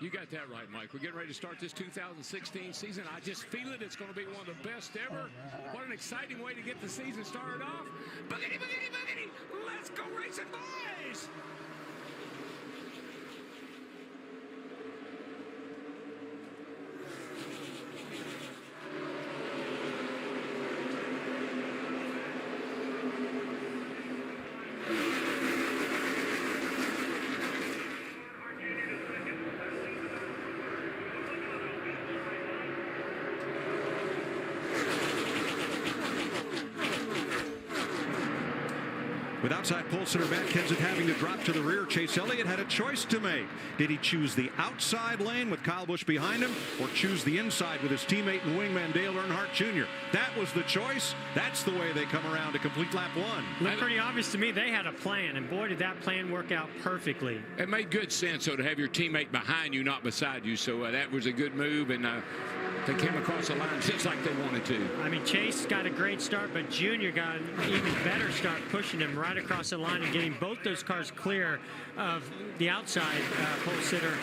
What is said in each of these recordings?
You got that right, Mike. We're getting ready to start this 2016 season. I just feel it. It's going to be one of the best ever. What an exciting way to get the season started off. Boogity, boogity, boogity. Let's go racing, boys. With outside pole sitter Matt Kenseth having to drop to the rear, Chase Elliott had a choice to make. Did he choose the outside lane with Kyle Busch behind him, or choose the inside with his teammate and wingman Dale Earnhardt Jr.? That was the choice. That's the way they come around to complete lap one. Looked pretty obvious to me they had a plan, and boy, did that plan work out perfectly. It made good sense, though, to have your teammate behind you, not beside you. So that was a good move, and they came across the line just like they wanted to. I mean, Chase got a great start, but Junior got an even better start, pushing him right across the line and getting both those cars clear of the outside pole sitter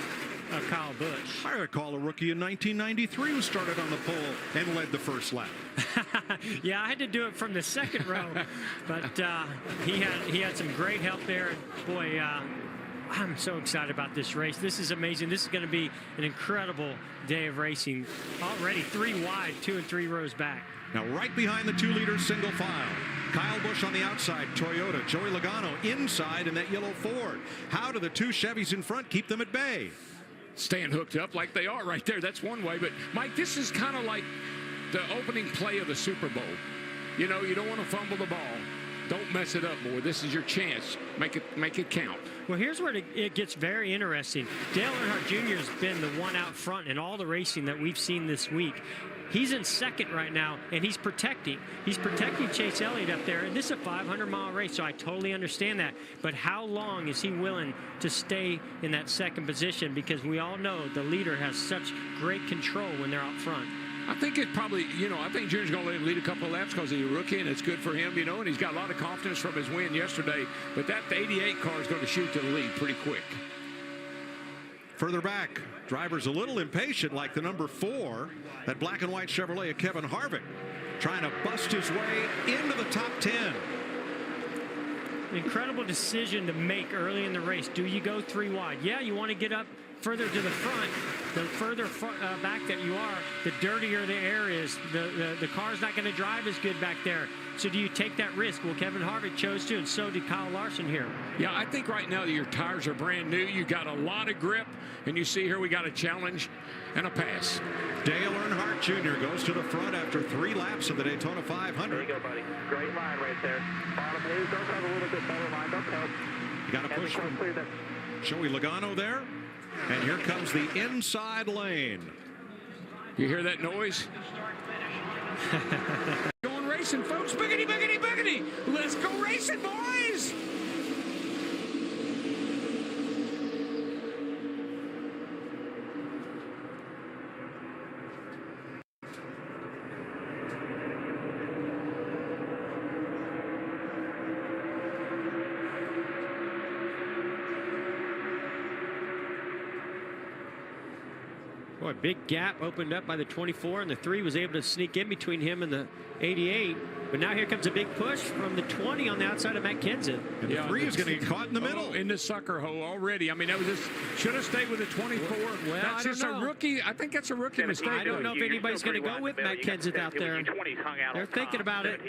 Kyle Busch. I recall a rookie in 1993 who started on the pole and led the first lap. Yeah, I had to do it from the second row, but he had some great help there. Boy, I'm so excited about this race. This is amazing. This is going to be an incredible day of racing. Already 3 wide, 2 and 3 rows back. Now right behind the 2-liter single file. Kyle Busch on the outside, Toyota. Joey Logano inside in that yellow Ford. How do the 2 Chevys in front keep them at bay? Staying hooked up like they are right there. That's one way. But, Mike, this is kind of like the opening play of the Super Bowl. You know, you don't want to fumble the ball. Don't mess it up, boy. This is your chance. Make it count. Well, here's where it gets very interesting. Dale Earnhardt Jr. has been the one out front in all the racing that we've seen this week. He's in second right now, and he's protecting. He's protecting Chase Elliott up there, and this is a 500-mile race, so I totally understand that. But how long is he willing to stay in that second position? Because we all know the leader has such great control when they're out front. I think it probably, I think Junior's going to let him lead a couple of laps because he's a rookie, and it's good for him, and he's got a lot of confidence from his win yesterday. But that 88 car is going to shoot to the lead pretty quick. Further back, driver's a little impatient, like the number 4, that black and white Chevrolet of Kevin Harvick, trying to bust his way into the top 10. Incredible decision to make early in the race. Do you go 3 wide? Yeah, you want to get up further to the front. The further back that you are, the dirtier the air is. The car's not going to drive as good back there. So do you take that risk? Well, Kevin Harvick chose to, and so did Kyle Larson here. Yeah, I think right now your tires are brand new. You got a lot of grip, and you see here we got a challenge and a pass. Dale Earnhardt Jr. goes to the front after 3 laps of the Daytona 500. There you go, buddy. Great line right there. Bottom is, does have a little bit better line. Don't help. You got to push from Joey Logano there. And here comes the inside lane. You hear that noise? Going racing, folks. Boogity, boogity, boogity. Let's go racing, boys. Boy, big gap opened up by the 24, and the 3 was able to sneak in between him and the 88. But now here comes a big push from the 20 on the outside of Matt Kenseth. And the 3 is going to get caught in the middle. In the sucker hole already. I mean, that was just should have stayed with the 24. Well, that's just a rookie. I think that's a rookie mistake. I don't know if anybody's going to go with Matt Kenseth out there. They're thinking about it.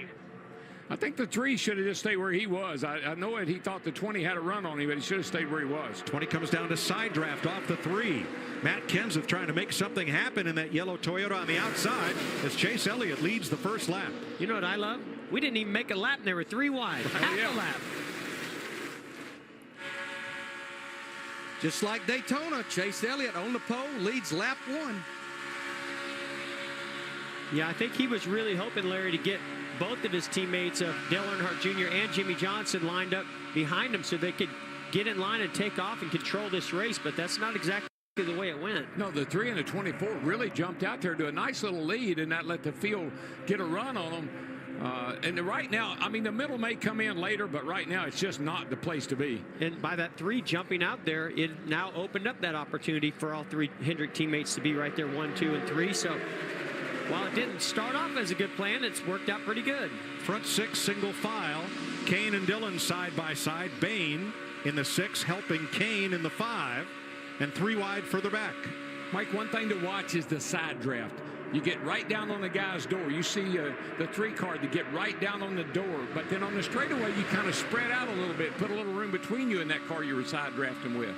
I think the 3 should have just stayed where he was. I know it. He thought the 20 had a run on him, but he should have stayed where he was. 20 comes down to side draft off the 3. Matt Kenseth trying to make something happen in that yellow Toyota on the outside as Chase Elliott leads the first lap. You know what I love? We didn't even make a lap, and they were 3 wide. Half a lap. Just like Daytona, Chase Elliott on the pole leads lap 1. Yeah, I think he was really hoping, Larry, to get both of his teammates, Dale Earnhardt Jr. and Jimmy Johnson, lined up behind him so they could get in line and take off and control this race, but that's not exactly the way it went. No, the 3 and the 24 really jumped out there to a nice little lead, and that let the field get a run on them. And right now, I mean, the middle may come in later, but right now it's just not the place to be. And by that 3 jumping out there, it now opened up that opportunity for all 3 Hendrick teammates to be right there, 1, 2, and 3. So while it didn't start off as a good plan, it's worked out pretty good. Front 6 single file. Kane and Dillon side by side. Bain in the 6 helping Kane in the 5. And 3 wide further back. Mike, one thing to watch is the side draft. You get right down on the guy's door. You see the 3 car to get right down on the door. But then on the straightaway, you kind of spread out a little bit, put a little room between you and that car you were side drafting with.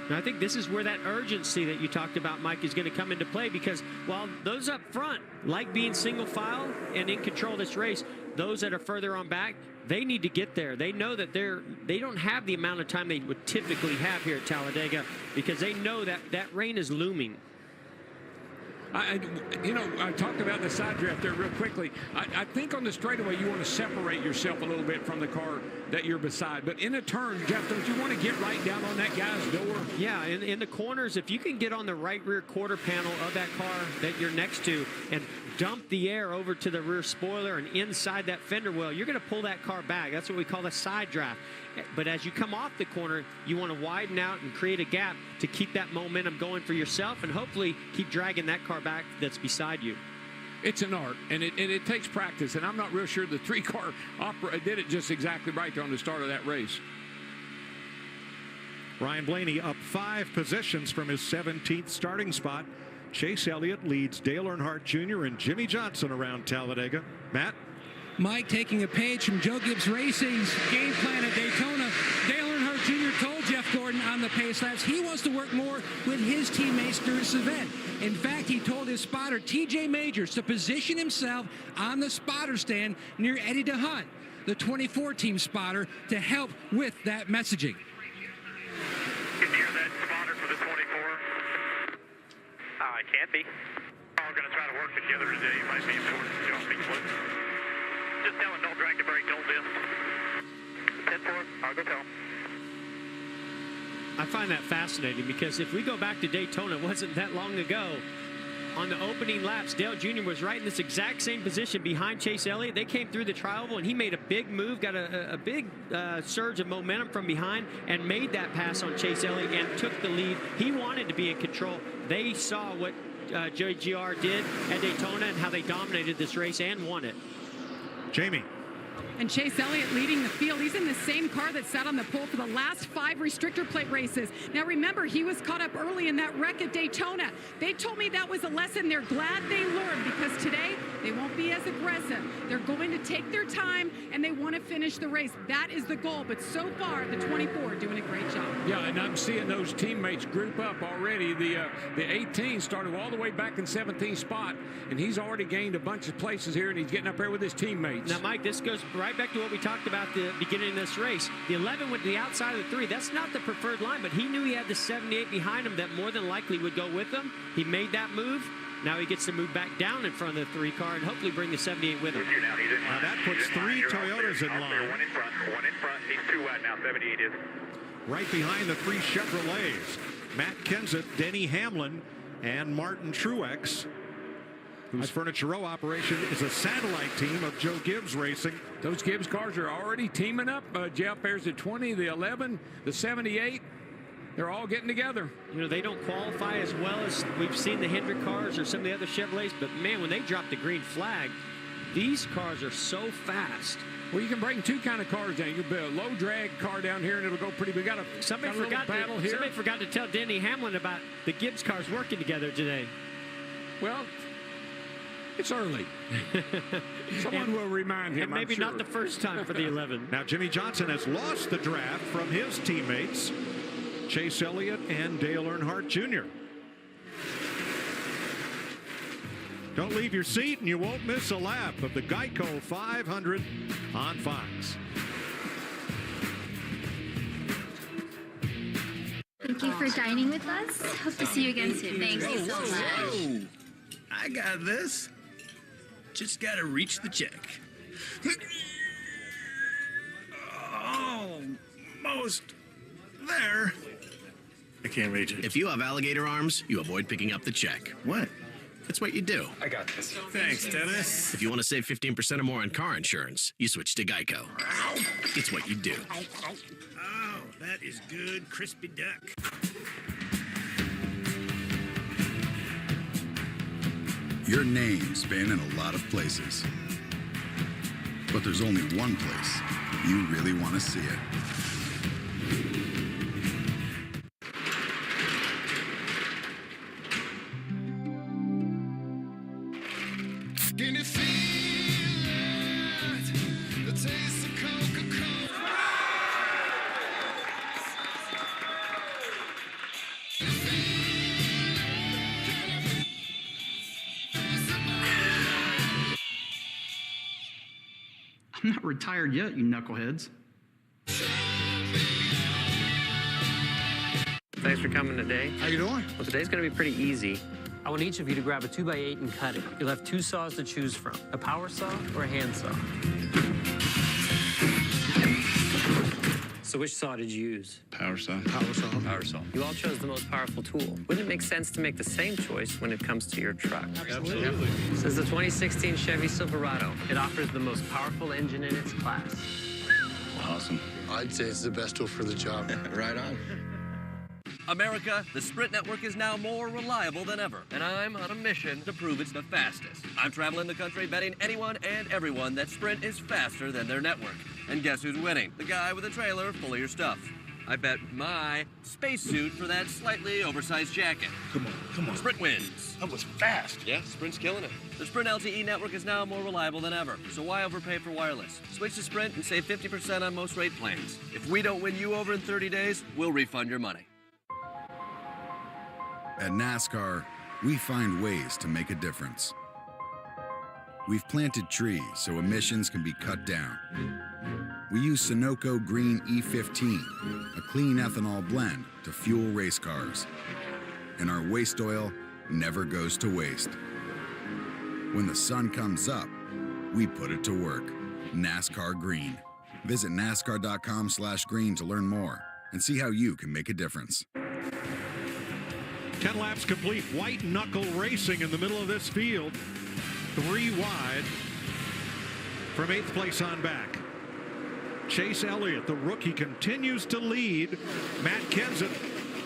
And I think this is where that urgency that you talked about, Mike, is going to come into play, because while those up front like being single file and in control of this race, those that are further on back, they need to get there. They know that they don't have the amount of time they would typically have here at Talladega, because they know that that rain is looming. I talked about the side draft there real quickly. I think on the straightaway you want to separate yourself a little bit from the car that you're beside. But in a turn, Jeff, don't you want to get right down on that guy's door? Yeah, in the corners, if you can get on the right rear quarter panel of that car that you're next to and dump the air over to the rear spoiler and inside that fender well, you're going to pull that car back. That's what we call a side draft. But as you come off the corner, you want to widen out and create a gap to keep that momentum going for yourself and hopefully keep dragging that car back that's beside you. It's an art, and it takes practice, and I'm not real sure the 3-car did it just exactly right there on the start of that race. Ryan Blaney up 5 positions from his 17th starting spot. Chase Elliott leads Dale Earnhardt Jr. and Jimmy Johnson around Talladega. Matt? Mike, taking a page from Joe Gibbs Racing's game plan at Daytona, Dale Earnhardt Jr. told Jeff Gordon on the pace laps he wants to work more with his teammates during this event. In fact, he told his spotter, TJ Majors, to position himself on the spotter stand near Eddie DeHunt, the 24 team spotter, to help with that messaging. Can you hear that spotter for the 24? It can't be. We're going to try to work together today. You might be important jumping foot. Just tell him don't drag the brake, don't lift. 10-4, I'll go tell him. I find that fascinating, because if we go back to Daytona, it wasn't that long ago. On the opening laps, Dale Jr. was right in this exact same position behind Chase Elliott. They came through the tri-oval, and he made a big move, got a big surge of momentum from behind, and made that pass on Chase Elliott and took the lead. He wanted to be in control. They saw what JGR did at Daytona and how they dominated this race and won it. Jamie. And Chase Elliott leading the field. He's in the same car that sat on the pole for the last 5 restrictor plate races. Now remember, he was caught up early in that wreck at Daytona. They told me that was a lesson they're glad they learned, because today they won't be as aggressive. They're going to take their time and they want to finish the race. That is the goal. But so far, the 24 are doing a great job. Yeah, and I'm seeing those teammates group up already. The 18 started all the way back in 17th spot, and he's already gained a bunch of places here, and he's getting up there with his teammates. Now, Mike, this goes right back to what we talked about at the beginning of this race. The 11 went to the outside of the 3. That's not the preferred line, but he knew he had the 78 behind him that more than likely would go with him. He made that move. Now he gets to move back down in front of the 3 car and hopefully bring the 78 with him. Now that puts 3 Toyotas in line. One in front, He's 2 wide now, 78 is. Right behind the 3 Chevrolets. Matt Kenseth, Denny Hamlin, and Martin Truex, whose Furniture Row operation is a satellite team of Joe Gibbs Racing. Those Gibbs cars are already teaming up. Jeff, there's the 20, the 11, the 78. They're all getting together. You know, they don't qualify as well as we've seen the Hendrick cars or some of the other Chevrolets, but man, when they drop the green flag, these cars are so fast. Well, you can bring 2 kind of cars down. You can build a low drag car down here, and it'll go pretty big. Somebody forgot to tell Denny Hamlin about the Gibbs cars working together today. Well, it's early. Someone will remind him. And maybe I'm sure. not the first time for the 11. Now Jimmy Johnson has lost the draft from his teammates, Chase Elliott and Dale Earnhardt Jr. Don't leave your seat and you won't miss a lap of the Geico 500 on Fox. Thank you for dining with us. Hope to see you again soon. Thank you so much. Whoa. I got this. Just gotta reach the check. Almost there. I can't reach it. If you have alligator arms, you avoid picking up the check. What? It's what you do. I got this. Thanks, Dennis. If you want to save 15% or more on car insurance, you switch to Geico. It's what you do. Oh, that is good crispy duck. Your name's been in a lot of places. But there's only one place you really want to see it. Can you feel it? The taste of Coca-Cola. I'm not retired yet, you knuckleheads. Thanks for coming today. How you doing? Well, today's going to be pretty easy. I want each of you to grab a 2x8 and cut it. You'll have 2 saws to choose from, a power saw or a hand saw. So which saw did you use? Power saw. Power saw. Power saw. You all chose the most powerful tool. Wouldn't it make sense to make the same choice when it comes to your truck? Absolutely. This is the 2016 Chevy Silverado. It offers the most powerful engine in its class. Awesome. I'd say it's the best tool for the job. Right on. America, the Sprint network is now more reliable than ever, and I'm on a mission to prove it's the fastest. I'm traveling the country betting anyone and everyone that Sprint is faster than their network. And guess who's winning? The guy with a trailer full of your stuff. I bet my spacesuit for that slightly oversized jacket. Come on. Sprint wins. That was fast. Yeah, Sprint's killing it. The Sprint LTE network is now more reliable than ever, so why overpay for wireless? Switch to Sprint and save 50% on most rate plans. If we don't win you over in 30 days, we'll refund your money. At NASCAR, we find ways to make a difference. We've planted trees so emissions can be cut down. We use Sunoco Green E15, a clean ethanol blend to fuel race cars. And our waste oil never goes to waste. When the sun comes up, we put it to work. NASCAR Green. Visit NASCAR.com/green to learn more and see how you can make a difference. 10 laps complete. White knuckle racing in the middle of this field. 3 wide from 8th place on back. Chase Elliott, the rookie, continues to lead. Matt Kenseth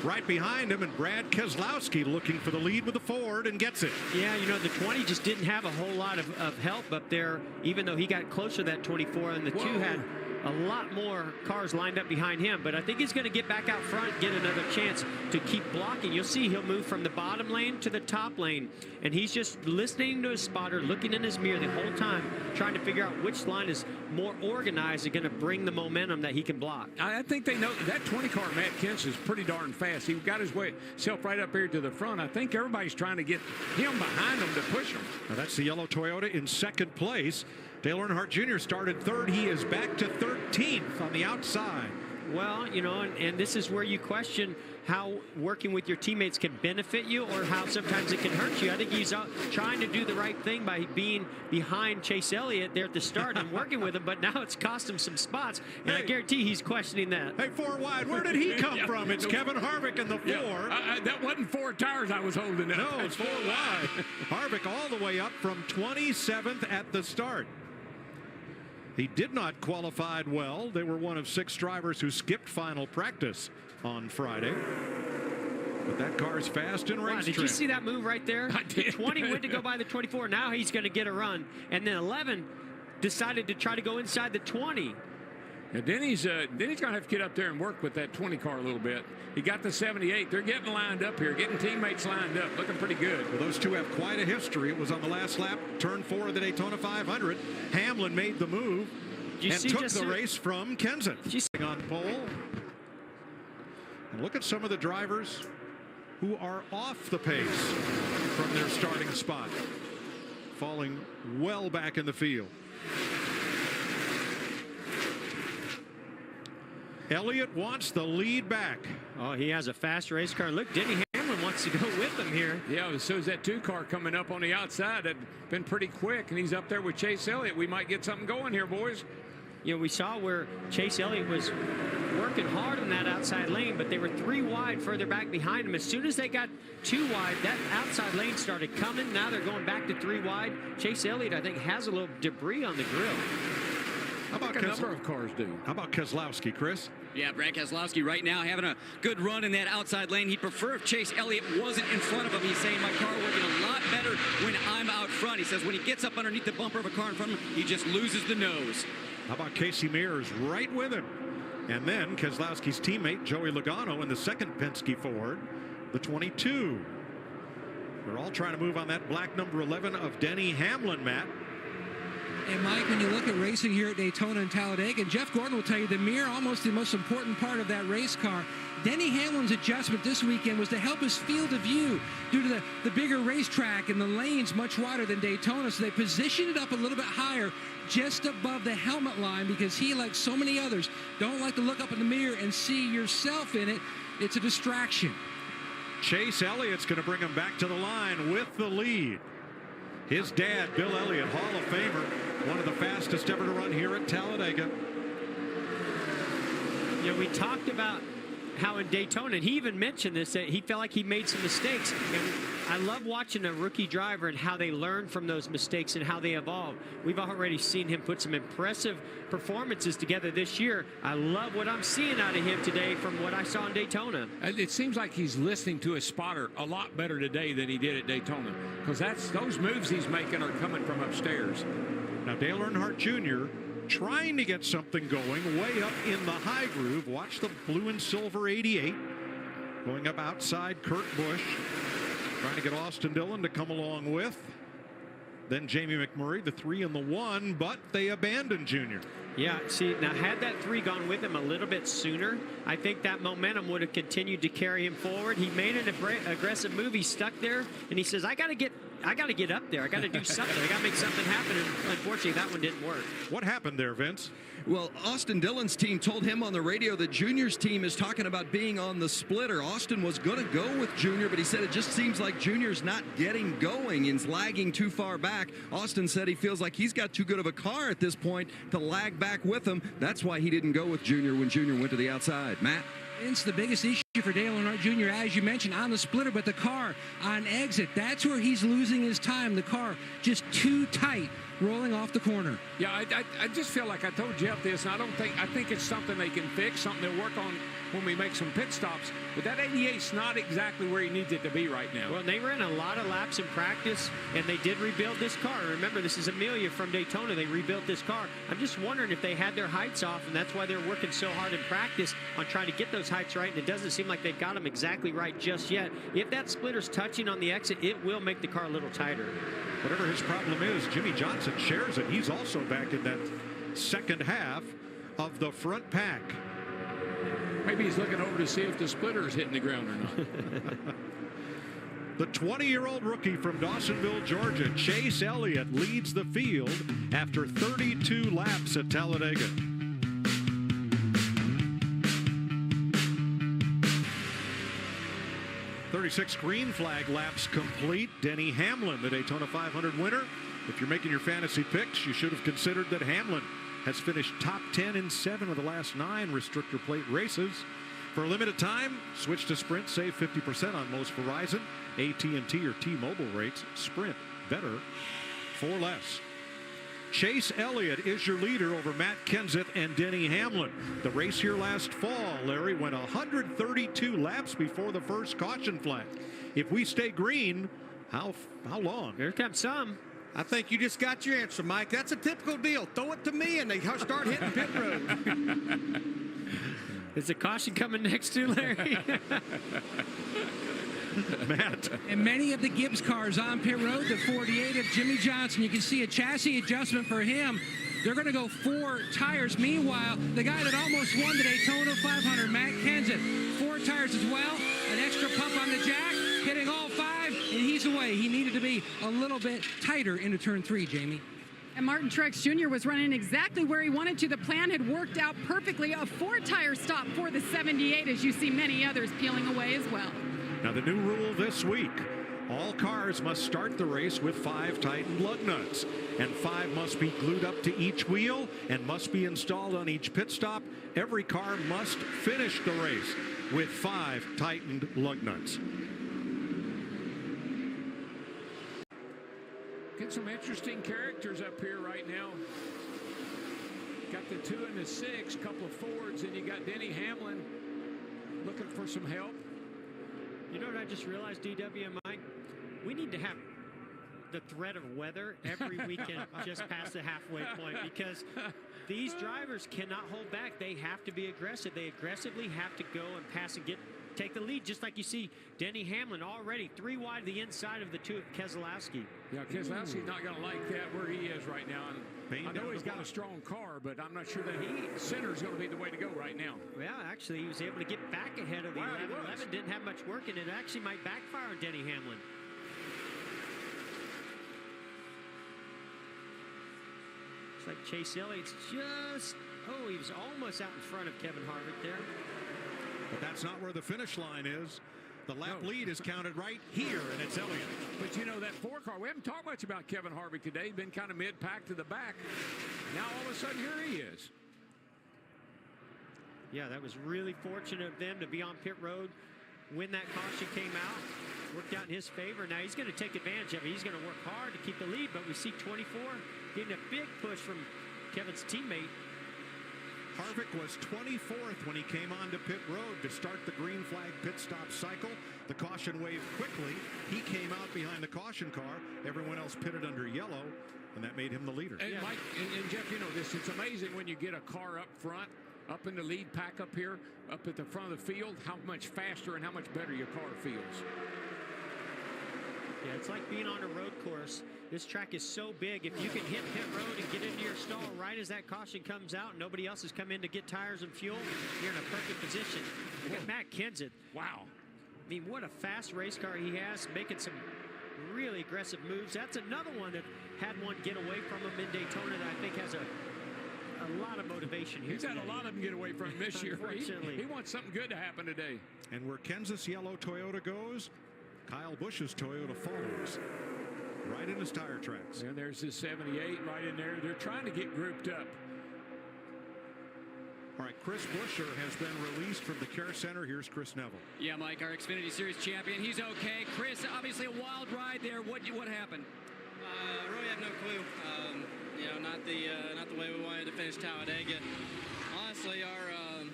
right behind him, and Brad Keselowski looking for the lead with the Ford and gets it. Yeah, you know, the 20 just didn't have a whole lot of help up there, even though he got closer to that 24, and the 2 had a lot more cars lined up behind him. But I think he's going to get back out front, get another chance to keep blocking. You'll see he'll move from the bottom lane to the top lane, and he's just listening to his spotter, looking in his mirror the whole time, trying to figure out which line is more organized and going to bring the momentum that he can block. I think they know that 20 car, Matt Kenseth, is pretty darn fast. He got his self right up here to the front. I think everybody's trying to get him behind him to push him. Now that's the yellow Toyota in 2nd place. Dale Earnhardt Jr. started 3rd. He is back to 13th on the outside. Well, you know, and this is where you question how working with your teammates can benefit you or how sometimes it can hurt you. I think he's trying to do the right thing by being behind Chase Elliott there at the start and working with him, but now it's cost him some spots, and I guarantee he's questioning that. Hey, 4 wide, where did he come from? It's Kevin Harvick in the 4. That wasn't 4 tires I was holding up. No, it's 4 wide. Harvick all the way up from 27th at the start. He did not qualify well. They were one of 6 drivers who skipped final practice on Friday. But that car's fast in race. Did you see that move right there? I did. The 20 went to go by the 24. Now he's going to get a run. And then 11 decided to try to go inside the 20. And then he's going to have to get up there and work with that 20 car a little bit. He got the 78. They're getting lined up here, getting teammates lined up, looking pretty good. Well, those 2 have quite a history. It was on the last lap, turn 4 of the Daytona 500. Hamlin made the move and took the race from Kenseth. On pole. And look at some of the drivers who are off the pace from their starting spot, falling well back in the field. Elliott wants the lead back. Oh, he has a fast race car. Look, Denny Hamlin wants to go with him here. Yeah, so is that 2 car coming up on the outside. That's been pretty quick, and he's up there with Chase Elliott. We might get something going here, boys. you know, we saw where Chase Elliott was working hard in that outside lane, but they were 3 wide further back behind him. As soon as they got 2 wide, that outside lane started coming. Now they're going back to 3 wide. Chase Elliott, I think, has a little debris on the grill. How about a number of cars do? How about Keselowski, Chris? Yeah, Brad Keselowski right now having a good run in that outside lane. He'd prefer if Chase Elliott wasn't in front of him. He's saying my car working a lot better when I'm out front. He says when he gets up underneath the bumper of a car in front of him, he just loses the nose. How about Casey Mears right with him? And then Keselowski's teammate Joey Logano in the second Penske Ford, the 22. They're all trying to move on that black number 11 of Denny Hamlin, Matt. And Mike, when you look at racing here at Daytona and Talladega, and Jeff Gordon will tell you the mirror, almost the most important part of that race car. Denny Hamlin's adjustment this weekend was to help his field of view due to the bigger racetrack and the lanes much wider than Daytona. So they positioned it up a little bit higher, just above the helmet line, because he, like so many others, don't like to look up in the mirror and see yourself in it. It's a distraction. Chase Elliott's going to bring him back to the line with the lead. His dad, Bill Elliott, Hall of Famer, one of the fastest ever to run here at Talladega. You know, we talked about how in Daytona, and he even mentioned this, that he felt like he made some mistakes. And I love watching a rookie driver and how they learn from those mistakes and how they evolve. We've already seen him put some impressive performances together this year. I love what I'm seeing out of him today from what I saw in Daytona. It seems like he's listening to his spotter a lot better today than he did at Daytona, because those moves he's making are coming from upstairs. Now Dale Earnhardt Jr. trying to get something going way up in the high groove. Watch the blue and silver 88 going up outside Kurt Busch, trying to get Austin Dillon to come along with. Then Jamie McMurray, the 3 and the 1, but they abandoned Junior. Yeah, see, now had that 3 gone with him a little bit sooner, I think that momentum would have continued to carry him forward. He made an aggressive move. He stuck there, and he says, I got to get up there. I got to do something. I got to make something happen. And unfortunately, that one didn't work. What happened there, Vince? Well, Austin Dillon's team told him on the radio that Junior's team is talking about being on the splitter. Austin was going to go with Junior, but he said it just seems like Junior's not getting going and lagging too far back. Austin said he feels like he's got too good of a car at this point to lag back with him. That's why he didn't go with Junior when Junior went to the outside. Matt? It's the biggest issue for Dale Earnhardt Jr., as you mentioned, on the splitter, but the car on exit, that's where he's losing his time. The car just too tight, rolling off the corner. Yeah, I just feel like I told Jeff this, and I think it's something they can fix, something they'll work on when we make some pit stops. But that 88's not exactly where he needs it to be right now. Well, they ran a lot of laps in practice, and they did rebuild this car. Remember, this is Amelia from Daytona. They rebuilt this car. I'm just wondering if they had their heights off, and that's why they're working so hard in practice on trying to get those heights right, and it doesn't seem like they've got them exactly right just yet. If that splitter's touching on the exit, it will make the car a little tighter. Whatever his problem is, Jimmy Johnson shares it. He's also back in that second half of the front pack. Maybe he's looking over to see if the splitter is hitting the ground or not. The 20-year-old rookie from Dawsonville, Georgia, Chase Elliott, leads the field after 32 laps at Talladega. "36 green flag laps complete. Denny Hamlin, the Daytona 500 winner. If you're making your fantasy picks, you should have considered that Hamlin has finished top 10 in 7 of the last 9 restrictor plate races. For a limited time, switch to Sprint, save 50% on most Verizon, AT&T, or T-Mobile rates. Sprint, better for less. Chase Elliott is your leader over Matt Kenseth and Denny Hamlin. The race here last fall, Larry, went 132 laps before the first caution flag. If we stay green, how long? Here comes some. I think you just got your answer, Mike. That's a typical deal. Throw it to me, and they start hitting pit road. Is the caution coming next to Larry? Matt. And many of the Gibbs cars on pit road, the 48 of Jimmy Johnson, you can see a chassis adjustment for him. They're going to go 4 tires. Meanwhile, the guy that almost won the Daytona 500, Matt Kenseth, 4 tires as well. An extra pump on the jack, hitting all 5, and he's away. He needed to be a little bit tighter into turn 3, Jamie. And Martin Truex Jr. was running exactly where he wanted to. The plan had worked out perfectly. A 4-tire stop for the 78, as you see many others peeling away as well. Now the new rule this week, All cars must start the race with 5 tightened lug nuts, and 5 must be glued up to each wheel and must be installed on each pit stop. Every car must finish the race with 5 tightened lug nuts. Get some interesting characters up here right now. Got the 2 and the 6, couple of Fords, and you got Denny Hamlin looking for some help. You know what I just realized, DW and Mike? We need to have the threat of weather every weekend just past the halfway point, because these drivers cannot hold back. They have to be aggressive. They aggressively have to go and pass and take the lead, just like you see Denny Hamlin already 3 wide the inside of the 2 of Keselowski. Yeah, Keselowski's not going to like that where he is right now. And I know he's got a strong car, but I'm not sure that center's going to be the way to go right now. Well, actually, he was able to get back ahead of the 11. 11 didn't have much work, and it actually might backfire on Denny Hamlin. Looks like Chase Elliott's just, he was almost out in front of Kevin Harvick there. But that's not where the finish line is. The lap lead is counted right here, and it's Elliott. But you know, that 4 car, we haven't talked much about Kevin Harvick today. He's been kind of mid-pack to the back. Now all of a sudden, here he is. Yeah, that was really fortunate of them to be on pit road when that caution came out. Worked out in his favor. Now he's going to take advantage of it. He's going to work hard to keep the lead, but we see 24 getting a big push from Kevin's teammate. Harvick was 24th when he came onto pit road to start the green flag pit stop cycle. The caution waved quickly. He came out behind the caution car. Everyone else pitted under yellow, and that made him the leader. And Mike and Jeff, you know this, it's amazing when you get a car up front, up in the lead pack up here, up at the front of the field, how much faster and how much better your car feels. Yeah, it's like being on a road course. This track is so big. If you can hit pit road and get into your stall right as that caution comes out, nobody else has come in to get tires and fuel, you're in a perfect position. Look at Matt Kenseth. Wow. I mean, what a fast race car he has, making some really aggressive moves. That's another one that had one get away from him in Daytona that I think has a lot of motivation here. He's had a lot of them get away from him this year. He wants something good to happen today. And where Kenseth's yellow Toyota goes, Kyle Busch's Toyota follows. Right in his tire tracks. And there's his 78 right in there. They're trying to get grouped up. All right, Chris Buescher has been released from the care center. Here's Chris Neville. Yeah, Mike, our Xfinity Series champion. He's okay. Chris, obviously a wild ride there. What happened? Really have no clue. You know, not the way we wanted to finish Talladega. Honestly, our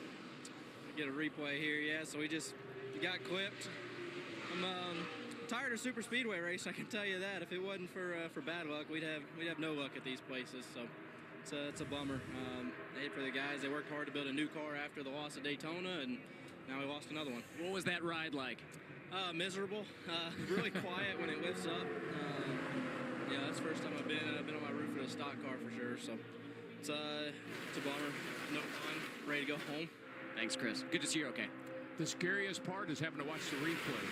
get a replay here. Yeah, so we got clipped. I'm tired of super speedway race. I can tell you that. If it wasn't for bad luck, we'd have no luck at these places. So it's a bummer. I hate for the guys. They worked hard to build a new car after the loss of Daytona, and now we lost another one. What was that ride like? Miserable. Really quiet when it lifts up. Yeah, that's the first time I've been on my roof in a stock car for sure. So it's a bummer. No fun. Ready to go home. Thanks, Chris. Good to see you okay. The scariest part is having to watch the replay.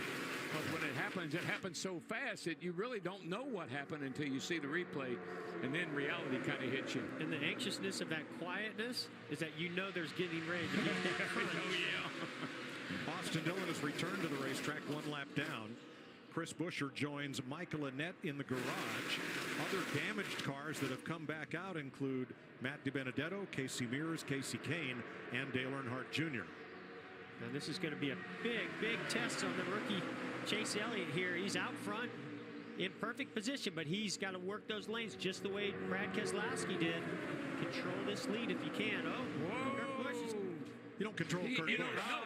Because when it happens so fast that you really don't know what happened until you see the replay, and then reality kind of hits you. And the anxiousness of that quietness is that you know there's getting ready to be Austin Dillon has returned to the racetrack 1 lap down. Chris Buescher joins Michael Annett in the garage. Other damaged cars that have come back out include Matt DiBenedetto, Casey Mears, Casey Kane, and Dale Earnhardt Jr. Now this is going to be a big test on the rookie Chase Elliott here. He's out front in perfect position, but he's got to work those lanes just the way Brad Keselowski did. Control this lead if you can. You don't control Kurt Busch.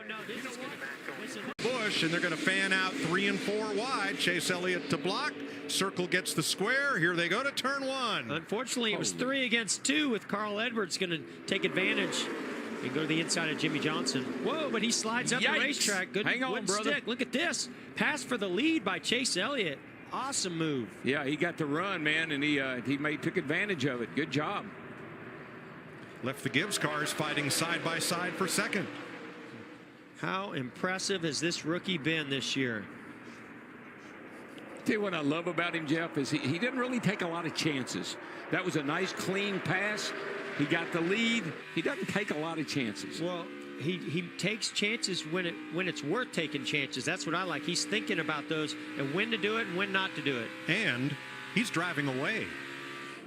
No, this is Busch, and they're going to fan out 3 and 4 wide. Chase Elliott to block. Circle gets the square. Here they go to turn 1. Unfortunately, it was 3 against 2 with Carl Edwards going to take advantage and go to the inside of Jimmy Johnson. Whoa, but he slides up the racetrack. Good, hang on, brother. Stick. Look at this. Pass for the lead by Chase Elliott. Awesome move. Yeah, he got the run, man, and he took advantage of it. Good job. Left the Gibbs cars fighting side by side for second. How impressive has this rookie been this year? Tell you what I love about him, Jeff, is he didn't really take a lot of chances. That was a nice, clean pass. He got the lead. He doesn't take a lot of chances. Well, he takes chances when it's worth taking chances. That's what I like. He's thinking about those and when to do it and when not to do it. And he's driving away.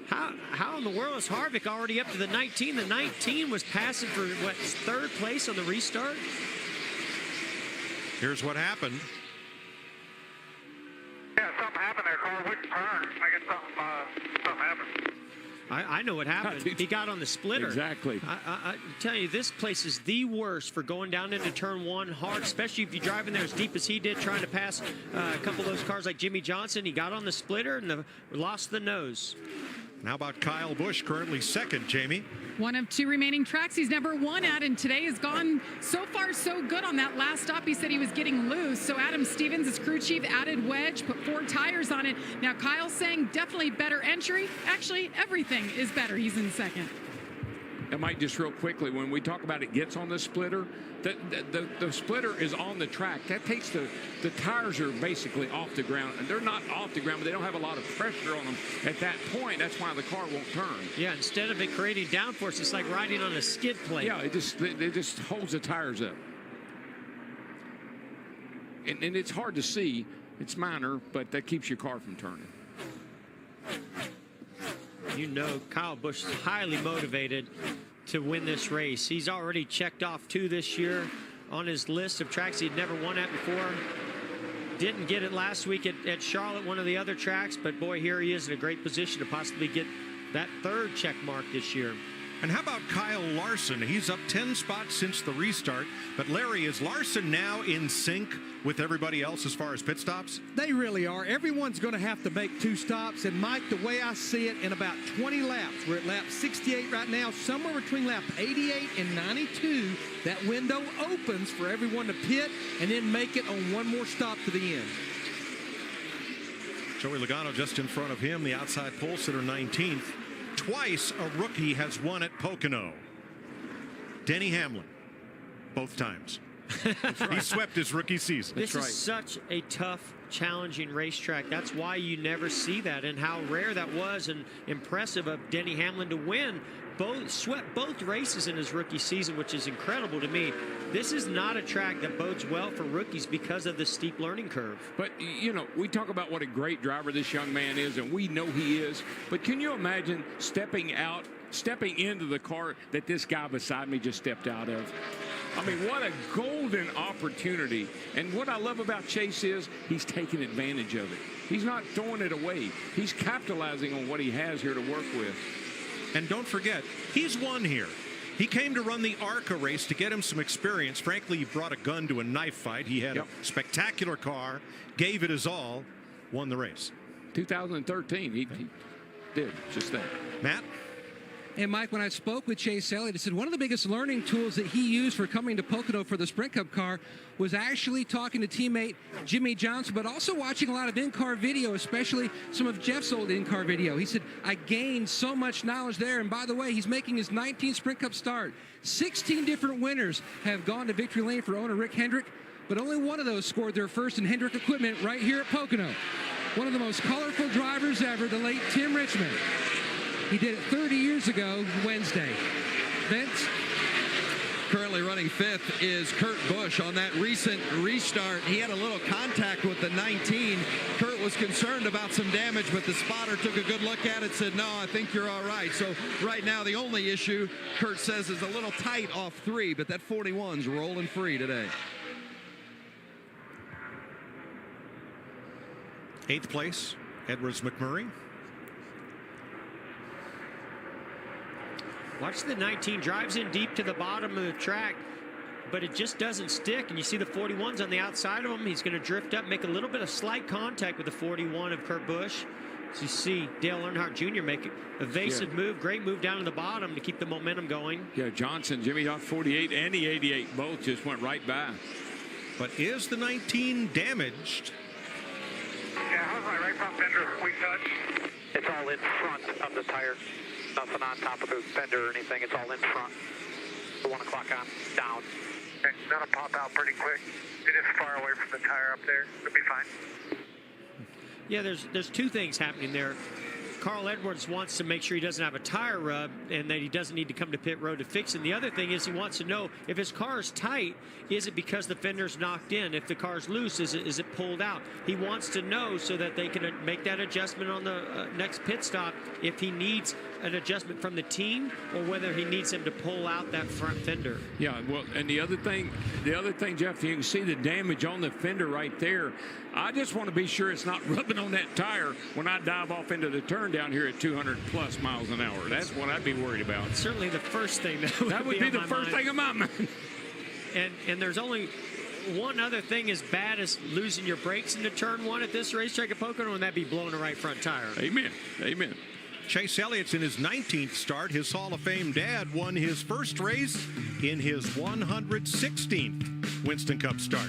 How in the world is Harvick already up to the 19? The 19 was passing for, what, third place on the restart? Here's what happened. Yeah, something happened there. Car wouldn't turn. I guess something happened. I know what happened. He got on the splitter. Exactly. I tell you, this place is the worst for going down into turn one hard, especially if you drive in there as deep as he did, trying to pass a couple of those cars like Jimmy Johnson. He got on the splitter and lost the nose. How about Kyle Busch, currently second, Jamie? One of two remaining tracks he's never won at, and today has gone so far so good on that last stop. He said he was getting loose, so Adam Stevens, his crew chief, added wedge, put 4 tires on it. Now Kyle's saying definitely better entry. Actually, everything is better. He's in second. And Mike, just real quickly, when we talk about it gets on the splitter, the splitter is on the track. That takes the tires are basically off the ground. And they're not off the ground, but they don't have a lot of pressure on them at that point. That's why the car won't turn. Yeah, instead of it creating downforce, it's like riding on a skid plate. Yeah, it just holds the tires up. And it's hard to see. It's minor, but that keeps your car from turning. You know Kyle Busch is highly motivated to win this race. He's already checked off 2 this year on his list of tracks he'd never won at before. Didn't get it last week at Charlotte, one of the other tracks, but boy, here he is in a great position to possibly get that 3rd check mark this year. And how about Kyle Larson? He's up 10 spots since the restart. But Larry, is Larson now in sync with everybody else as far as pit stops? They really are. Everyone's going to have to make 2 stops. And Mike, the way I see it, in about 20 laps, we're at lap 68 right now, somewhere between lap 88 and 92, that window opens for everyone to pit and then make it on 1 more stop to the end. Joey Logano just in front of him, the outside pole sitter 19th. Twice a rookie has won at Pocono. Denny Hamlin, both times. He swept his rookie season. This is such a tough, challenging racetrack. That's why you never see that, and how rare that was and impressive of Denny Hamlin to win. Swept both races in his rookie season, which is incredible to me. This is not a track that bodes well for rookies because of the steep learning curve. But, you know, we talk about what a great driver this young man is, and we know he is. But can you imagine stepping into the car that this guy beside me just stepped out of? I mean, what a golden opportunity. And what I love about Chase is he's taking advantage of it. He's not throwing it away. He's capitalizing on what he has here to work with. And don't forget, he's won here. He came to run the ARCA race to get him some experience. Frankly, he brought a gun to a knife fight. He had a spectacular car, gave it his all, won the race. 2013, he did just that. Matt? And Mike, when I spoke with Chase Elliott, he said one of the biggest learning tools that he used for coming to Pocono for the Sprint Cup car was actually talking to teammate Jimmy Johnson, but also watching a lot of in-car video, especially some of Jeff's old in-car video. He said, I gained so much knowledge there. And by the way, he's making his 19th Sprint Cup start. 16 different winners have gone to victory lane for owner Rick Hendrick, but only one of those scored their first in Hendrick equipment right here at Pocono. One of the most colorful drivers ever, the late Tim Richmond. He did it 30 years ago Wednesday. Vince? Currently running 5th is Kurt Busch. On that recent restart, he had a little contact with the 19. Kurt was concerned about some damage, but the spotter took a good look at it, said, no, I think you're all right. So right now, the only issue, Kurt says, is a little tight off 3, but that 41's rolling free today. 8th place, Edwards McMurray. Watch the 19, drives in deep to the bottom of the track, but it just doesn't stick. And you see the 41's on the outside of him. He's going to drift up, make a little bit of slight contact with the 41 of Kurt Busch. So you see Dale Earnhardt Jr. make an evasive move, great move down to the bottom to keep the momentum going. Yeah, Johnson, Jimmy off 48 and the 88 both just went right by. But is the 19 damaged? Yeah, how's my right front fender squeak touch? It's all in front of the tire. Nothing on top of the fender or anything. It's all in front. The 1 o'clock on, down. Okay, that'll pop out pretty quick. It is far away from the tire up there. It'll be fine. Yeah, there's 2 things happening there. Carl Edwards wants to make sure he doesn't have a tire rub and that he doesn't need to come to pit road to fix it. And the other thing is he wants to know if his car is tight, is it because the fender's knocked in? If the car's loose, is it pulled out? He wants to know so that they can make that adjustment on the next pit stop if he needs an adjustment from the team or whether he needs him to pull out that front fender. Yeah, well, and the other thing, Jeff, you can see the damage on the fender right there. I just want to be sure it's not rubbing on that tire when I dive off into the turn down here at 200+ miles an hour. That's what I'd be worried about. It's certainly the first thing that would be the first thing in my mind. And there's only one other thing as bad as losing your brakes into turn one at this racetrack at Pocono, and that'd be blowing the right front tire. Amen. Amen. Chase Elliott's in his 19th start. His Hall of Fame dad won his first race in his 116th Winston Cup start.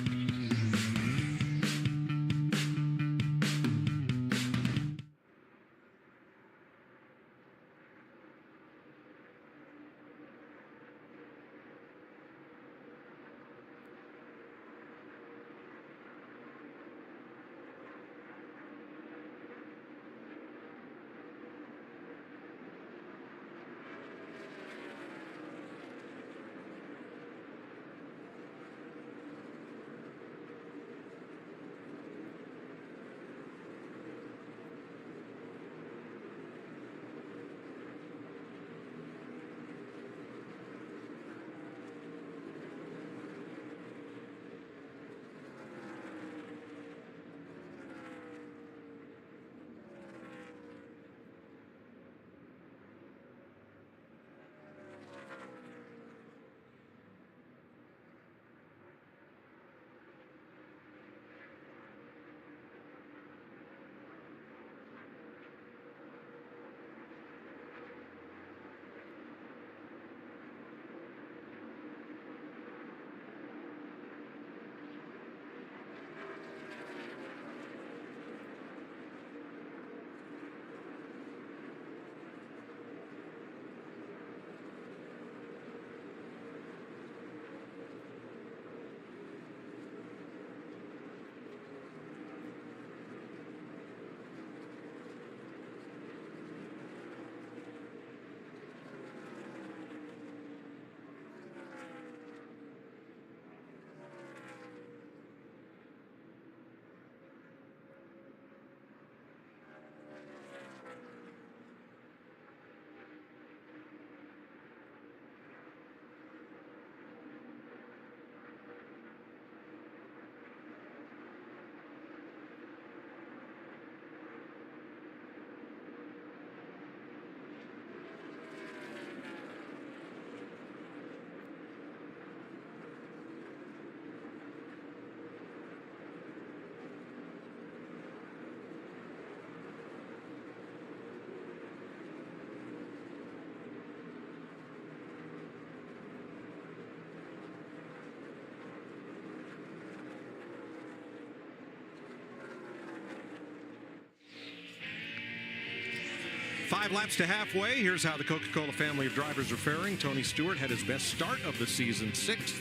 Five laps to halfway. Here's how the Coca-Cola family of drivers are faring. Tony Stewart had his best start of the season, 6th,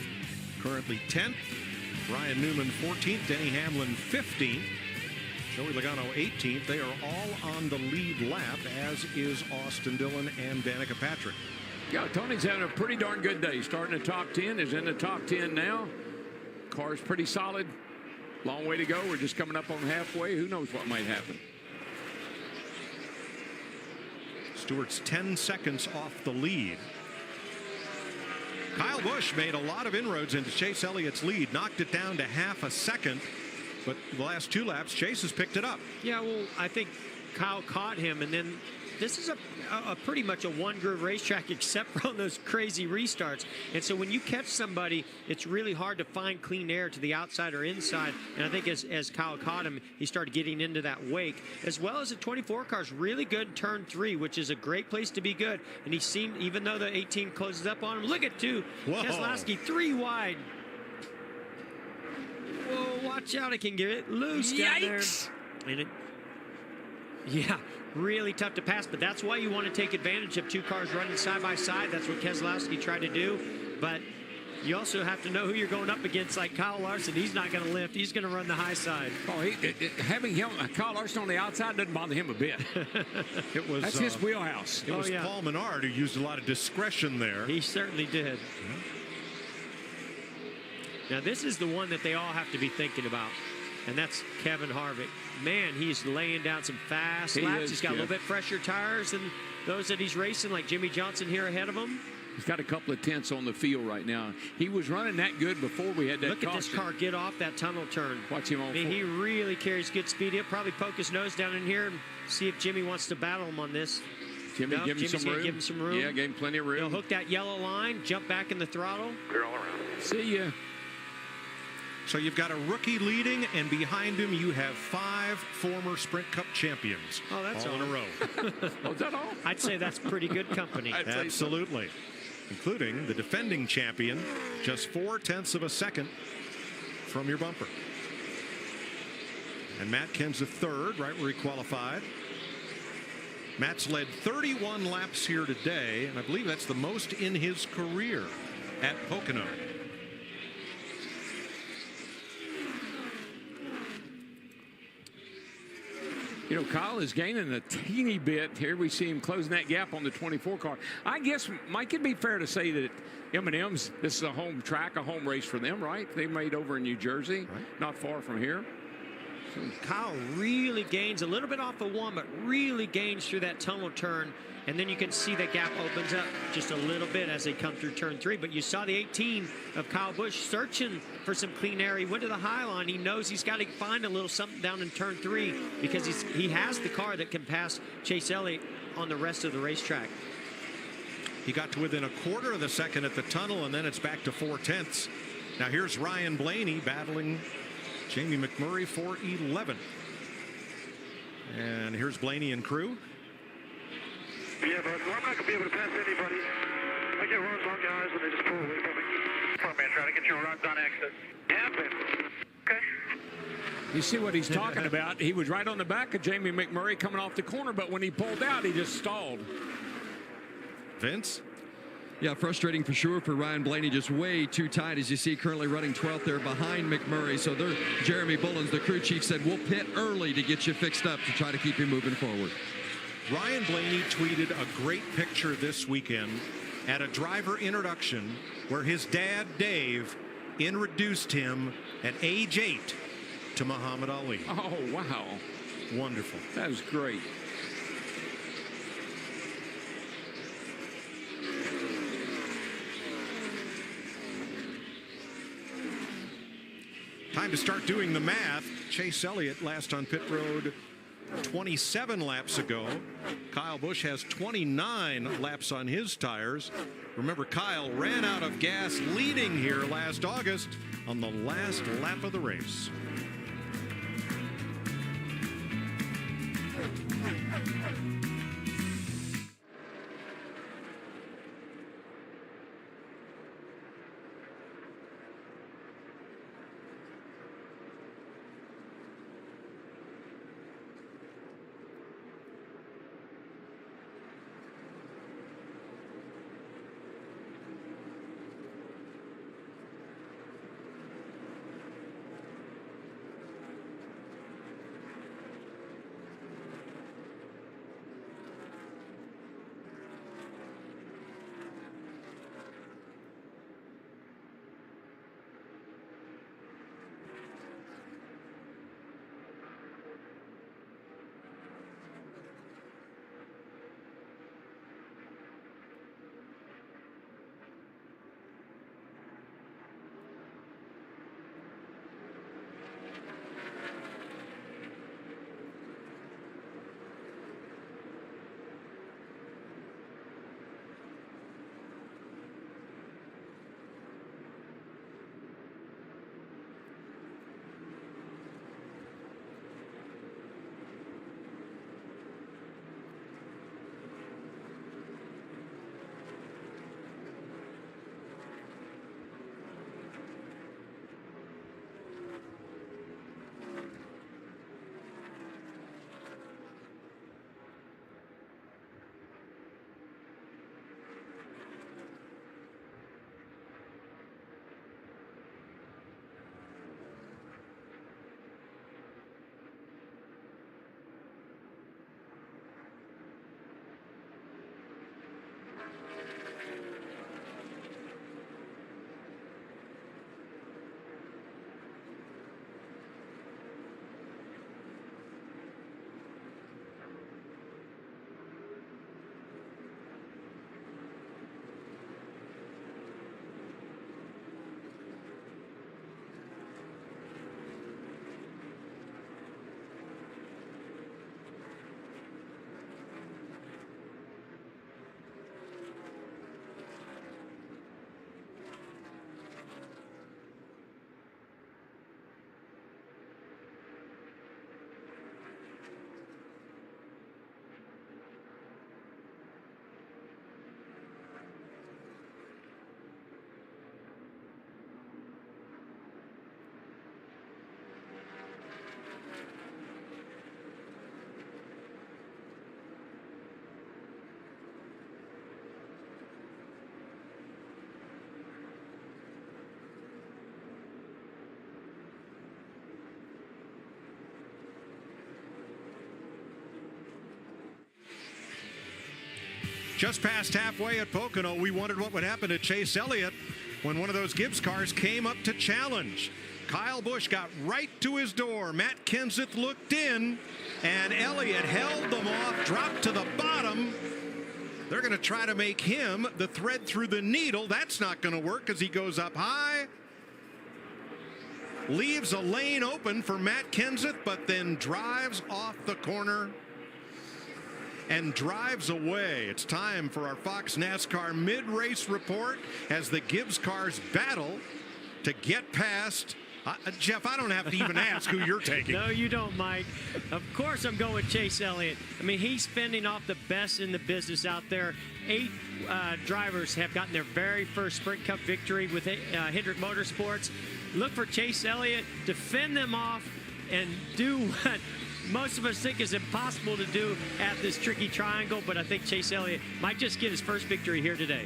currently 10th. Ryan Newman, 14th. Denny Hamlin, 15th. Joey Logano, 18th. They are all on the lead lap, as is Austin Dillon and Danica Patrick. Yeah, Tony's having a pretty darn good day. Starting the top 10, is in the top 10 now. Car's pretty solid. Long way to go. We're just coming up on halfway. Who knows what might happen. Stewart's 10 seconds off the lead. Kyle Busch made a lot of inroads into Chase Elliott's lead, knocked it down to half a second, but the last 2 laps, Chase has picked it up. Yeah, well, I think Kyle caught him, and then this is a pretty much a one-groove racetrack except for on those crazy restarts. And so when you catch somebody, it's really hard to find clean air to the outside or inside. And I think as Kyle caught him, he started getting into that wake. As well as the 24 car's really good in turn 3, which is a great place to be good. And he seemed, even though the 18 closes up on him, look at 2. Keselowski 3 wide. Whoa, watch out, it can get it loose down there. And it, yeah, really tough to pass, but that's why you want to take advantage of 2 cars running side by side. That's what Keselowski tried to do, but You also have to know who you're going up against, like Kyle Larson. He's not going to lift. He's going to run the high side. Oh, having him, Kyle Larson on the outside doesn't bother him a bit. That's his wheelhouse. It was Paul Menard who used a lot of discretion there. He certainly did. Now, this is the one that they all have to be thinking about, and that's Kevin Harvick. Man, he's laying down some fast laps. He's got a little bit fresher tires than those that he's racing, like Jimmy Johnson here ahead of him. He's got a couple of tenths on the field right now. He was running that good before we had that Look at this car get off that tunnel turn. Watch him on. I mean, he really carries good speed. He'll probably poke his nose down in here and see if Jimmy wants to battle him on this. Jimmy, give him some room. Give him some room. Yeah, gave him plenty of room. He'll hook that yellow line, jump back in the throttle. Clear all around. See ya. So you've got a rookie leading, and behind him you have 5 former Sprint Cup champions. Oh, that's all in a row. Oh, is that all? I'd say that's pretty good company. Absolutely. Including the defending champion, just 0.4 of a second from your bumper. And Matt Kenseth third, right where he qualified. Matt's led 31 laps here today, and I believe that's the most in his career at Pocono. You know, Kyle is gaining a teeny bit. Here we see him closing that gap on the 24 car. I guess, Mike, it'd be fair to say that M&M's, this is a home track, a home race for them, right? They made over in New Jersey, not far from here. So Kyle really gains a little bit off of one, but really gains through that tunnel turn. And then you can see that gap opens up just a little bit as they come through turn 3. But you saw the 18 of Kyle Busch searching for some clean air. He went to the high line. He knows he's got to find a little something down in turn 3 because he has the car that can pass Chase Elliott on the rest of the racetrack. He got to within 1/4 of the second at the tunnel, and then it's back to 0.4. Now here's Ryan Blaney battling Jamie McMurray for 11th. And here's Blaney and crew. Yeah, but I'm not going to be able to pass anybody. I get runs on guys and they just pull away from me. Front man trying to get your runs on exit. Happen. Okay. You see what he's talking about. He was right on the back of Jamie McMurray coming off the corner, but when he pulled out, he just stalled. Vince? Yeah, frustrating for sure for Ryan Blaney. Just way too tight, as you see, currently running 12th there behind McMurray. So Jeremy Bullins, the crew chief, said, we'll pit early to get you fixed up to try to keep you moving forward. Ryan Blaney tweeted a great picture this weekend at a driver introduction where his dad, Dave, introduced him at age 8 to Muhammad Ali. Oh, wow. Wonderful. That was great. Time to start doing the math. Chase Elliott last on pit road 27 laps ago. Kyle Busch has 29 laps on his tires. Remember, Kyle ran out of gas leading here last August on the last lap of the race. Just past halfway at Pocono, we wondered what would happen to Chase Elliott when one of those Gibbs cars came up to challenge. Kyle Busch got right to his door. Matt Kenseth looked in, and Elliott held them off, dropped to the bottom. They're going to try to make him the thread through the needle. That's not going to work because he goes up high. Leaves a lane open for Matt Kenseth, but then drives off the corner and drives away. It's time for our Fox NASCAR mid-race report as the Gibbs cars battle to get past. Jeff, I don't have to even ask who you're taking. No, you don't, Mike. Of course I'm going with Chase Elliott. I mean, he's fending off the best in the business out there. 8 drivers have gotten their very first Sprint Cup victory with Hendrick Motorsports. Look for Chase Elliott to fend them off and do what most of us think is impossible to do at this tricky triangle, but I think Chase Elliott might just get his first victory here today.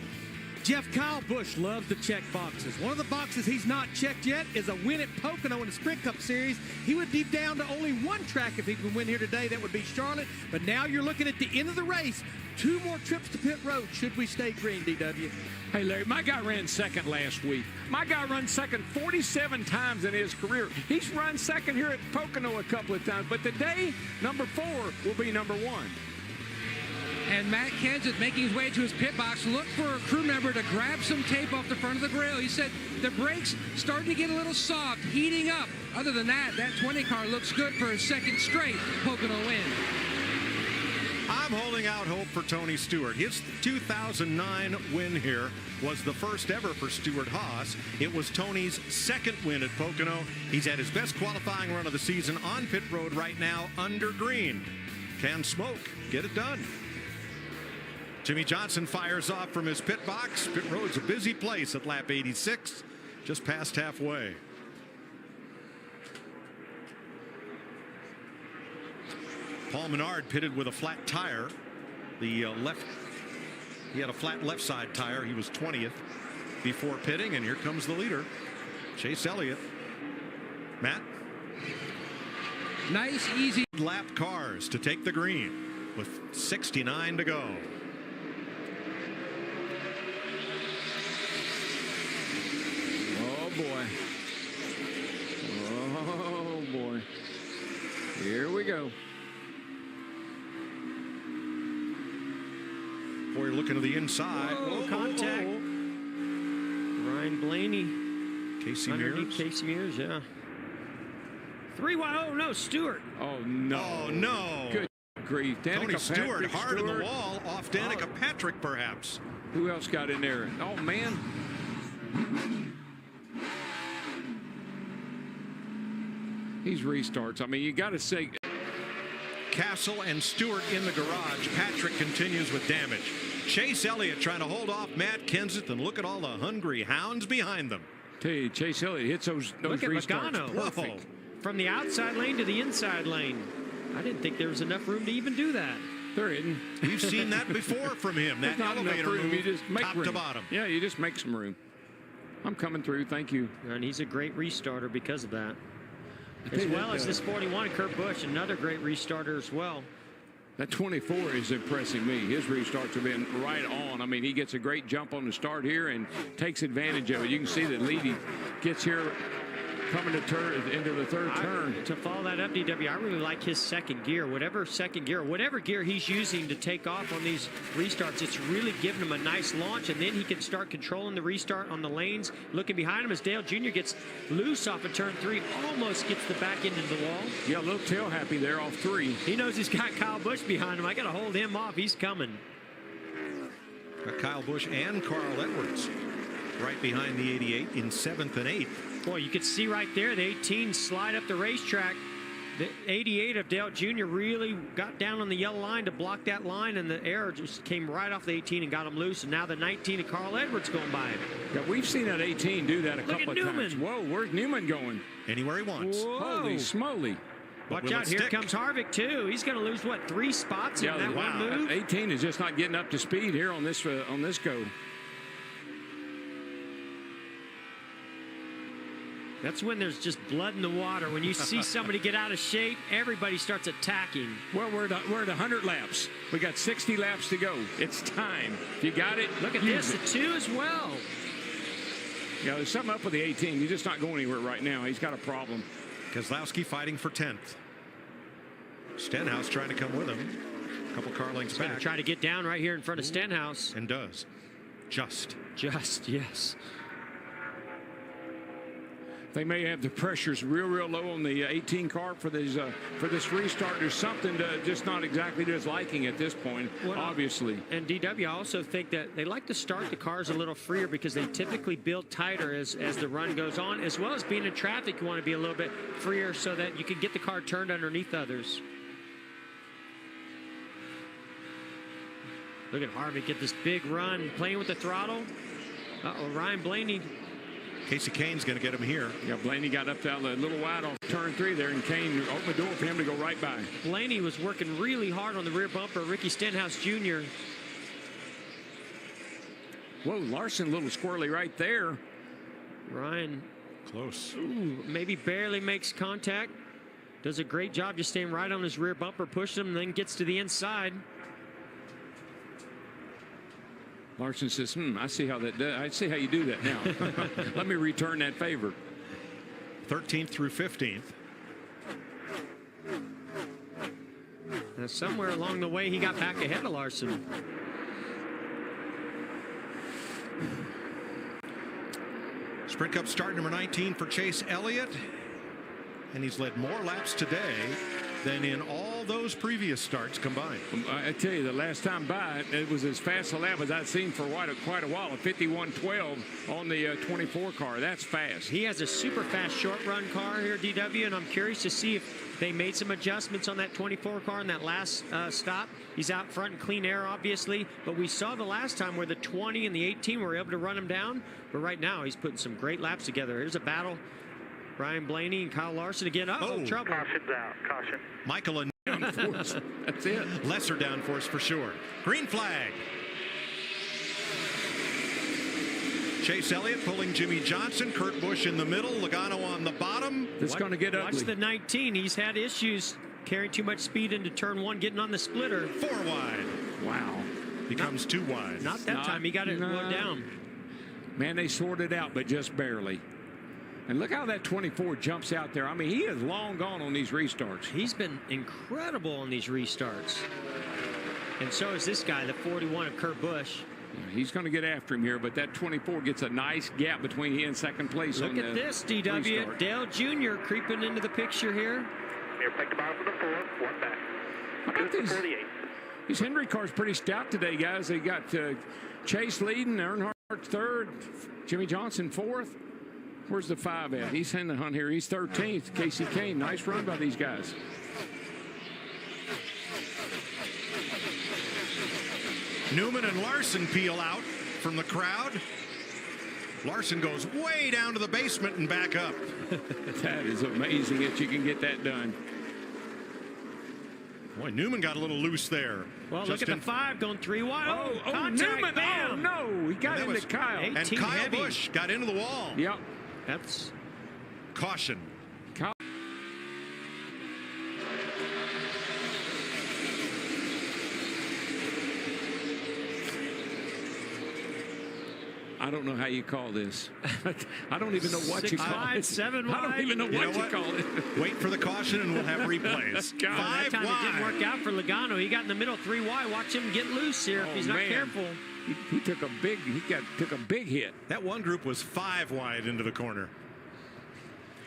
Jeff, Kyle Busch loves to check boxes. One of the boxes he's not checked yet is a win at Pocono in the Sprint Cup Series. He would be down to only one track if he could win here today. That would be Charlotte. But now you're looking at the end of the race. 2 more trips to pit road should we stay green, DW. Hey, Larry, my guy ran second last week. My guy run second 47 times in his career. He's run second here at Pocono a couple of times. But today, number 4 will be number 1. And Matt Kenseth making his way to his pit box. Look for a crew member to grab some tape off the front of the grill. He said the brakes starting to get a little soft, heating up. Other than that, that 20 car looks good for his second straight Pocono win. I'm holding out hope for Tony Stewart. His 2009 win here was the first ever for Stewart Haas. It was Tony's second win at Pocono. He's had his best qualifying run of the season on pit road right now under green. Can Smoke get it done? Jimmy Johnson fires off from his pit box. Pit road's a busy place at lap 86, just past halfway. Paul Menard pitted with a flat tire. He had a flat left side tire. He was 20th before pitting, and here comes the leader, Chase Elliott. Matt? Nice, easy lap cars to take the green with 69 to go. Boy. Oh, boy. Here we go. Boy, looking to the inside. Whoa, contact. Ryan Blaney. Casey underneath Mears. Casey Mears, yeah. 3 wide. Oh, no, Stewart. Oh, no. Oh, no. Good grief. Tony Danica Stewart Patrick hard Stewart. in the wall off Danica Patrick, perhaps. Who else got in there? Oh, man. These restarts. I mean, you got to say. Castle and Stewart in the garage. Patrick continues with damage. Chase Elliott trying to hold off Matt Kenseth, and look at all the hungry hounds behind them. Tell you, Chase Elliott hits those Look at restarts. Logano. Perfect. From the outside lane to the inside lane. I didn't think there was enough room to even do that. There isn't. We've seen that before from him. That There's not enough elevator room. move, You just make top room. to bottom. Yeah, you just make some room. I'm coming through. Thank you. And he's a great restarter because of that. tell As you well that, as this 41, Kurt Busch, another great restarter as well. That 24 is impressing me. His restarts have been right on. I mean, he gets a great jump on the start here and takes advantage of it. You can see that Leedy gets here coming to into the third turn. To follow that up, DW, I really like his second gear. Whatever gear he's using to take off on these restarts, it's really giving him a nice launch, and then he can start controlling the restart on the lanes. Looking behind him as Dale Jr. gets loose off of turn 3, almost gets the back end of the wall. Yeah, a little tail happy there off 3. He knows he's got Kyle Busch behind him. I got to hold him off. He's coming. Got Kyle Busch and Carl Edwards right behind the 88 in 7th and 8th. Boy, you could see right there the 18 slide up the racetrack. The 88 of Dale Jr. really got down on the yellow line to block that line, and the air just came right off the 18 and got him loose. And now the 19 of Carl Edwards going by him. Yeah, we've seen that 18 do that a couple of times. Whoa, where's Newman going? Anywhere he wants. Whoa. Holy smoly. Watch out, here comes Harvick too. He's going to lose, what, 3 spots in that one move? 18 is just not getting up to speed here on this go. That's when there's just blood in the water. When you see somebody get out of shape, everybody starts attacking. Well, we're at 100 laps. We got 60 laps to go. It's time. If you got it, look at this, the 2 as well. Yeah, there's something up with the 18. He's just not going anywhere right now. He's got a problem. Kozlowski fighting for 10th. Stenhouse trying to come with him. A couple car lengths back. Try to get down right here in front of Stenhouse. And does. Just, yes. They may have the pressures real low on the 18 car for this restart. There's something to just not exactly to his liking at this point, obviously. And DW, I also think that they like to start the cars a little freer because they typically build tighter as the run goes on, as well as being in traffic. You want to be a little bit freer so that you can get the car turned underneath others. Look at Harvick get this big run, playing with the throttle. Uh-oh, Ryan Blaney. Casey Kane's going to get him here. Yeah, Blaney got up that a little wide on turn 3 there, and Kane opened the door for him to go right by. Blaney was working really hard on the rear bumper. Ricky Stenhouse Jr. Whoa, Larson a little squirrely right there. Ryan. Close. Ooh, maybe barely makes contact. Does a great job just staying right on his rear bumper, pushes him, and then gets to the inside. Larson says, I see how that does. I see how you do that now. Let me return that favor. 13th through 15th. Now, somewhere along the way, he got back ahead of Larson. Sprint Cup start number 19 for Chase Elliott. And he's led more laps today than in all those previous starts combined. I tell you, the last time by, it was as fast a lap as I've seen for quite a while. A 51.12 on the 24 car. That's fast. He has a super fast short run car here, DW, and I'm curious to see if they made some adjustments on that 24 car in that last stop. He's out front in clean air, obviously, but we saw the last time where the 20 and the 18 were able to run him down. But right now, he's putting some great laps together. Here's a battle. Ryan Blaney and Kyle Larson again. Oh, trouble. Caution's out. Caution. Michael and downforce. That's it. Lesser downforce for sure. Green flag. Chase Elliott pulling Jimmy Johnson. Kurt Busch in the middle. Logano on the bottom. It's going to get ugly. Watch the 19. He's had issues carrying too much speed into turn 1, getting on the splitter. 4 wide. Wow. Becomes 2 wide. Not that time. He got it down. Man, they sorted out, but just barely. And look how that 24 jumps out there. I mean, he is long gone on these restarts. He's been incredible on these restarts. And so is this guy, the 41 of Kurt Busch. Yeah, he's going to get after him here, but that 24 gets a nice gap between he and second place. Look at this, DW. Restart. Dale Jr. creeping into the picture here. Here, pick the bottom of the 4, 1 back. How about these? 48. These Henry cars pretty stout today, guys. They got Chase leading, Earnhardt third, Jimmy Johnson fourth. Where's the 5 at? He's in the hunt here. He's 13th. Casey Kane. Nice run by these guys. Newman and Larson peel out from the crowd. Larson goes way down to the basement and back up. That is amazing that you can get that done. Boy, Newman got a little loose there. Well, look at the 5 going 3 wide. Oh, contact, Newman. bam. Oh, no. He got into Kyle. And Kyle heavy. Busch got into the wall. Yep. That's caution. I don't know how you call this. I don't even know what 6 you call wide, it. 7 I don't wide. even know what you call it. Wait for the caution and we'll have replays. 5 that time wide. it didn't work out for Logano. He got in the middle 3 wide. Watch him get loose here if he's not careful. He took a big took a big hit. That one group was 5 wide into the corner.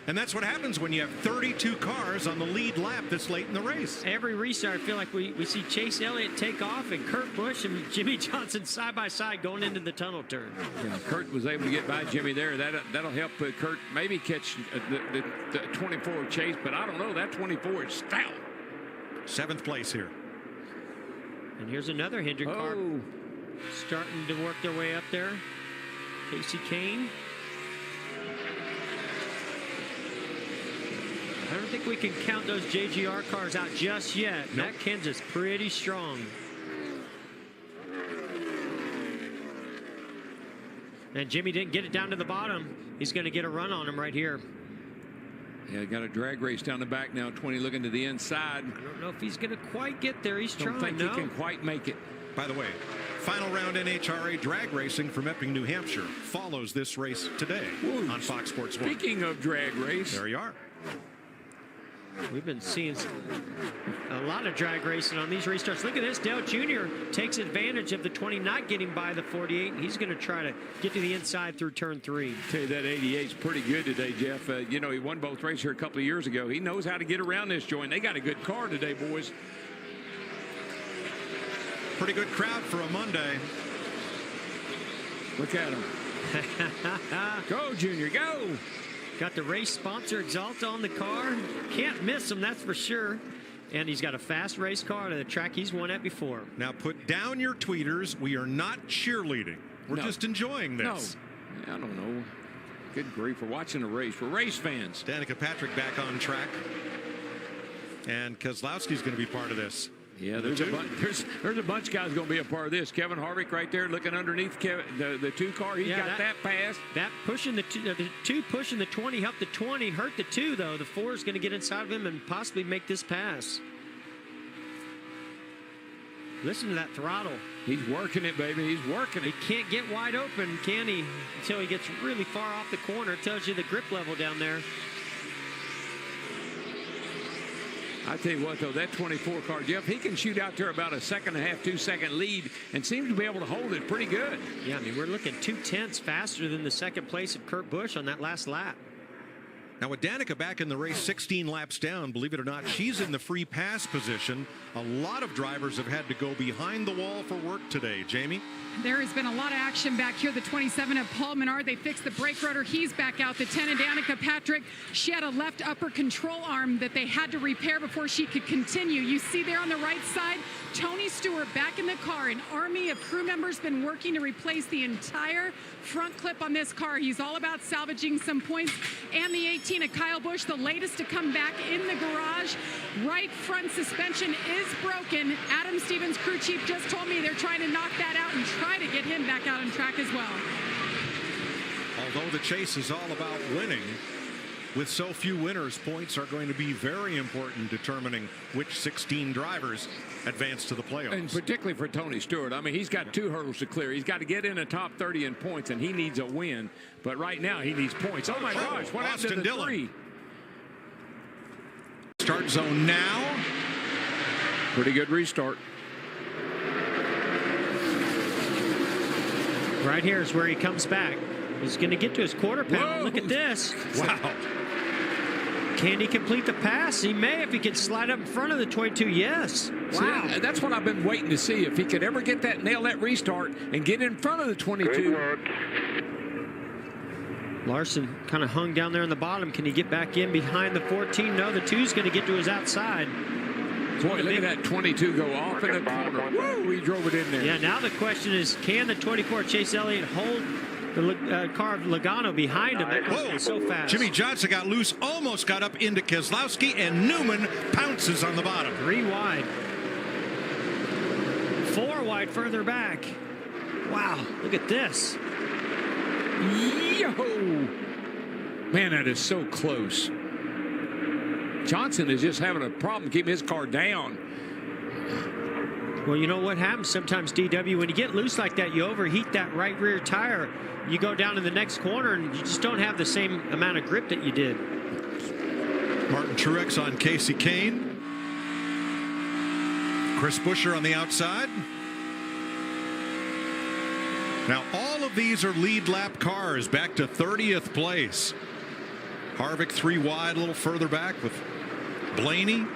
And that's what happens when you have 32 cars on the lead lap this late in the race. Every restart, I feel like we see Chase Elliott take off and Kurt Busch and Jimmy Johnson side by side going into the tunnel turn. Yeah, Kurt was able to get by Jimmy there. That'll help Kurt maybe catch the 24 Chase, but I don't know. That 24 is stout. 7th place here. And here's another Hendrick car starting to work their way up there. Casey Kane. I don't think we can count those JGR cars out just yet. Nope. Matt Kenseth's pretty strong. And Jimmy didn't get it down to the bottom. He's going to get a run on him right here. Yeah, got a drag race down the back now. 20 looking to the inside. I don't know if he's going to quite get there. He's Don't trying. think he can quite make it. By the way, final round NHRA drag racing from Epping, New Hampshire follows this race today on Fox Sports 1. Speaking of drag race. There you are. We've been seeing a lot of drag racing on these restarts. Look at this. Dale Jr. takes advantage of the 20 not getting by the 48. He's going to try to get to the inside through turn 3. Tell you that 88's pretty good today, Jeff. You know, he won both races here a couple of years ago. He knows how to get around this joint. They got a good car today, boys. Pretty good crowd for a Monday. Look at him. Go, Junior, go. Got the race sponsor Exalta on the car. Can't miss him, that's for sure. And he's got a fast race car to the track he's won at before. Now put down your tweeters. We are not cheerleading. We're just enjoying this. No, I don't know. Good grief, we're watching a race. We're race fans. Danica Patrick back on track. And Keselowski's going to be part of this. Yeah, there's a bunch of guys going to be a part of this. Kevin Harvick right there looking underneath the 2 car. He got that pass. That pushing the 2 pushing the 20, helped the 20, hurt the 2 though. The 4 is going to get inside of him and possibly make this pass. Listen to that throttle. He's working it, baby. He's working it. He can't get wide open, can he? Until he gets really far off the corner. It tells you the grip level down there. I tell you what, though, that 24 car, Jeff, he can shoot out there about a 1.5, 2-second lead and seems to be able to hold it pretty good. Yeah, I mean, we're looking 2/10 faster than the second place of Kurt Busch on that last lap. Now with Danica back in the race 16 laps down, believe it or not, she's in the free pass position. A lot of drivers have had to go behind the wall for work today. Jamie? There has been a lot of action back here. The 27 of Paul Menard, they fixed the brake rotor. He's back out. The 10 of Danica Patrick, she had a left upper control arm that they had to repair before she could continue. You see there on the right side, Tony Stewart back in the car. An army of crew members been working to replace the entire front clip on this car. He's all about salvaging some points. And the 18 of Kyle Busch, the latest to come back in the garage. Right front suspension is broken. Adam Stevens, crew chief, just told me they're trying to knock that out and try to get him back out on track as well. Although the chase is all about winning, with so few winners, points are going to be very important determining which 16 drivers advance to the playoffs. And particularly for Tony Stewart. I mean, he's got 2 hurdles to clear. He's got to get in the top 30 in points, and he needs a win. But right now, he needs points. Oh, my gosh, what happened to the Dillon. 3? Start zone now. Pretty good restart. Right here is where he comes back. He's going to get to his quarter panel. Look at this. Wow. Can he complete the pass? He may if he can slide up in front of the 22. Yes. Wow. See, that's what I've been waiting to see. If he could ever get that, nail that restart and get in front of the 22. Larson kind of hung down there in the bottom. Can he get back in behind the 14? No, the 2's going to get to his outside. Boy, look at that 22 go off in the corner. Woo, he drove it in there. Yeah, now the question is, can the 24 Chase Elliott hold the car of Logano behind him? That goes so fast. Jimmy Johnson got loose, almost got up into Keselowski, and Newman pounces on the bottom. 3 wide. 4 wide further back. Wow, look at this. Yo! Man, that is so close. Johnson is just having a problem keeping his car down. Well, you know what happens sometimes, DW, when you get loose like that, you overheat that right rear tire. You go down in the next corner and you just don't have the same amount of grip that you did. Martin Truex on Casey Kane. Chris Buescher on the outside. Now all of these are lead lap cars back to 30th place. Harvick 3 wide, a little further back with Blaney.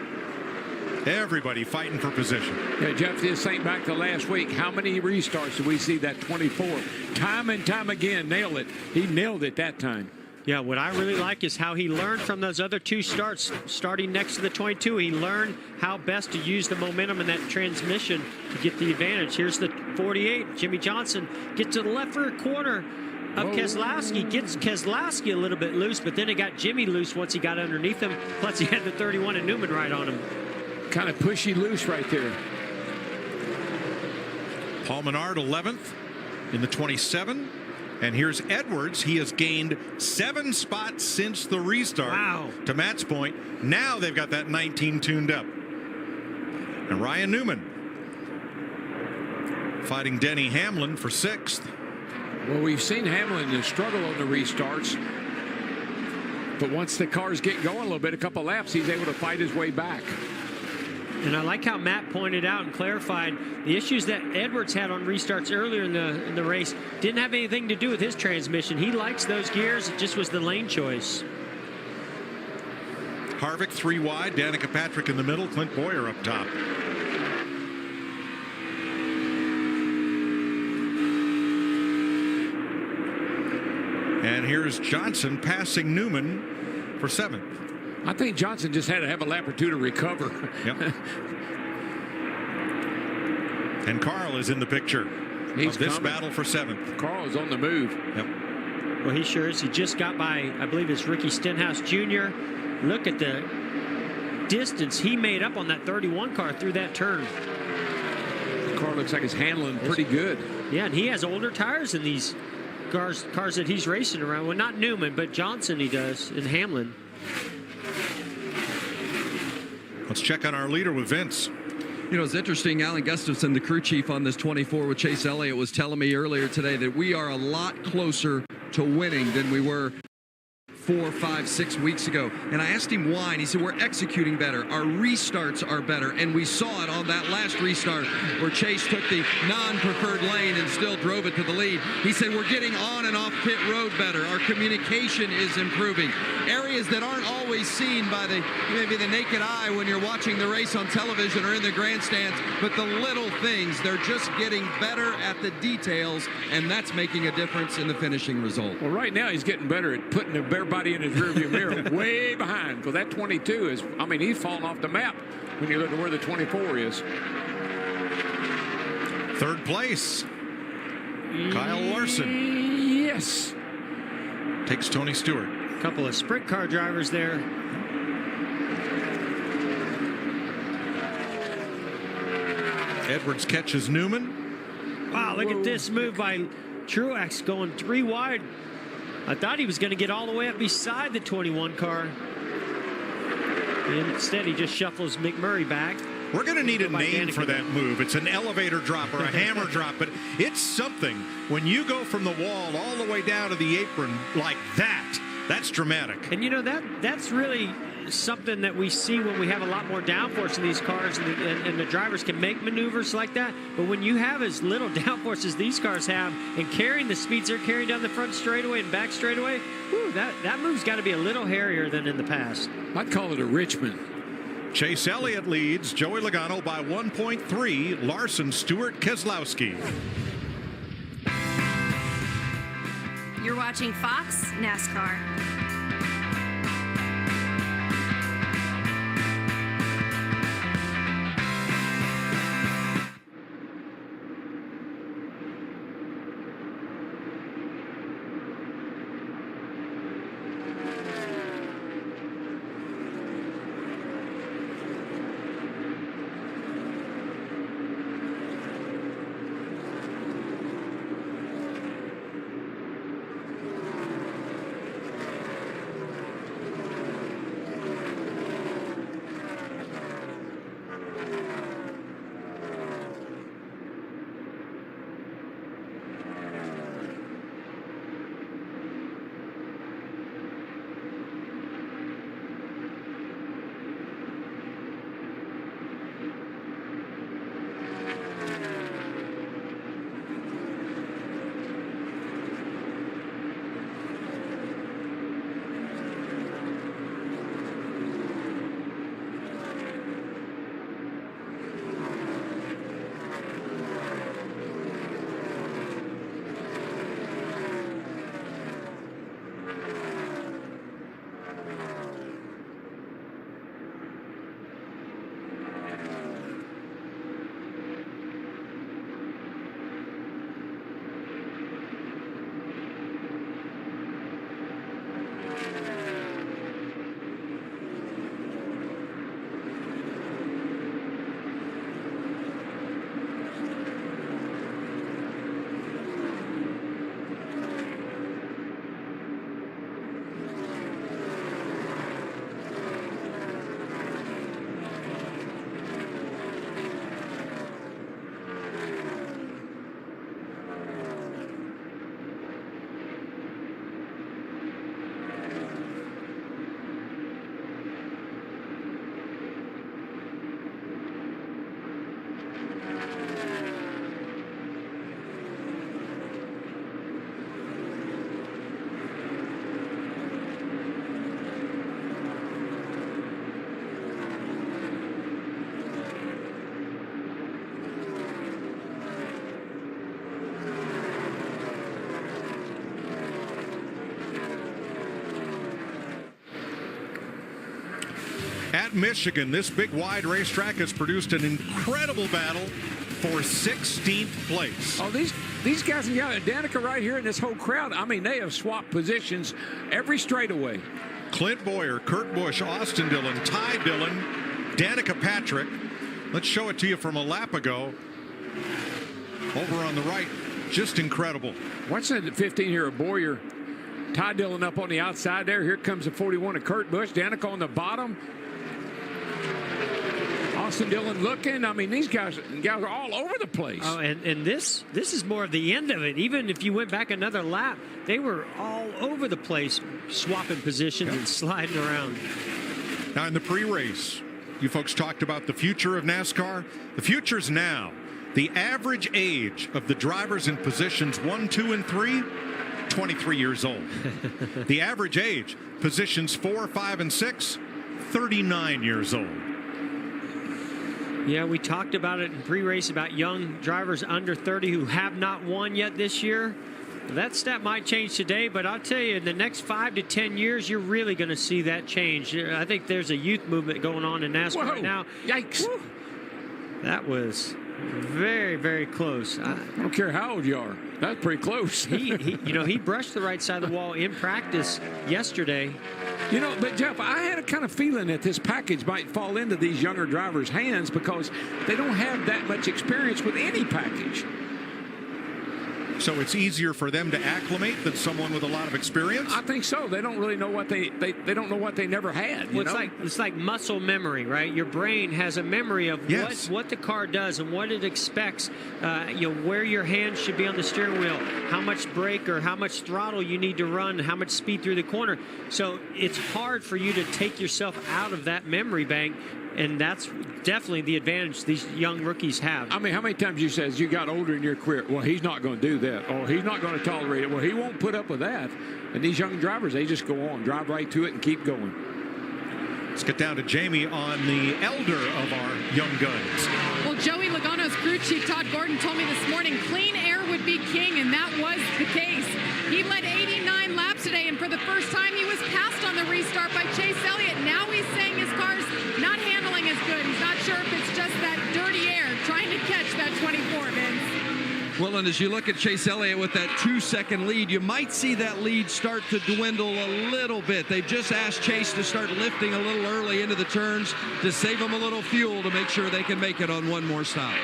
Everybody fighting for position. Yeah, Jeff, this think back to last week. How many restarts did we see that 24? Time and time again, nailed it. He nailed it that time. Yeah, what I really like is how he learned from those other 2 starts. Starting next to the 22, he learned how best to use the momentum in that transmission to get the advantage. Here's the 48. Jimmy Johnson gets to the left rear corner of Keselowski, gets Keselowski a little bit loose, but then it got Jimmy loose once he got underneath him. Plus, he had the 31 and Newman right on him. Kind of pushy loose right there. Paul Menard 11th in the 27. And here's Edwards. He has gained 7 spots since the restart. Wow. To Matt's point, now they've got that 19 tuned up. And Ryan Newman fighting Denny Hamlin for 6th. Well, we've seen Hamlin struggle on the restarts. But once the cars get going a little bit, a couple laps, he's able to fight his way back. And I like how Matt pointed out and clarified the issues that Edwards had on restarts earlier in the race didn't have anything to do with his transmission. He likes those gears. It just was the lane choice. Harvick 3 wide, Danica Patrick in the middle, Clint Boyer up top. And here's Johnson passing Newman for 7th. I think Johnson just had to have a lap or two to recover. Yep. And Carl is in the picture. He's of this coming. battle for 7th. Carl is on the move. Yep. Well, he sure is. He just got by, I believe it's Ricky Stenhouse Jr. Look at the distance he made up on that 31 car through that turn. Carl looks like he's handling pretty good. Yeah, and he has older tires than these cars that he's racing around. Well, not Newman, but Johnson he does, and Hamlin. Let's check on our leader with Vince. You know, it's interesting. Alan Gustafson, the crew chief on this 24 with Chase Elliott, was telling me earlier today that we are a lot closer to winning than we were 4, 5, 6 weeks ago. And I asked him why, and he said, we're executing better. Our restarts are better. And we saw it on that last restart where Chase took the non-preferred lane and still drove it to the lead. He said, we're getting on and off pit road better. Our communication is improving. Areas that aren't always seen by maybe the naked eye when you're watching the race on television or in the grandstands, but the little things, they're just getting better at the details, and that's making a difference in the finishing result. Well, right now he's getting better at putting the bare body in his rearview mirror way behind, because that 22 is, I mean, he's falling off the map when you look at where the 24 is. 3rd place, Kyle Larson. Yes. Takes Tony Stewart. A couple of sprint car drivers there. Edwards catches Newman. Wow, look at this move by Truex going 3 wide. I thought he was going to get all the way up beside the 21 car. And instead, he just shuffles McMurray back. We're going to need a name for that move. It's an elevator drop or a hammer drop, but it's something when you go from the wall all the way down to the apron like that. That's dramatic. And you know, that's really something that we see when we have a lot more downforce in these cars, and the drivers can make maneuvers like that. But when you have as little downforce as these cars have and carrying the speeds they're carrying down the front straightaway and back straightaway, whew, that move's got to be a little hairier than in the past. I'd call it a Richmond. Chase Elliott leads Joey Logano by 1.3. Larson, Stewart, Keselowski. You're watching Fox NASCAR. Michigan, this big wide racetrack has produced an incredible battle for 16th place. Oh, these guys and gals, Danica right here in this whole crowd, I mean, they have swapped positions every straightaway. Clint Boyer, Kurt Busch, Austin Dillon, Ty Dillon, Danica Patrick. Let's show it to you from a lap ago. Over on the right, just incredible. Watch that 15 here of Boyer. Ty Dillon up on the outside there. Here comes the 41 of Kurt Busch. Danica on the bottom. Austin Dillon looking. I mean, these guys and gals are all over the place. Oh, and this is more of the end of it. Even if you went back another lap, they were all over the place, swapping positions and sliding around. Now in the pre-race, you folks talked about the future of NASCAR. The future's now. The average age of the drivers in positions 1, 2, and 3, 23 years old. The average age, positions 4, 5, and 6, 39 years old. Yeah, we talked about it in pre-race about young drivers under 30 who have not won yet this year. That stat might change today, but I'll tell you, in the next 5 to 10 years, you're really going to see that change. I think there's a youth movement going on in NASCAR right now. Yikes. Woo. That was very, very close. I don't care how old you are. That's pretty close. he brushed the right side of the wall in practice yesterday. You know, but Jeff, I had a kind of feeling that this package might fall into these younger drivers' hands because they don't have that much experience with any package. So it's easier for them to acclimate than someone with a lot of experience? I think so. They don't really know what they don't know what they never had. Well, it's like muscle memory, right? Your brain has a memory of what the car does and what it expects. Where your hands should be on the steering wheel, how much brake or how much throttle you need to run, how much speed through the corner. So it's hard for you to take yourself out of that memory bank. And that's definitely the advantage these young rookies have. I mean, how many times you said as you got older in your career, well, he's not going to do that. Oh, he's not going to tolerate it. Well, he won't put up with that. And these young drivers, they just go on, drive right to it and keep going. Let's get down to Jamie on the elder of our young guns. Well, Joey Logano's crew chief, Todd Gordon, told me this morning clean air would be king, and that was the case. He led 89 laps today, and for the first time, he was passed on the restart by Chase Elliott. Now he's saying his car's not handling as good. He's not sure if it's just that dirty air trying to catch that 24, Vince. Well, and as you look at Chase Elliott with that 2-second lead, you might see that lead start to dwindle a little bit. They've just asked Chase to start lifting a little early into the turns to save them a little fuel to make sure they can make it on one more stop.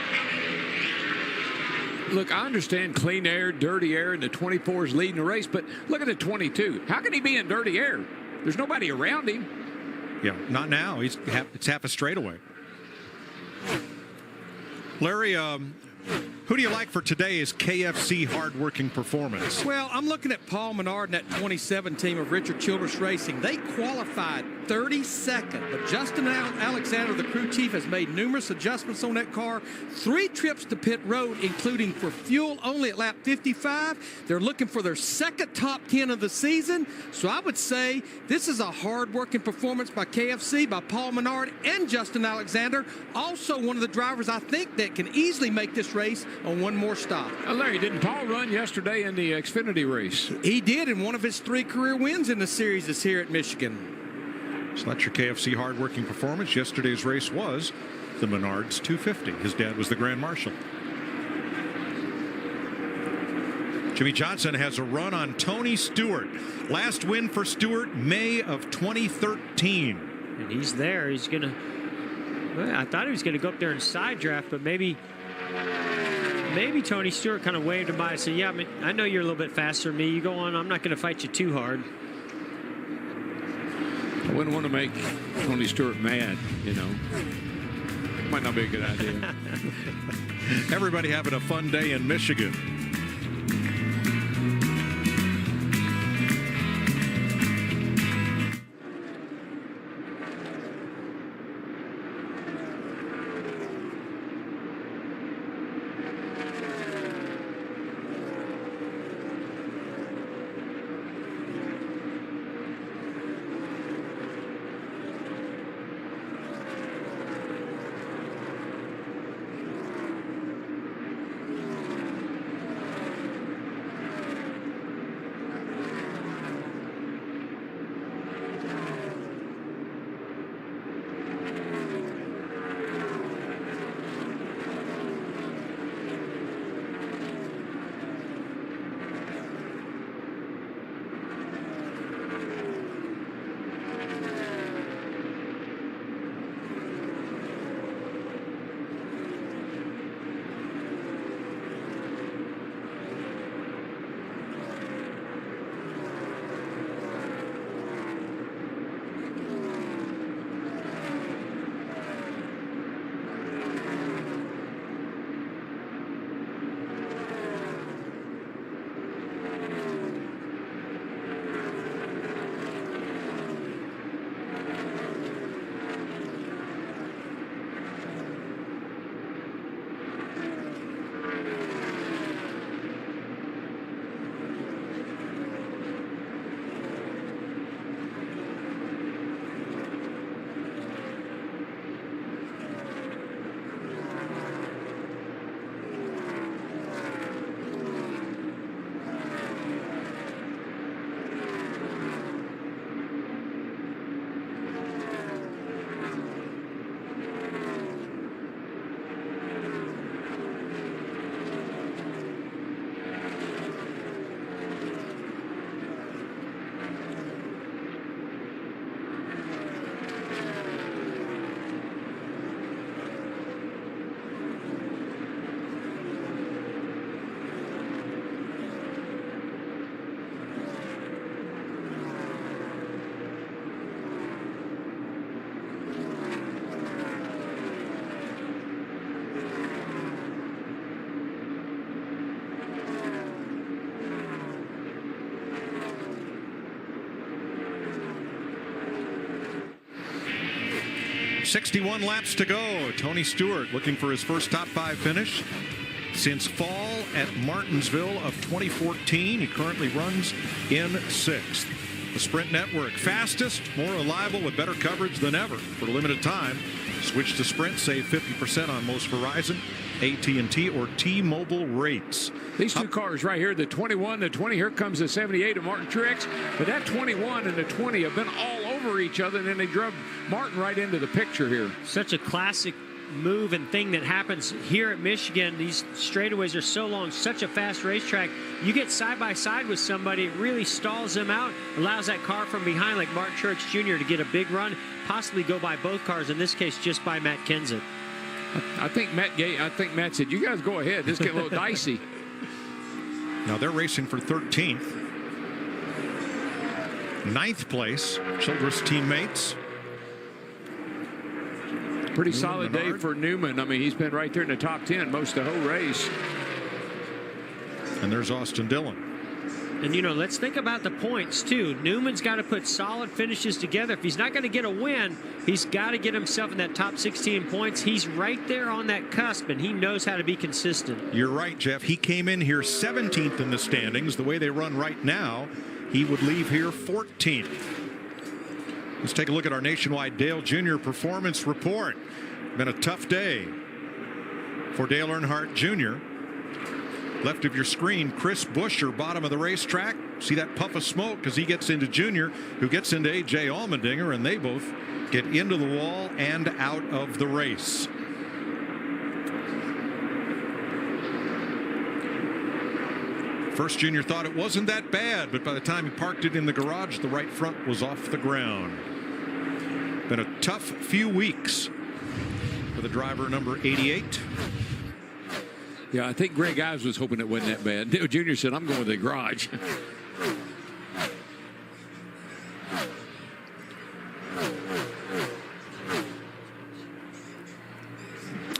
Look, I understand clean air, dirty air, and the 24 is leading the race, but look at the 22. How can he be in dirty air? There's nobody around him. Yeah, not now. It's half a straightaway. Larry, who do you like for today's KFC hardworking performance? Well, I'm looking at Paul Menard and that 27 team of Richard Childress Racing. They qualified 32nd, but Justin Alexander, the crew chief, has made numerous adjustments on that car. 3 trips to pit road, including for fuel only at lap 55. They're looking for their second top 10 of the season. So I would say this is a hard-working performance by KFC, by Paul Menard and Justin Alexander. Also one of the drivers I think that can easily make this race on one more stop. Larry, didn't Paul run yesterday in the Xfinity race? He did, and one of his 3 career wins in the series is here at Michigan. So that's your KFC hardworking performance. Yesterday's race was the Menards 250. His dad was the Grand Marshal. Jimmy Johnson has a run on Tony Stewart. Last win for Stewart, May of 2013. And he's there. He's going to... Well, I thought he was going to go up there in side draft, but maybe Tony Stewart kind of waved him by and said, yeah, I know you're a little bit faster than me. You go on. I'm not going to fight you too hard. I wouldn't want to make Tony Stewart mad, you know. Might not be a good idea. Everybody having a fun day in Michigan. 61 laps to go. Tony Stewart looking for his first top 5 finish since fall at Martinsville of 2014. He currently runs in 6th. The Sprint Network, fastest, more reliable, with better coverage than ever for a limited time. Switch to Sprint, save 50% on most Verizon, AT&T, or T-Mobile rates. These two cars right here, the 21, the 20, here comes the 78 of Martin Truex. But that 21 and the 20 have been all over each other, and then they drove Martin right into the picture here. Such a classic move and thing that happens here at Michigan. These straightaways are so long, such a fast racetrack. You get side by side with somebody, it really stalls them out, allows that car from behind like Martin Truex Jr. to get a big run, possibly go by both cars, in this case just by Matt Kenseth. I think Matt said, you guys go ahead, this get a little dicey. Now they're racing for 13th. 9th place, Childress teammates. Pretty solid day for Newman. I mean, he's been right there in the top 10 most of the whole race. And there's Austin Dillon. And, you know, let's think about the points, too. Newman's got to put solid finishes together. If he's not going to get a win, he's got to get himself in that top 16 points. He's right there on that cusp, and he knows how to be consistent. You're right, Jeff. He came in here 17th in the standings. The way they run right now, he would leave here 14th. Let's take a look at our Nationwide Dale Jr. performance report. Been a tough day for Dale Earnhardt Jr. Left of your screen, Chris Buescher, bottom of the racetrack. See that puff of smoke as he gets into Junior, who gets into A.J. Allmendinger, and they both get into the wall and out of the race. First Junior thought it wasn't that bad, but by the time he parked it in the garage, the right front was off the ground. Been a tough few weeks for the driver number 88. Yeah, I think Greg Ives was hoping it wasn't that bad. Dale Jr. said, I'm going to the garage.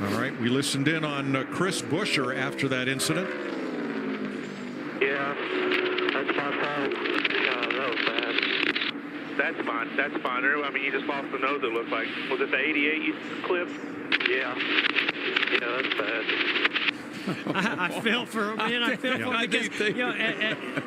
All right, we listened in on Chris Buescher after that incident. Yeah, that's my fault. That was bad. That's fine. That's fine. I mean, you just lost the nose, it looked like. Was it the 88 you clipped? Yeah. Yeah, that's bad. I feel for him, man. I feel for him because, you know,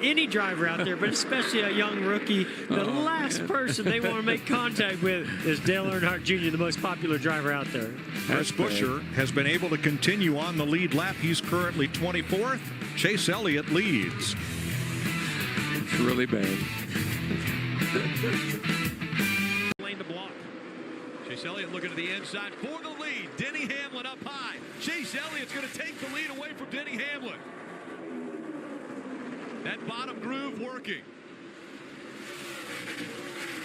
any driver out there, but especially a young rookie, the last person they want to make contact with is Dale Earnhardt Jr., the most popular driver out there. Chris Buescher has been able to continue on the lead lap. He's currently 24th. Chase Elliott leads. It's really bad. Lane to block. Chase Elliott looking to the inside for the lead. Denny Hamlin up high. Chase Elliott's going to take the lead away from Denny Hamlin. That bottom groove working.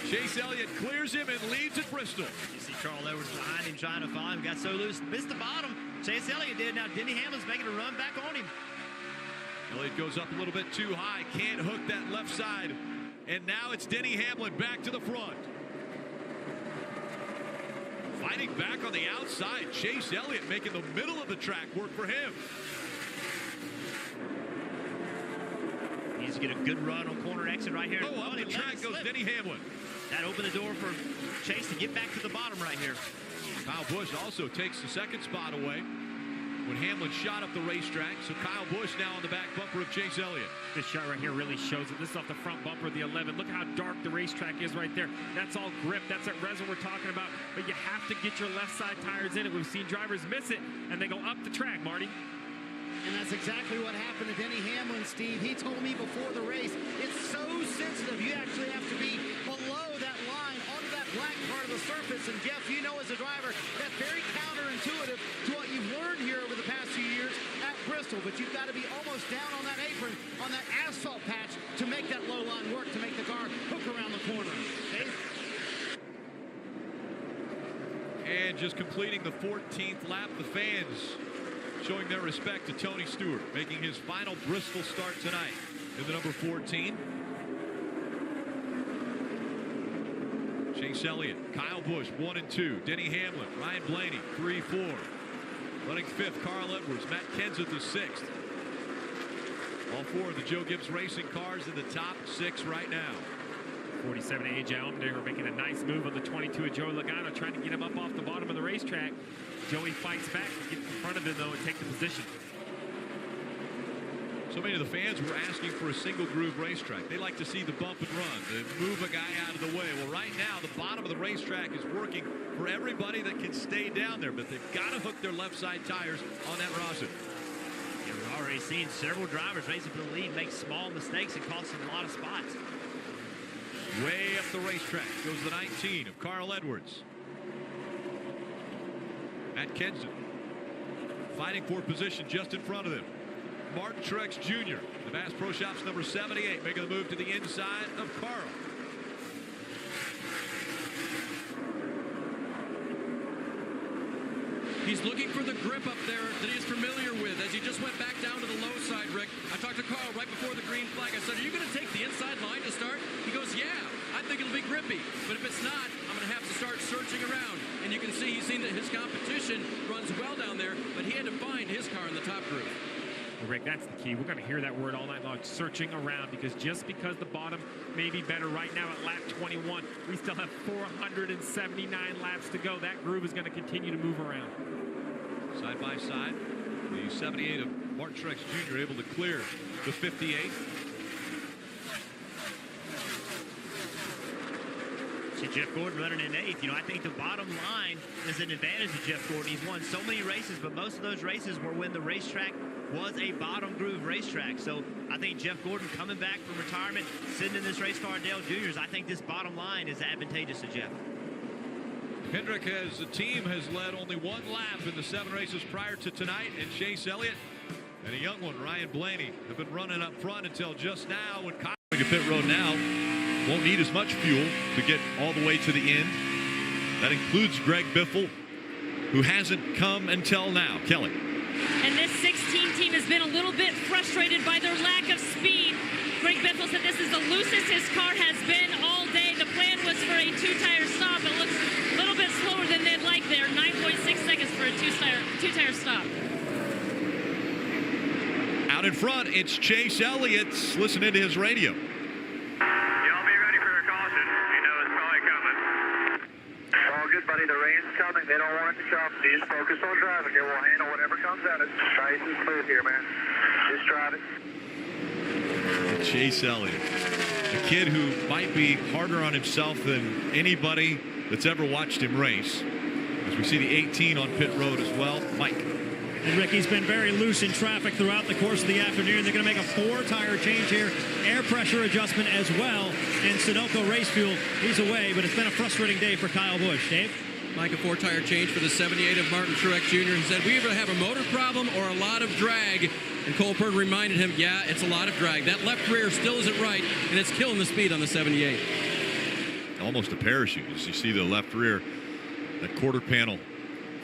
Chase Elliott clears him and leads at Bristol. You see Carl Edwards behind him trying to follow him. Got so loose, missed the bottom. Chase Elliott did. Now Denny Hamlin's making a run back on him. Elliott goes up a little bit too high. Can't hook that left side. And now it's Denny Hamlin back to the front. Fighting back on the outside. Chase Elliott making the middle of the track work for him. Needs to get a good run on corner exit right here. Oh, up the track goes Denny Hamlin. That opened the door for Chase to get back to the bottom right here. Kyle Busch also takes the second spot away. when Hamlin shot up the racetrack. So Kyle Busch now on the back bumper of Chase Elliott. This shot right here really shows it. This is off the front bumper of the 11. Look how dark the racetrack is right there. That's all grip. That's that resin we're talking about. But you have to get your left side tires in it. We've seen drivers miss it, and they go up the track, Marty. And that's exactly what happened to Denny Hamlin, Steve. He told me before the race, it's so sensitive. You actually have to be below that line, onto that black part of the surface. And Jeff, you know as a driver, that's very counterintuitive to what you've learned here over the past few years at Bristol. But you've got to be almost down on that apron, on that asphalt patch, to make that low line work, to make the car hook around the corner. Dave? And just completing the 14th lap, the fans showing their respect to Tony Stewart, making his final Bristol start tonight in the number 14. Chase Elliott, Kyle Busch, 1 and 2. Denny Hamlin, Ryan Blaney, 3, 4. Running 5th, Carl Edwards, Matt Kenseth is 6th. All 4 of the Joe Gibbs Racing cars in the top 6 right now. 47 A.J. Allmendinger making a nice move on the 22 of Joey Logano, trying to get him up off the bottom of the racetrack. Joey fights back to get in front of him, though, and take the position. So many of the fans were asking for a single groove racetrack. They like to see the bump and run, to move a guy out of the way. Well, right now, the bottom of the racetrack is working for everybody that can stay down there, but they've got to hook their left side tires on that rosin. Yeah, we've already seen several drivers racing for the lead make small mistakes and cost them a lot of spots. Way up the racetrack goes the 19 of Carl Edwards. Matt Kenseth fighting for position just in front of them. Martin Truex Jr., the Bass Pro Shops number 78, making the move to the inside of Carl. He's looking for the grip up there that he's familiar with as he just went back down to the low side, Rick. I talked to Carl right before the green flag. I said, are you going to take the inside line to start? He goes, yeah, I think it'll be grippy. But if it's not, I'm going to have to start searching around. And you can see he's seen that his competition runs well down there, but he had to find his car in the top group. Well, Rick, that's the key. We're going to hear that word all night long, searching around, because just because the bottom may be better right now at lap 21, we still have 479 laps to go. That groove is going to continue to move around. Side by side, the 78 of Martin Truex Jr. able to clear the 58. See Jeff Gordon running in 8th. You know, I think the bottom line is an advantage to Jeff Gordon. He's won so many races, but most of those races were when the racetrack was a bottom groove racetrack. So I think Jeff Gordon coming back from retirement, sitting in this race car at Dale Jr.'s, I think this bottom line is advantageous to Jeff. Hendrick, as a team, has led only 1 lap in the 7 races prior to tonight, and Chase Elliott and a young one, Ryan Blaney, have been running up front until just now when Kyle to pit road now. Won't need as much fuel to get all the way to the end. That includes Greg Biffle, who hasn't come until now. Kelly. And this 16 team has been a little bit frustrated by their lack of speed. Greg Biffle said this is the loosest his car has been all day. The plan was for a 2-tire stop. It looks a little bit slower than they'd like there. 9.6 seconds for a two-tire stop. Out in front, it's Chase Elliott. Listen into his radio. Y'all be ready for a caution. You know it's probably coming. All good, buddy. The rain's coming. They don't want it to come. So just focus on driving here. We'll handle whatever comes at us. Nice and smooth here, man. Just drive it. Chase Elliott, a kid who might be harder on himself than anybody that's ever watched him race. As we see the 18 on pit road as well, Mike. And Ricky's been very loose in traffic throughout the course of the afternoon. They're going to make a 4-tire change here. Air pressure adjustment as well. And Sunoco race fuel, he's away, but it's been a frustrating day for Kyle Busch. Dave? Mike, a 4-tire change for the 78 of Martin Truex Jr. He said, we either have a motor problem or a lot of drag. And Cole Purd reminded him, yeah, it's a lot of drag. That left rear still isn't right, and it's killing the speed on the 78. Almost a parachute as you see the left rear, that quarter panel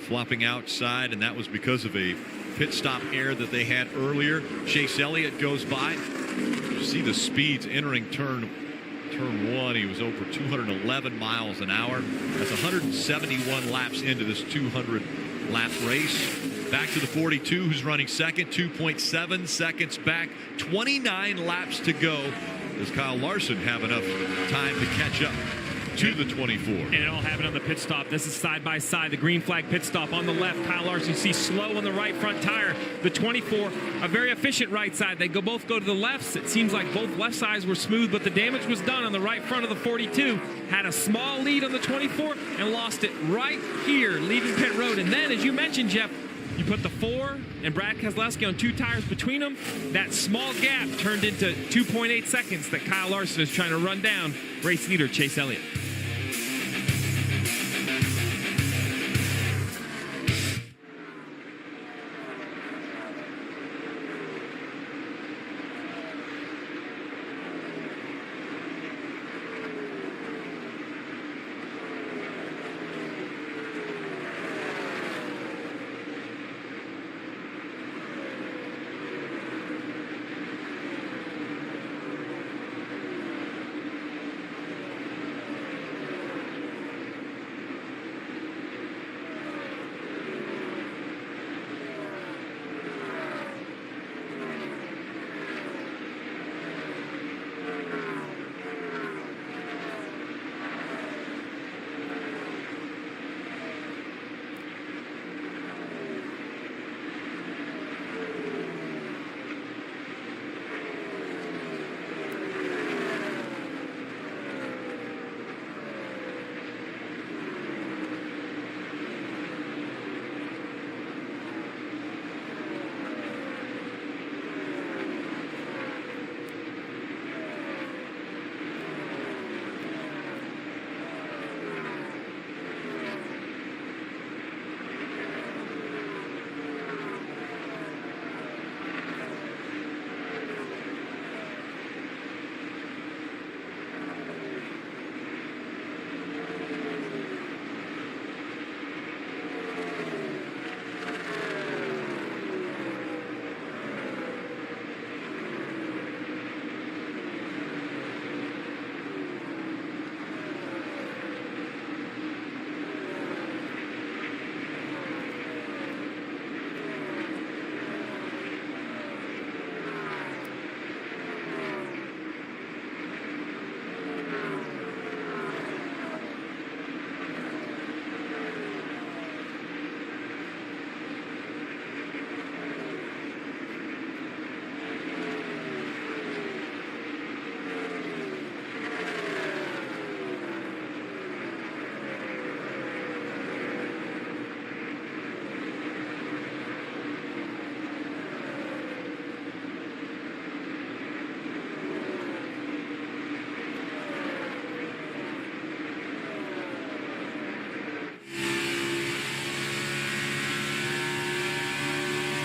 flopping outside, and that was because of a pit stop error that they had earlier. Chase Elliott goes by. You see the speeds entering turn 1. He was over 211 miles an hour. That's 171 laps into this 200-lap race. Back to the 42, who's running second, 2.7 seconds back, 29 laps to go. Does Kyle Larson have enough time to catch up? to the 24. And it all happened on the pit stop. This is side by side. The green flag pit stop on the left. Kyle Larson, you see slow on the right front tire. The 24, a very efficient right side. They both go to the lefts. It seems like both left sides were smooth, but the damage was done on the right front of the 42. Had a small lead on the 24 and lost it right here, leaving pit road. And then, as you mentioned, Jeff, you put the 4 and Brad Keselowski on 2 tires between them. That small gap turned into 2.8 seconds that Kyle Larson is trying to run down race leader Chase Elliott.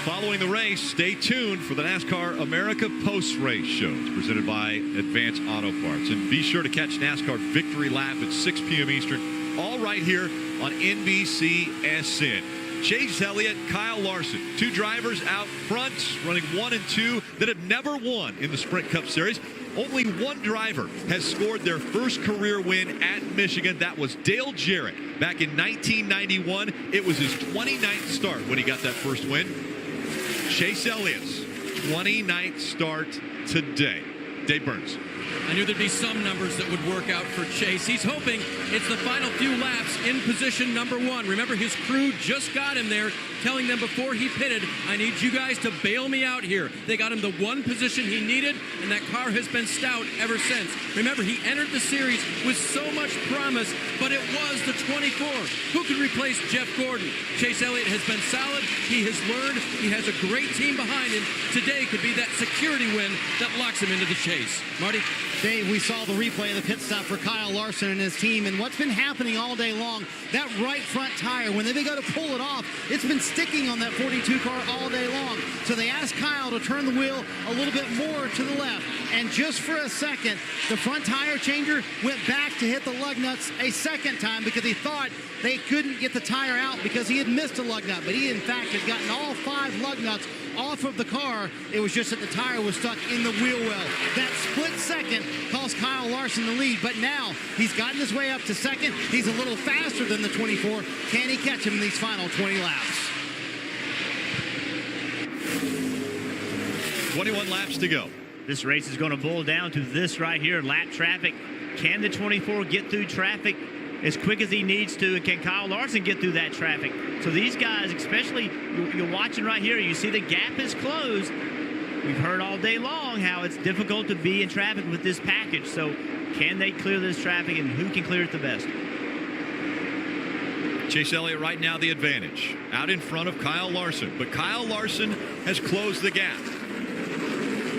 Following the race, stay tuned for the NASCAR America post-race show. It's presented by Advance Auto Parts. And be sure to catch NASCAR Victory Lap at 6 p.m. Eastern, all right here on NBCSN. Chase Elliott, Kyle Larson, 2 drivers out front, running 1 and 2 that have never won in the Sprint Cup Series. Only 1 driver has scored their first career win at Michigan. That was Dale Jarrett back in 1991. It was his 29th start when he got that first win. Chase Elliott's 29th start today. Dave Burns. I knew there'd be some numbers that would work out for Chase. He's hoping it's the final few laps in position number 1. Remember, his crew just got him there, telling them before he pitted, I need you guys to bail me out here. They got him the 1 position he needed, and that car has been stout ever since. Remember, he entered the series with so much promise, but it was the 24. Who could replace Jeff Gordon? Chase Elliott has been solid. He has learned. He has a great team behind him. Today could be that security win that locks him into the chase. Marty? Dave, we saw the replay of the pit stop for Kyle Larson and his team, and what's been happening all day long, that right front tire, when they go to pull it off, it's been sticking on that 42 car all day long. So they asked Kyle to turn the wheel a little bit more to the left, and just for a second, the front tire changer went back to hit the lug nuts a second time because he thought they couldn't get the tire out because he had missed a lug nut, but he in fact had gotten all 5 lug nuts off of the car. It was just that the tire was stuck in the wheel well. That split second cost Kyle Larson the lead, but now he's gotten his way up to second. He's a little faster than the 24. Can he catch him in these final 20 laps? 21 laps to go. This race is going to boil down to this right here, lap traffic. can the 24 get through traffic as quick as he needs to, and can Kyle Larson get through that traffic? So these guys, especially, you're watching right here, you see the gap is closed. We've heard all day long how it's difficult to be in traffic with this package. So can they clear this traffic, and who can clear it the best? Chase Elliott right now the advantage, out in front of Kyle Larson. But Kyle Larson has closed the gap.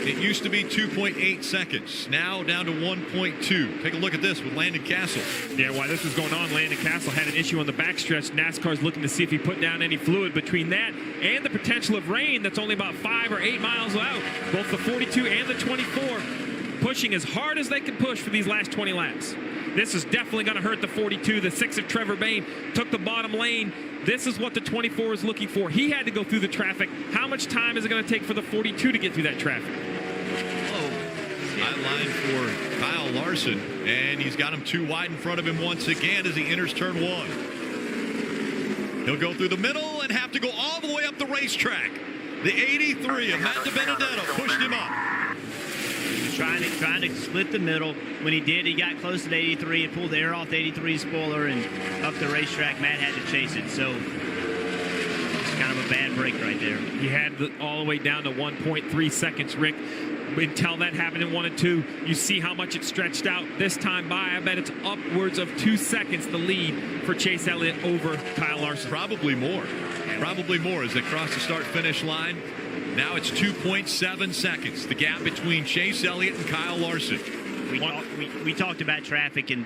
It used to be 2.8 seconds, now down to 1.2. Take a look at this with Landon Castle. Yeah, while this was going on, Landon Castle had an issue on the backstretch. NASCAR's looking to see if he put down any fluid. Between that and the potential of rain that's only about 5 or 8 miles out, both the 42 and the 24 pushing as hard as they can push for these last 20 laps. This is definitely going to hurt the 42. The 6 of Trevor Bayne took the bottom lane. This is what the 24 is looking for. He had to go through the traffic. How much time is it going to take for the 42 to get through that traffic? High line for Kyle Larson, and he's got him too wide in front of him once again as he enters turn 1. He'll go through the middle and have to go all the way up the racetrack. The 83 of Matt DiBenedetto pushed him up. Trying to split the middle. When he did, he got close to the 83 and pulled the air off the 83 spoiler, and up the racetrack, Matt had to chase it. So it's kind of a bad break right there. He had all the way down to 1.3 seconds, Rick. Until that happened in 1 and 2, you see how much it stretched out. This time by, I bet it's upwards of 2 seconds the lead for Chase Elliott over Kyle Larson. Probably more as they cross the start-finish line. Now it's 2.7 seconds, the gap between Chase Elliott and Kyle Larson. We talked about traffic, and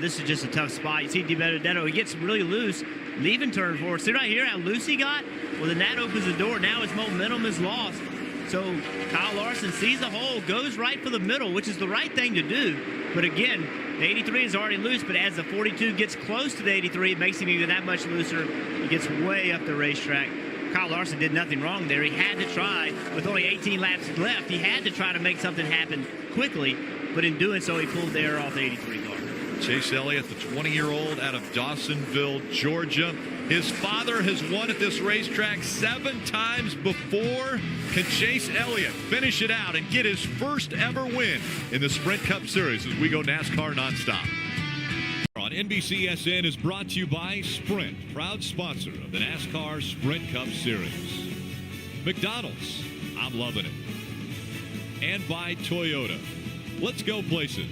this is just a tough spot. You see DiBenedetto, he gets really loose, leaving turn 4. See right here how loose he got? Well, then that opens the door. Now his momentum is lost. So Kyle Larson sees the hole, goes right for the middle, which is the right thing to do. But again, the 83 is already loose, but as the 42 gets close to the 83, it makes him even that much looser. He gets way up the racetrack. Kyle Larson did nothing wrong there. He had to try, with only 18 laps left, he had to try to make something happen quickly. But in doing so, he pulled the air off the 83 car. Chase Elliott, the 20-year-old out of Dawsonville, Georgia. His father has won at this racetrack 7 times before. Can Chase Elliott finish it out and get his first ever win in the Sprint Cup Series as we go NASCAR nonstop? On NBCSN is brought to you by Sprint, proud sponsor of the NASCAR Sprint Cup Series. McDonald's, I'm loving it. And by Toyota. Let's go places.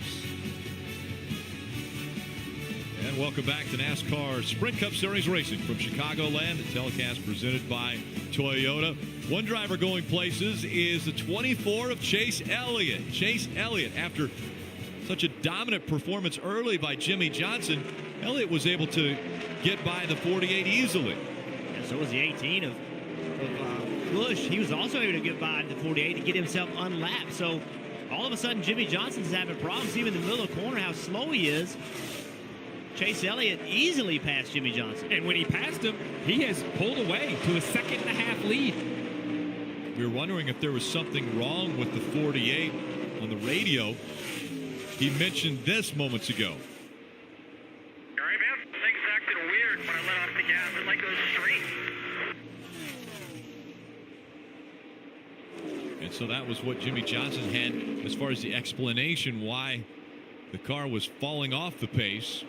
And welcome back to NASCAR Sprint Cup Series racing from Chicagoland. The telecast presented by Toyota. One driver going places is the 24 of Chase Elliott. Chase Elliott, after such a dominant performance early by Jimmy Johnson, Elliott was able to get by the 48 easily. And so was the 18 of Busch. He was also able to get by the 48 to get himself unlapped. So all of a sudden, Jimmy Johnson's having problems, even in the middle of the corner, how slow he is. Chase Elliott easily passed Jimmy Johnson. And when he passed him, he has pulled away to a 2.5 lead. We were wondering if there was something wrong with the 48 on the radio. He mentioned this moments ago. All right, man. Things acted weird when I let off the gas. It like goes straight. And so that was what Jimmy Johnson had as far as the explanation why the car was falling off the pace.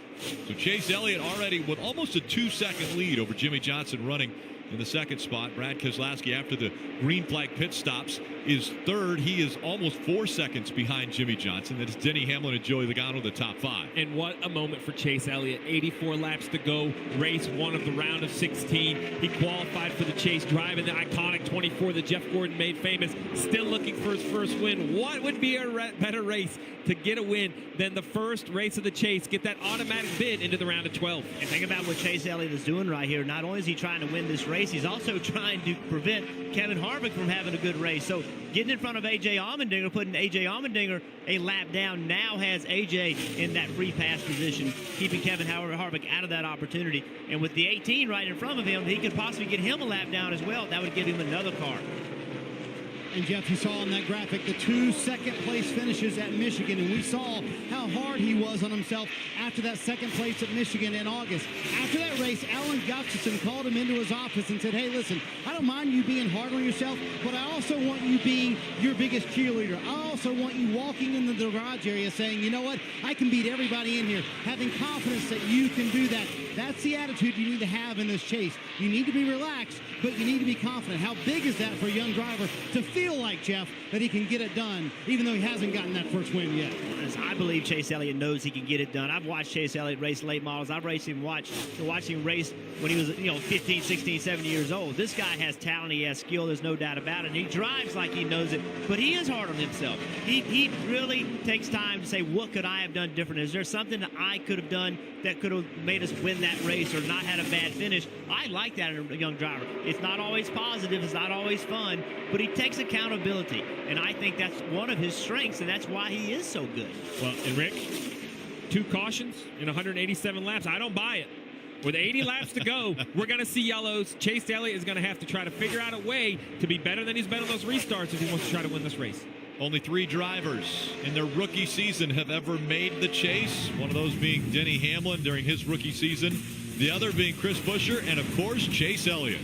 So Chase Elliott already with almost a 2-second lead over Jimmy Johnson running in the second spot. Brad Keselowski, after the green flag pit stops, is third. He is almost 4 seconds behind Jimmy Johnson. That is Denny Hamlin and Joey Logano, the top 5. And what a moment for Chase Elliott. 84 laps to go. Race 1 of the round of 16. He qualified for the chase, driving the iconic 24 that Jeff Gordon made famous. Still looking for his first win. What would be a better race to get a win than the first race of the chase? Get that automatic bid into the round of 12. And think about what Chase Elliott is doing right here. Not only is he trying to win this race, he's also trying to prevent Kevin Harvick from having a good race. So getting in front of A.J. Allmendinger, putting A.J. Allmendinger a lap down, now has A.J. in that free pass position, keeping Kevin Harvick out of that opportunity. And with the 18 right in front of him, he could possibly get him a lap down as well. That would give him another car. And Jeff, you saw on that graphic the 2 second-place finishes at Michigan, and we saw how hard he was on himself after that second place at Michigan in August. After that race, Alan Gustafson called him into his office and said, hey, listen, I don't mind you being hard on yourself, but I also want you being your biggest cheerleader. I also want you walking in the garage area saying, you know what, I can beat everybody in here, having confidence that you can do that. That's the attitude you need to have in this chase. You need to be relaxed, but you need to be confident. How big is that for a young driver to feel like, Jeff, that he can get it done, even though he hasn't gotten that first win yet? I believe Chase Elliott knows he can get it done. I've watched Chase Elliott race late models. I've watched him race when he was 15, 16, 17 years old. This guy has talent. He has skill. There's no doubt about it. And he drives like he knows it, but he is hard on himself. He really takes time to say, what could I have done different? Is there something that I could have done that could have made us win that race or not had a bad finish? I like that in a young driver. It's not always positive. It's not always fun, but he takes accountability. And I think that's one of his strengths, and that's why he is so good. Well, and Rick, 2 cautions in 187 laps. I don't buy it. With 80 laps to go, we're going to see yellows. Chase Elliott is going to have to try to figure out a way to be better than he's been on those restarts if he wants to try to win this race. Only 3 drivers in their rookie season have ever made the chase. One of those being Denny Hamlin during his rookie season. The other being Chris Buescher and, of course, Chase Elliott.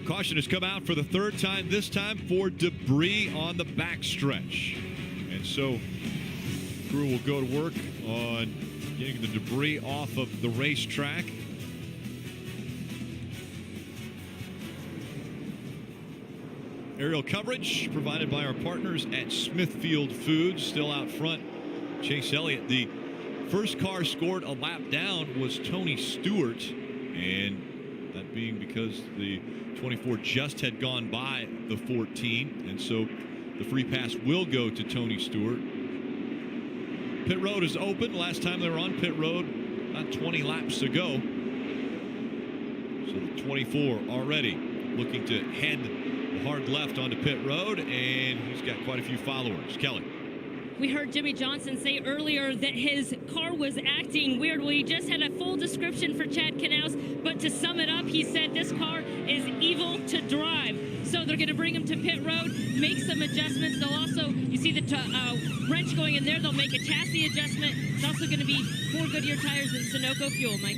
Caution has come out for the 3rd time, this time for debris on the backstretch. And so crew will go to work on getting the debris off of the racetrack. Aerial coverage provided by our partners at Smithfield Foods. Still out front, Chase Elliott. The first car scored a lap down was Tony Stewart, and that being because the 24 just had gone by the 14, and so the free pass will go to Tony Stewart. Pit road is open. Last time they were on pit road, about 20 laps to go. So the 24 already looking to head the hard left onto pit road, and he's got quite a few followers. Kelly. We heard Jimmy Johnson say earlier that his car was acting weird. Well, he just had a full description for Chad Knaus, but to sum it up, he said this car is evil to drive. So they're going to bring him to pit road, make some adjustments. They'll also, you see the wrench going in there, they'll make a chassis adjustment. It's also going to be 4 Goodyear tires and Sunoco fuel, Mike.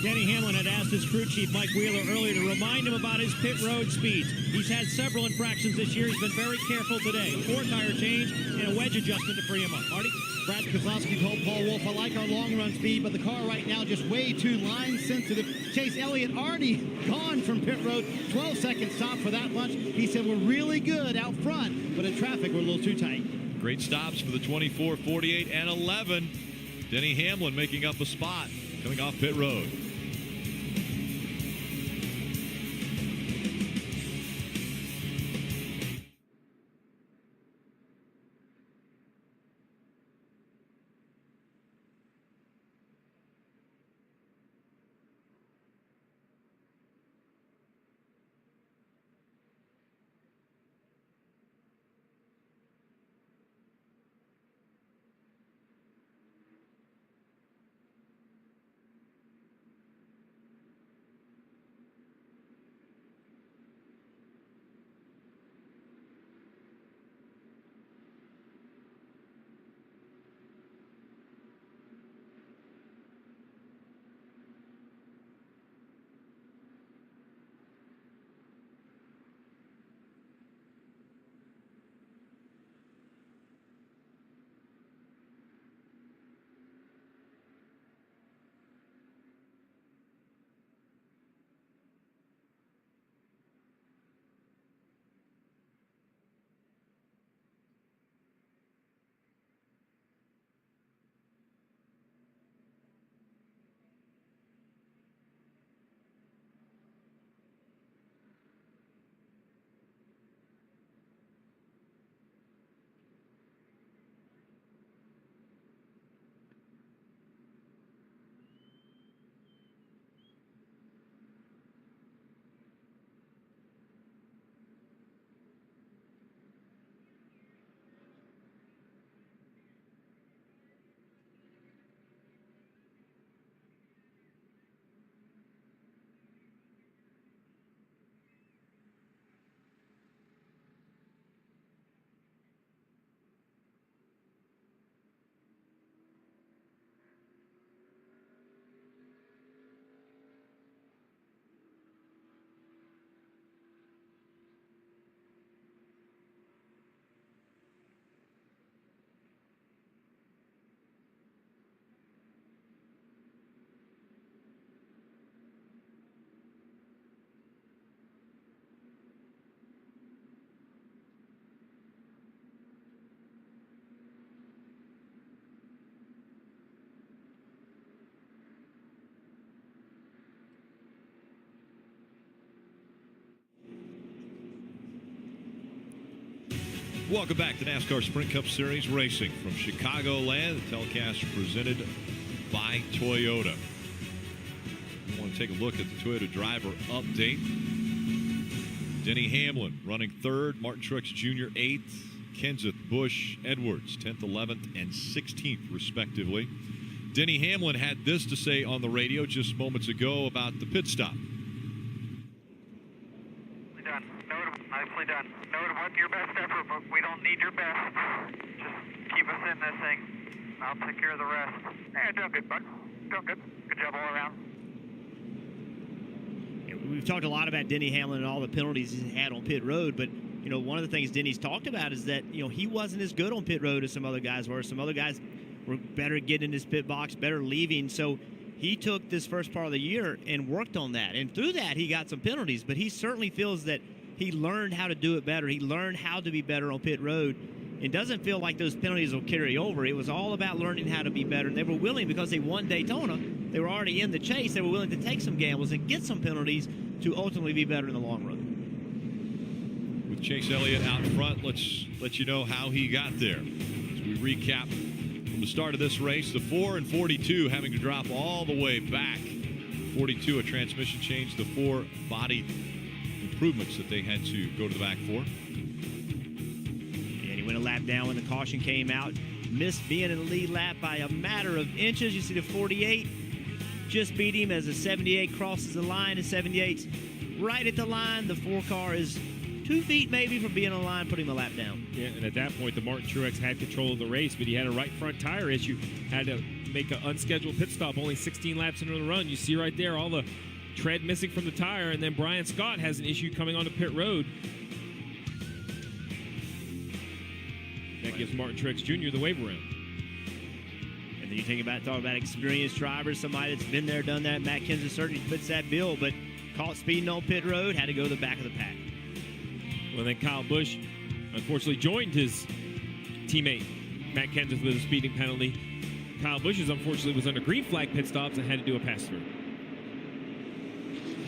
Denny Hamlin had asked his crew chief, Mike Wheeler, earlier to remind him about his pit road speeds. He's had several infractions this year. He's been very careful today. 4-tire change and a wedge adjustment to free him up. Marty? Brad Kozlowski told Paul Wolf, I like our long run speed, but the car right now just way too line sensitive. Chase Elliott already gone from pit road. 12-second stop for that bunch. He said we're really good out front, but in traffic we're a little too tight. Great stops for the 24, 48, and 11. Denny Hamlin making up a spot coming off pit road. Welcome back to NASCAR Sprint Cup Series Racing from Chicagoland. The telecast presented by Toyota. We want to take a look at the Toyota driver update. Denny Hamlin running third, Martin Truex Jr. 8th, Kenseth, Busch, Edwards 10th, 11th, and 16th respectively. Denny Hamlin had this to say on the radio just moments ago about the pit stop. Nicely done. Know to work your best effort, but we don't need your best. Just keep us in this thing. I'll take care of the rest. Yeah, doing good, bud. Doing good. Good job all around. We've talked a lot about Denny Hamlin and all the penalties he's had on pit road, but you know, one of the things Denny's talked about is that, you know, he wasn't as good on pit road as some other guys were. Some other guys were better at getting in his pit box, better leaving. So he took this first part of the year and worked on that. And through that, he got some penalties, but he certainly feels that he learned how to do it better. He learned how to be better on pit road. It doesn't feel like those penalties will carry over. It was all about learning how to be better. And they were willing, because they won Daytona, they were already in the chase. They were willing to take some gambles and get some penalties to ultimately be better in the long run. With Chase Elliott out front, let's let you know how he got there. As we recap from the start of this race, the 4 and 42 having to drop all the way back. 42, a transmission change, the 4 body improvements that they had to go to the back for. And he went a lap down when the caution came out. missed being in the lead lap by a matter of inches. You see the 48 just beat him as the 78 crosses the line, and 78's right at the line. The 4 car is 2 feet maybe from being on the line, putting him a lap down. Yeah, and at that point, the Martin Truex had control of the race, but he had a right front tire issue. Had to make an unscheduled pit stop, only 16 laps into the run. You see right there all the tread missing from the tire, and then Brian Scott has an issue coming onto pit road. That gives Martin Truex Jr. the wave around. And then you talk about experienced drivers, somebody that's been there, done that. Matt Kenseth certainly fits that bill, but caught speeding on pit road, had to go to the back of the pack. Well, then Kyle Busch unfortunately joined his teammate Matt Kenseth with a speeding penalty. Kyle Busch unfortunately was under green flag pit stops and had to do a pass-through.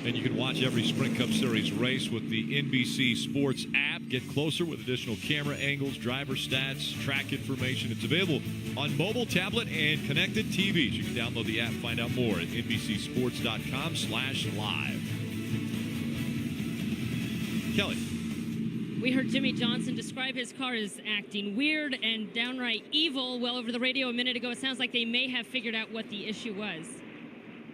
And you can watch every Sprint Cup Series race with the NBC Sports app. Get closer with additional camera angles, driver stats, track information. It's available on mobile, tablet, and connected TVs. You can download the app, find out more at NBCSports.com/live. Kelly. We heard Jimmy Johnson describe his car as acting weird and downright evil. Well, over the radio a minute ago, it sounds like they may have figured out what the issue was.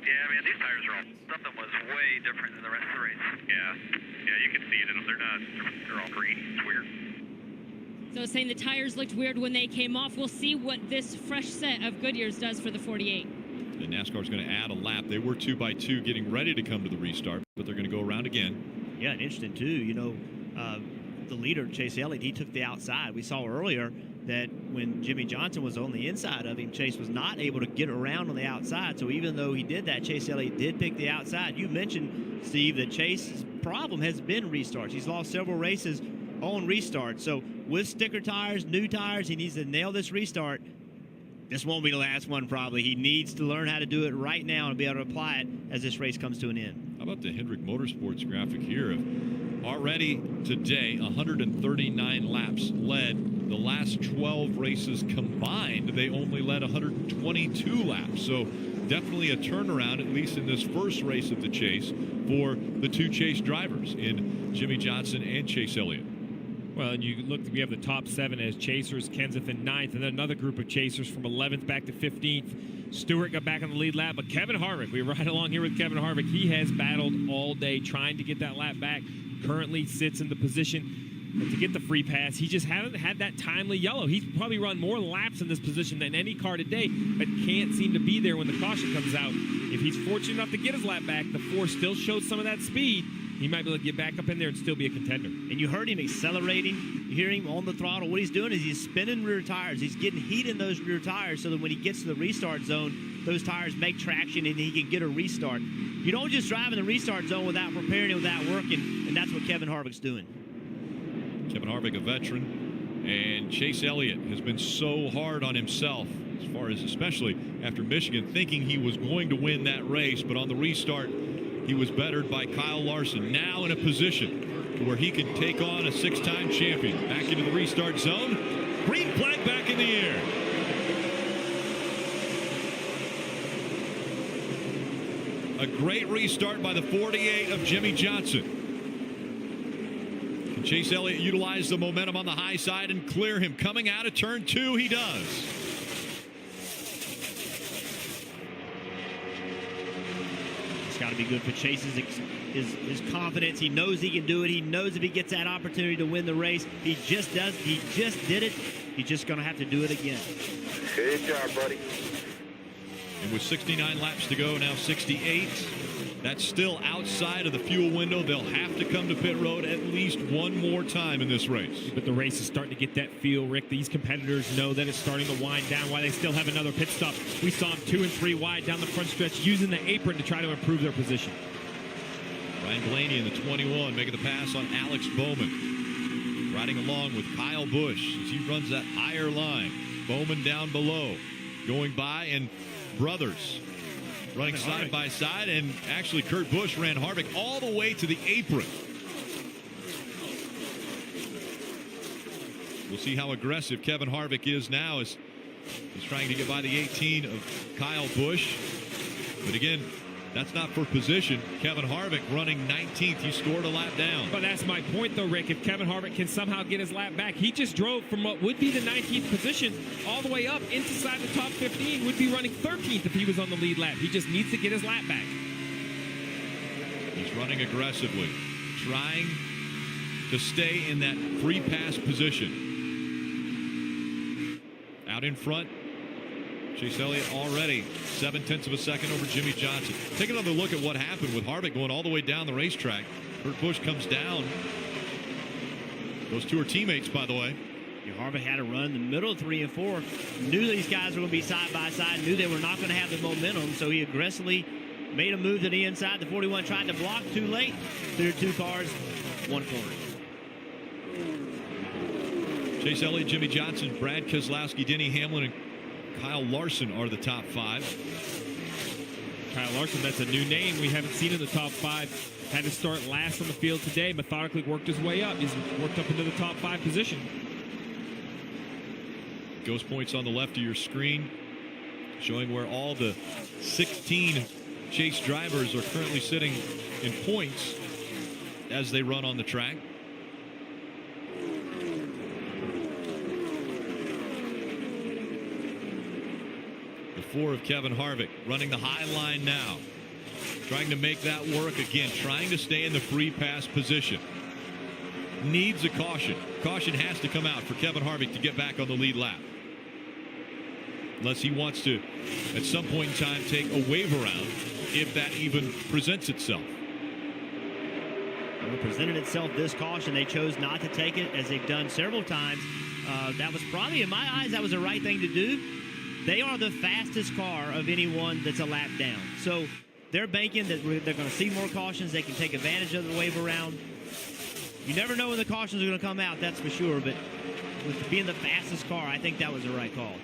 Yeah, man, these tires are all, something was way different than the rest of the race. Yeah, you can see it in them. They're all green. It's weird. So saying the tires looked weird when they came off. We'll see what this fresh set of Goodyears does for the 48. And NASCAR's going to add a lap. They were 2 by 2 getting ready to come to the restart, but they're going to go around again. Yeah, and interesting, too. You know, the leader, Chase Elliott, he took the outside. We saw earlier that when Jimmy Johnson was on the inside of him, Chase was not able to get around on the outside. So even though he did that, Chase Elliott did pick the outside. You mentioned, Steve, that Chase's problem has been restarts. He's lost several races on restarts. So with sticker tires, new tires, he needs to nail this restart. This won't be the last one, probably. He needs to learn how to do it right now and be able to apply it as this race comes to an end. How about the Hendrick Motorsports graphic here? Already today, 139 laps led. The last 12 races combined, they only led 122 laps. So definitely a turnaround, at least in this first race of the chase, for the 2 chase drivers in Jimmy Johnson and Chase Elliott. Well, and you look, we have the top 7 as chasers, Kenseth in 9th, and then another group of chasers from 11th back to 15th. Stewart got back on the lead lap, but Kevin Harvick, we ride along here with Kevin Harvick. He has battled all day trying to get that lap back. Currently sits in the position to get the free pass. He just hasn't had that timely yellow. He's probably run more laps in this position than any car today, but can't seem to be there when the caution comes out. If he's fortunate enough to get his lap back, the 4 still shows some of that speed. He might be able to get back up in there and still be a contender. And you heard him accelerating. You hear him on the throttle. What he's doing is he's spinning rear tires. He's getting heat in those rear tires so that when he gets to the restart zone, those tires make traction and he can get a restart. You don't just drive in the restart zone without preparing it, without working, and that's what Kevin Harvick's doing. Kevin Harvick, a veteran, and Chase Elliott has been so hard on himself, as far as especially after Michigan, thinking he was going to win that race, but on the restart, he was bettered by Kyle Larson. Now in a position to where he can take on a 6-time champion. Back into the restart zone. Green flag back in the air. A great restart by the 48 of Jimmy Johnson. Can Chase Elliott utilize the momentum on the high side and clear him? Coming out of turn 2, he does. It's got to be good for Chase's his confidence. He knows he can do it. He knows if he gets that opportunity to win the race, he just does. He just did it. He's just going to have to do it again. Good job, buddy. And with 69 laps to go, now 68. That's still outside of the fuel window. They'll have to come to pit road at least one more time in this race. But the race is starting to get that feel, Rick. These competitors know that it's starting to wind down, why they still have another pit stop. We saw them 2 and 3 wide down the front stretch, using the apron to try to improve their position. Ryan Blaney in the 21 making the pass on Alex Bowman. Riding along with Kyle Busch as he runs that higher line. Bowman down below. Going by, and brothers running side by side, and actually Kurt Busch ran Harvick all the way to the apron. We'll see how aggressive Kevin Harvick is now as he's trying to get by the 18 of Kyle Busch. But again, That's not for position. Kevin Harvick running 19th. He scored a lap down. But that's my point, though, Rick. If Kevin Harvick can somehow get his lap back, he just drove from what would be the 19th position all the way up inside the top 15, would be running 13th if he was on the lead lap. He just needs to get his lap back. He's running aggressively, trying to stay in that free pass position. Out in front, Chase Elliott already 0.7 of a second over Jimmy Johnson. Take another look at what happened with Harvick going all the way down the racetrack. Kurt Busch comes down. Those two are teammates, by the way. Harvick had a run in the middle of 3 and 4. Knew these guys were going to be side by side. Knew they were not going to have the momentum, so he aggressively made a move to the inside. The 41 tried to block too late. Cleared 2 cars, 1 corner. Chase Elliott, Jimmy Johnson, Brad Keselowski, Denny Hamlin, and Kyle Larson are the top 5. Kyle Larson, that's a new name we haven't seen in the top 5. Had to start last on the field today. Methodically worked his way up. He's worked up into the top 5 position. Ghost points on the left of your screen, showing where all the 16 Chase drivers are currently sitting in points as they run on the track. The 4 of Kevin Harvick running the high line now. Trying to make that work again. Trying to stay in the free pass position. Needs a caution. Caution has to come out for Kevin Harvick to get back on the lead lap. Unless he wants to, at some point in time, take a wave around, if that even presents itself. Well, it presented itself this caution. They chose not to take it, as they've done several times. That was probably, in my eyes, that was the right thing to do. They are the fastest car of anyone that's a lap down. So they're banking that they're going to see more cautions. They can take advantage of the wave around. You never know when the cautions are going to come out, that's for sure. But with being the fastest car, I think that was the right call.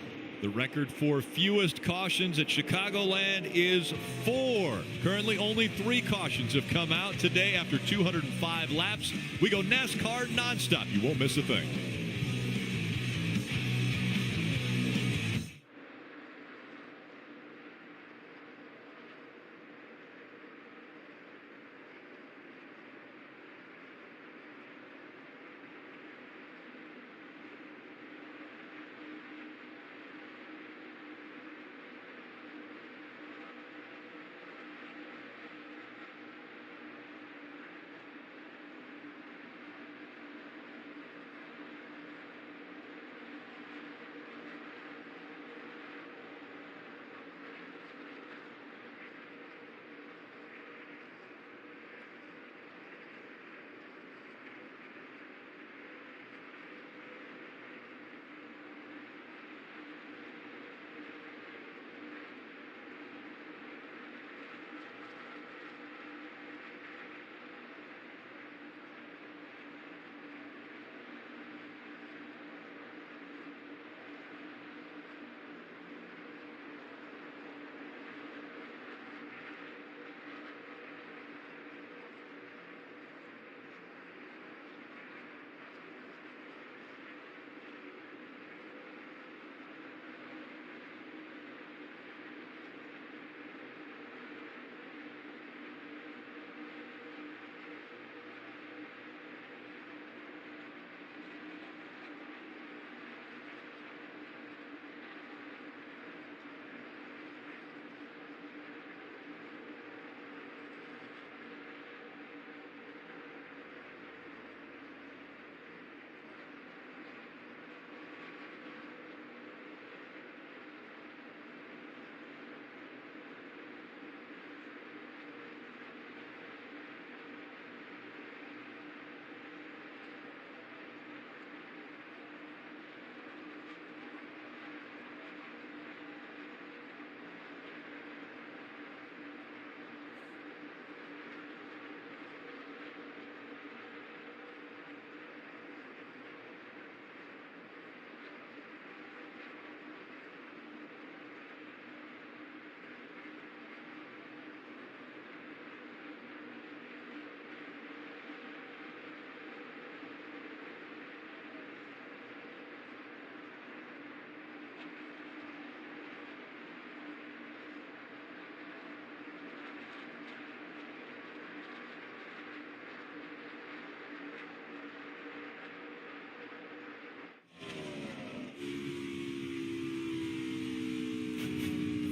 The record for fewest cautions at Chicagoland is 4. Currently, only 3 cautions have come out today after 205 laps. We go NASCAR nonstop. You won't miss a thing.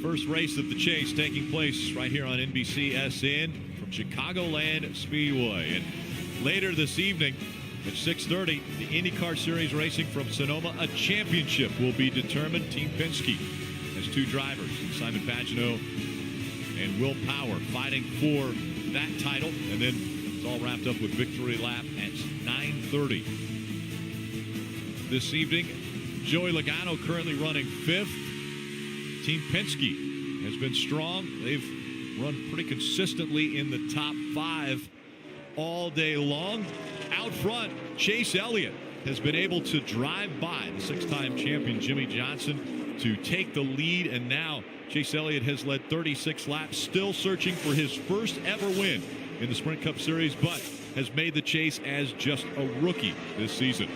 First race of the chase taking place right here on NBCSN from Chicagoland Speedway. And later this evening at 6:30, the IndyCar Series racing from Sonoma, a championship will be determined. Team Penske has two drivers, Simon Pagenaud and Will Power, fighting for that title. And then it's all wrapped up with victory lap at 9:30 this evening. Joey Logano currently running 5th. Team Penske has been strong. They've run pretty consistently in the top 5 all day long. Out front, Chase Elliott has been able to drive by the 6-time champion Jimmy Johnson to take the lead, and now Chase Elliott has led 36 laps, still searching for his first ever win in the Sprint Cup Series, but has made the chase as just a rookie this season.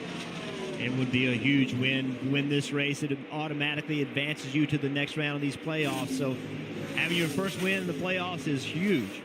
It would be a huge win this race. It automatically advances you to the next round of these playoffs. So having your first win in the playoffs is huge.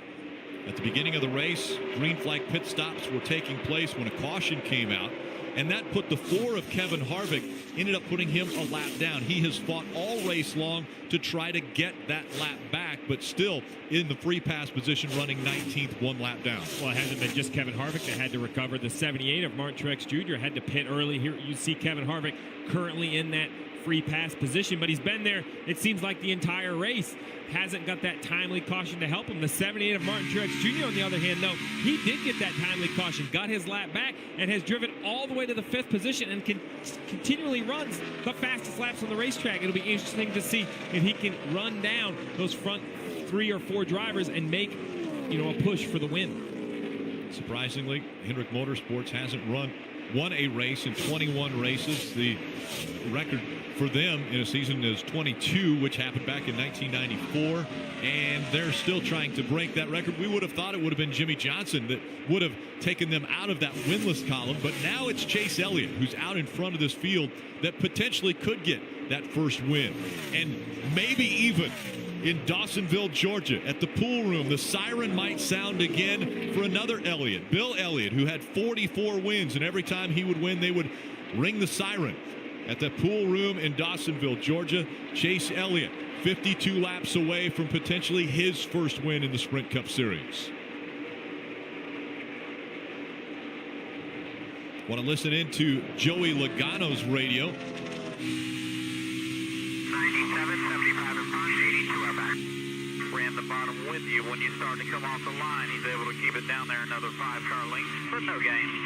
At the beginning of the race, green flag pit stops were taking place when a caution came out, and that put the 4 of Kevin Harvick, ended up putting him a lap down. He has fought all race long to try to get that lap back, but still in the free pass position, running 19th, 1 lap down. Well, it hasn't been just Kevin Harvick that had to recover. The 78 of Martin Truex Jr. had to pit early. Here you see Kevin Harvick currently in that free pass position, but he's been there, it seems like, the entire race. Hasn't got that timely caution to help him. The 78 of Martin Truex Jr., on the other hand, though, he did get that timely caution, got his lap back, and has driven all the way to the 5th position and continually runs the fastest laps on the racetrack. It'll be interesting to see if he can run down those front 3 or 4 drivers and make, a push for the win. Surprisingly, Hendrick Motorsports hasn't won a race in 21 races. The record for them in a season is 22, which happened back in 1994, and they're still trying to break that record. We would have thought it would have been Jimmy Johnson that would have taken them out of that winless column, but now it's Chase Elliott who's out in front of this field that potentially could get that first win. And maybe even in Dawsonville, Georgia, at the pool room, the siren might sound again for another Elliott, Bill Elliott, who had 44 wins, and every time he would win, they would ring the siren. At the pool room in Dawsonville, Georgia, Chase Elliott, 52 laps away from potentially his first win in the Sprint Cup Series. Want to listen into Joey Logano's radio. 97, 75 in front, 82 are back. Ran the bottom with you when you started to come off the line. He's able to keep it down there another 5-car lengths, but no gain.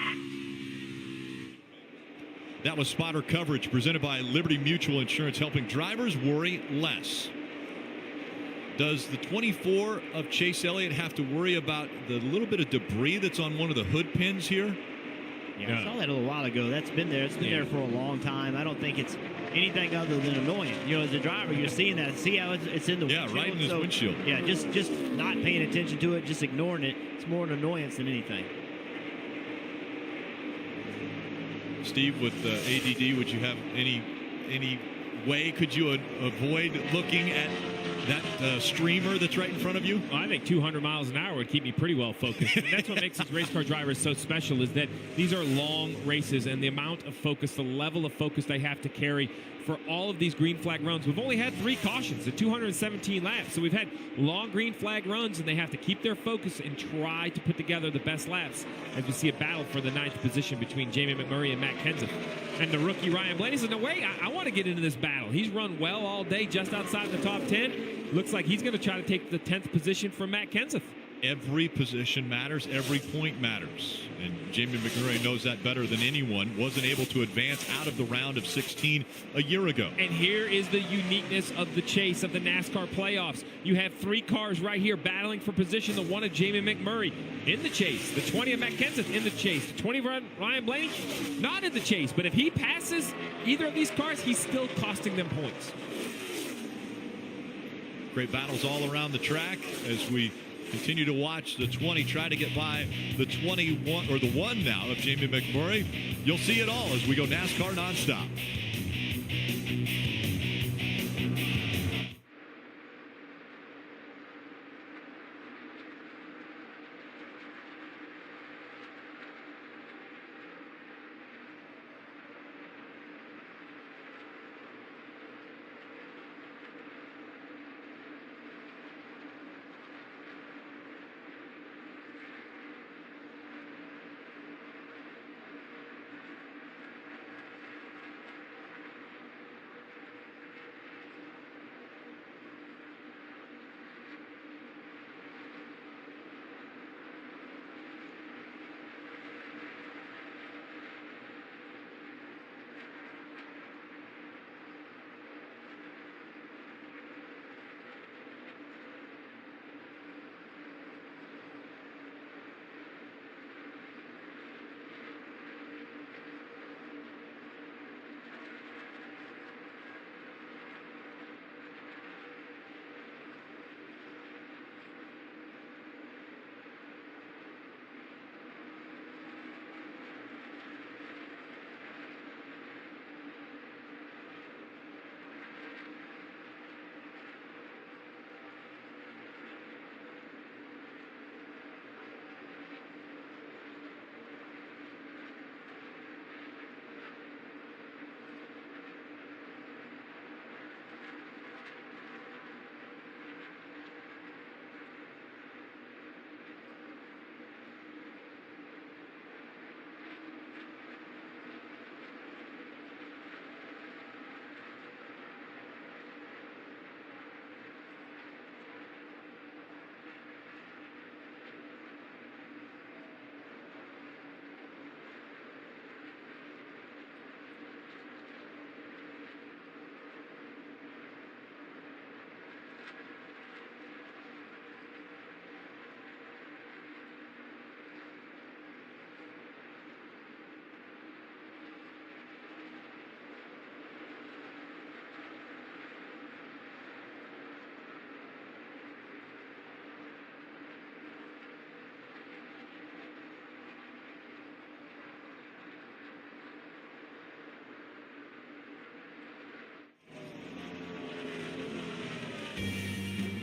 That was spotter coverage presented by Liberty Mutual Insurance, helping drivers worry less. Does the 24 of Chase Elliott have to worry about the little bit of debris that's on one of the hood pins here? Yeah, I saw that a little while ago. That's been there. It's been there for a long time. I don't think it's anything other than annoying. As a driver, you're seeing that. See how it's in the windshield? Yeah, right in his windshield. Yeah, just not paying attention to it, just ignoring it. It's more an annoyance than anything. Steve, with ADD, would you have any way could you avoid looking at that streamer that's right in front of you? Well, I think 200 miles an hour would keep me pretty well focused. And that's what makes these race car drivers so special, is that these are long races, and the amount of focus, the level of focus they have to carry for all of these green flag runs. We've only had 3 cautions at 217 laps, so we've had long green flag runs, and they have to keep their focus and try to put together the best laps as we see a battle for the 9th position between Jamie McMurray and Matt Kenseth. And the rookie Ryan Blaney says, no way, I want to get into this battle. He's run well all day, just outside the top 10. Looks like he's going to try to take the 10th position from Matt Kenseth. Every position matters. Every point matters. And Jamie McMurray knows that better than anyone. Wasn't able to advance out of the round of 16 a year ago. And here is the uniqueness of the chase of the NASCAR playoffs. You have 3 cars right here battling for position. The 1 of Jamie McMurray in the chase. The 20 of Matt Kenseth in the chase. The 20 of Ryan Blaney not in the chase. But if he passes either of these cars, he's still costing them points. Great battles all around the track as we continue to watch the 20 try to get by the 21 or the 1 now of Jamie McMurray. You'll see it all as we go NASCAR nonstop.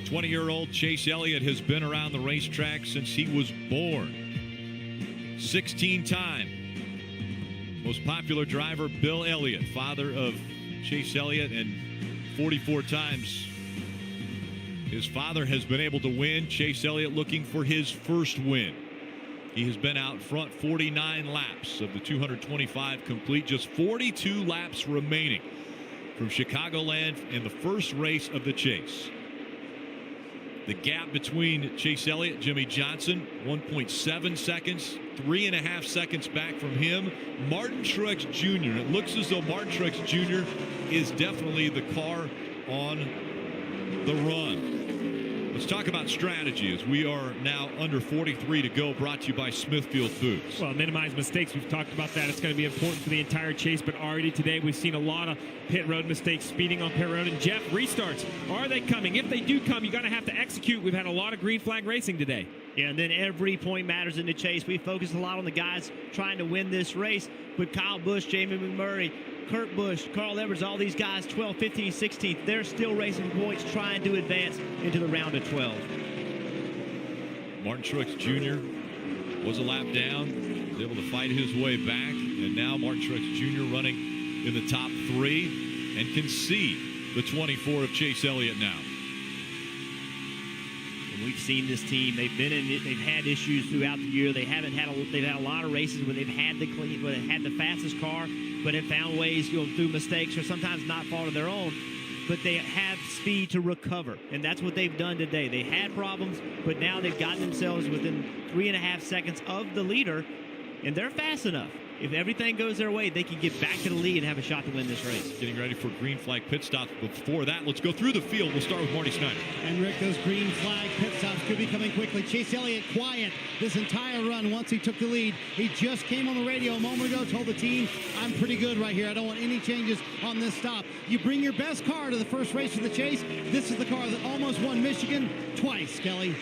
20-year-old Chase Elliott has been around the racetrack since he was born. 16-time most popular driver Bill Elliott, father of Chase Elliott, and 44 times his father has been able to win. Chase Elliott looking for his first win. He has been out front 49 laps of the 225 complete, just 42 laps remaining from Chicagoland in the first race of the chase. The gap between Chase Elliott and Jimmy Johnson, 1.7 seconds, 3.5 seconds back from him. Martin Truex Jr. It looks as though Martin Truex Jr. is definitely the car on the run. Let's talk about strategy as we are now under 43 to go, brought to you by Smithfield Foods. Well, minimize mistakes. We've talked about that. It's going to be important for the entire chase, but already today we've seen a lot of pit road mistakes, speeding on pit road. And Jeff, restarts, are they coming? If they do come, you're going to have to execute. We've had a lot of green flag racing today. Yeah, and then every point matters in the chase. We focus a lot on the guys trying to win this race, but Kyle Busch, Jamie McMurray, Kurt Busch, Carl Edwards, all these guys, 12, 15, 16th, they're still racing points, trying to advance into the round of 12. Martin Truex Jr. was a lap down, was able to fight his way back, and now Martin Truex Jr. running in the top 3 and can see the 24 of Chase Elliott now. And we've seen this team. They've been in it. They've had issues throughout the year. They've had a lot of races where they've had the fastest car, but have found ways, through mistakes or sometimes not fault of their own. But they have speed to recover, and that's what they've done today. They had problems, but now they've gotten themselves within 3.5 seconds of the leader, and they're fast enough. If everything goes their way, they can get back to the lead and have a shot to win this race. Getting ready for green flag pit stops. Before that, let's go through the field. We'll start with Marty Snyder. And Rick, those green flag pit stops could be coming quickly. Chase Elliott quiet this entire run once he took the lead. He just came on the radio a moment ago, told the team, I'm pretty good right here. I don't want any changes on this stop. You bring your best car to the first race of the chase. This is the car that almost won Michigan twice, Kelly.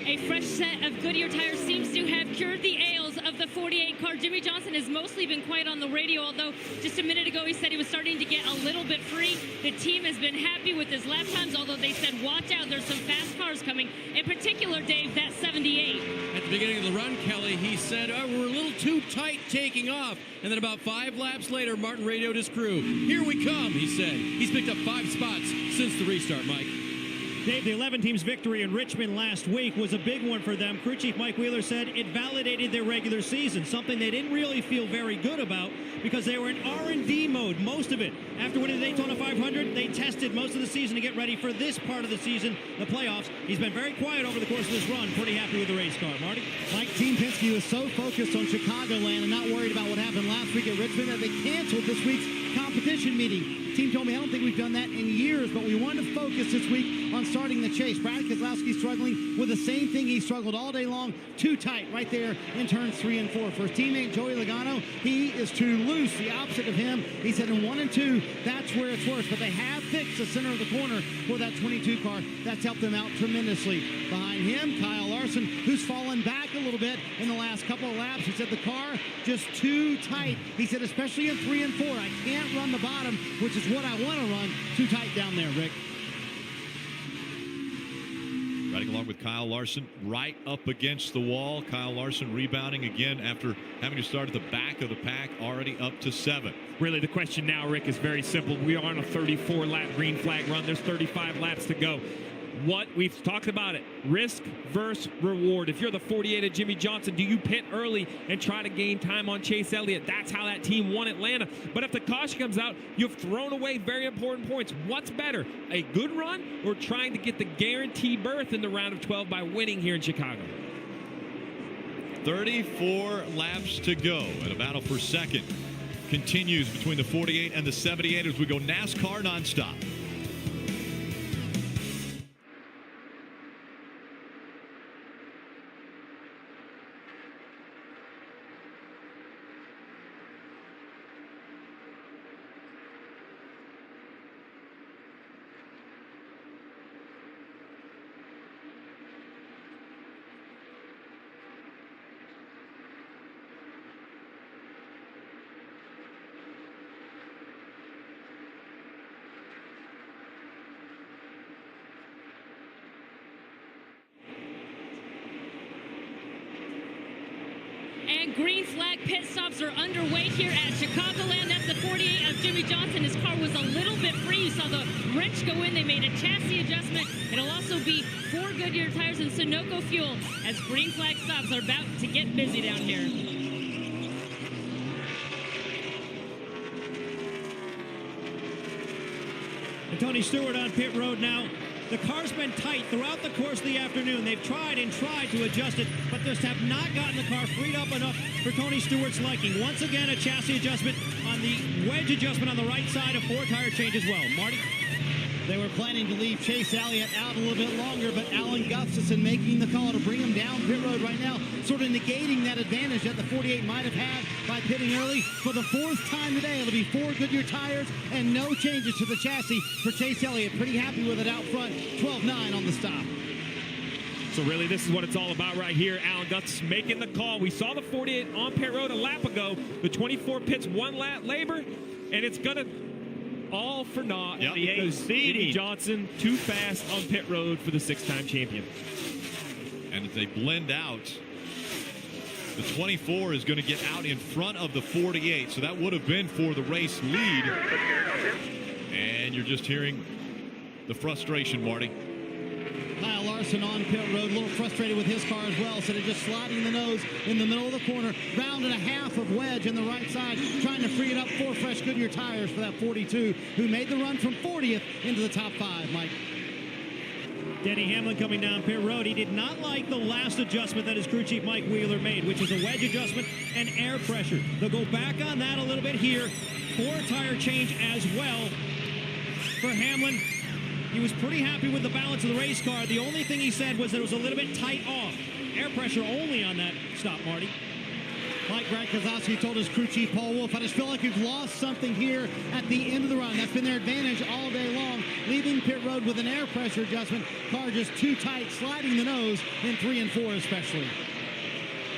A fresh set of Goodyear tires seems to have cured the ails of the 48 car. Jimmy Johnson has mostly been quiet on the radio, although just a minute ago he said he was starting to get a little bit free. The team has been happy with his lap times, although they said, watch out, there's some fast cars coming. In particular, Dave, that 78. At the beginning of the run, Kelly, he said, we're a little too tight taking off. And then about 5 laps later, Martin radioed his crew. Here we come, he said. He's picked up 5 spots since the restart, Mike. Dave, the 11 team's victory in Richmond last week was a big one for them. Crew chief Mike Wheeler said it validated their regular season, something they didn't really feel very good about because they were in R&D mode, most of it. After winning the Daytona 500, they tested most of the season to get ready for this part of the season, the playoffs. He's been very quiet over the course of this run, pretty happy with the race car. Marty? Mike, Team Penske was so focused on Chicagoland and not worried about what happened last week at Richmond that they canceled this week's competition meeting. The team told me, I don't think we've done that in years, but we wanted to focus this week on starting the chase. Brad Keselowski struggling with the same thing he struggled all day long, too tight right there in turns 3 and 4. For his teammate Joey Logano, he is too loose, the opposite of him. He said in 1 and 2, that's where it's worse, but they have fixed the center of the corner for that 22 car. That's helped them out tremendously. Behind him, Kyle Larson, who's fallen back a little bit in the last couple of laps. He said the car just too tight. He said especially in 3 and 4, I can't run the bottom, which is what I want to run. Too tight down there, Rick. Riding along with Kyle Larson right up against the wall. Kyle Larson rebounding again after having to start at the back of the pack, already up to 7. Really, the question now, Rick, is very simple. We are on a 34-lap green flag run. There's 35 laps to go. What we've talked about it, risk versus reward. If you're the 48 of Jimmy Johnson, do you pit early and try to gain time on Chase Elliott? That's how that team won Atlanta. But if the caution comes out, you've thrown away very important points. What's better, a good run or trying to get the guaranteed berth in the round of 12 by winning here in Chicago? 34 laps to go, and a battle for second continues between the 48 and the 78 as we go NASCAR nonstop. And green flag pit stops are underway here at Chicagoland. That's the 48 of Jimmy Johnson. His car was a little bit free. You saw the wrench go in. They made a chassis adjustment. It'll also be 4 Goodyear tires and Sunoco fuel as green flag stops are about to get busy down here. And Tony Stewart on pit road now. The car's been tight throughout the course of the afternoon. They've tried and tried to adjust it, but just have not gotten the car freed up enough for Tony Stewart's liking. Once again, a chassis adjustment on the wedge adjustment on the right side, a 4-tire change as well. Marty? They were planning to leave Chase Elliott out a little bit longer, but Alan Gustafson making the call to bring him down pit road right now, sort of negating that advantage that the 48 might have had by pitting early. For the 4th time today, it'll be 4 Goodyear tires and no changes to the chassis for Chase Elliott. Pretty happy with it out front, 12-9 on the stop. So really, this is what it's all about right here. Alan Gustafson making the call. We saw the 48 on pit road a lap ago. The 24 pits 1 lap labor, and it's going to all for naught because Jimmy Johnson too fast on pit road for the 6-time champion. And if they blend out, the 24 is going to get out in front of the 48. So that would have been for the race lead. And you're just hearing the frustration, Marty. Kyle Larson on pit road, a little frustrated with his car as well. So they're just sliding the nose in the middle of the corner. Round and a half of wedge in the right side, trying to free it up 4 fresh Goodyear tires for that 42, who made the run from 40th into the top 5, Mike. Denny Hamlin coming down pit road. He did not like the last adjustment that his crew chief Mike Wheeler made, which is a wedge adjustment and air pressure. They'll go back on that a little bit here. 4-tire change as well for Hamlin. He was pretty happy with the balance of the race car. The only thing he said was that it was a little bit tight off. Air pressure only on that stop, Marty. Mike Kozowski told his crew chief Paul Wolf, I just feel like we've lost something here at the end of the run. That's been their advantage all day long. Leaving pit road with an air pressure adjustment. Car just too tight, sliding the nose in 3 and 4 especially.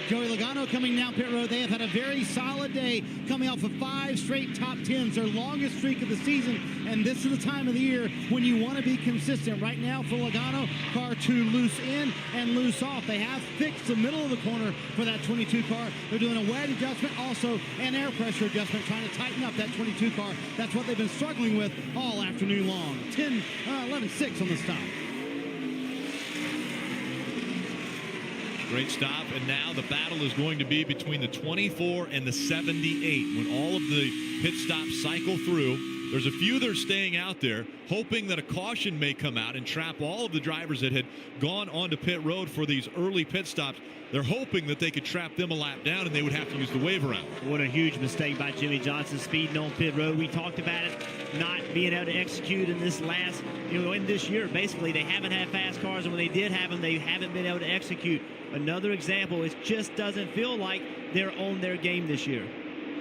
Joey Logano coming down pit road. They have had a very solid day, coming off of 5 straight top 10s, their longest streak of the season. And this is the time of the year when you want to be consistent. Right now for Logano, car too loose in and loose off. They have fixed the middle of the corner for that 22 car. They're doing a wedge adjustment, also an air pressure adjustment, trying to tighten up that 22 car. That's what they've been struggling with all afternoon long. 11-6 on the stop. Great stop, and now the battle is going to be between the 24 and the 78. When all of the pit stops cycle through, there's a few that are staying out there, hoping that a caution may come out and trap all of the drivers that had gone onto pit road for these early pit stops. They're hoping that they could trap them a lap down and they would have to use the wave around. What a huge mistake by Jimmy Johnson, speeding on pit road. We talked about it, not being able to execute in this last, in this year. Basically, they haven't had fast cars, and when they did have them, they haven't been able to execute. Another example, it just doesn't feel like they're on their game this year.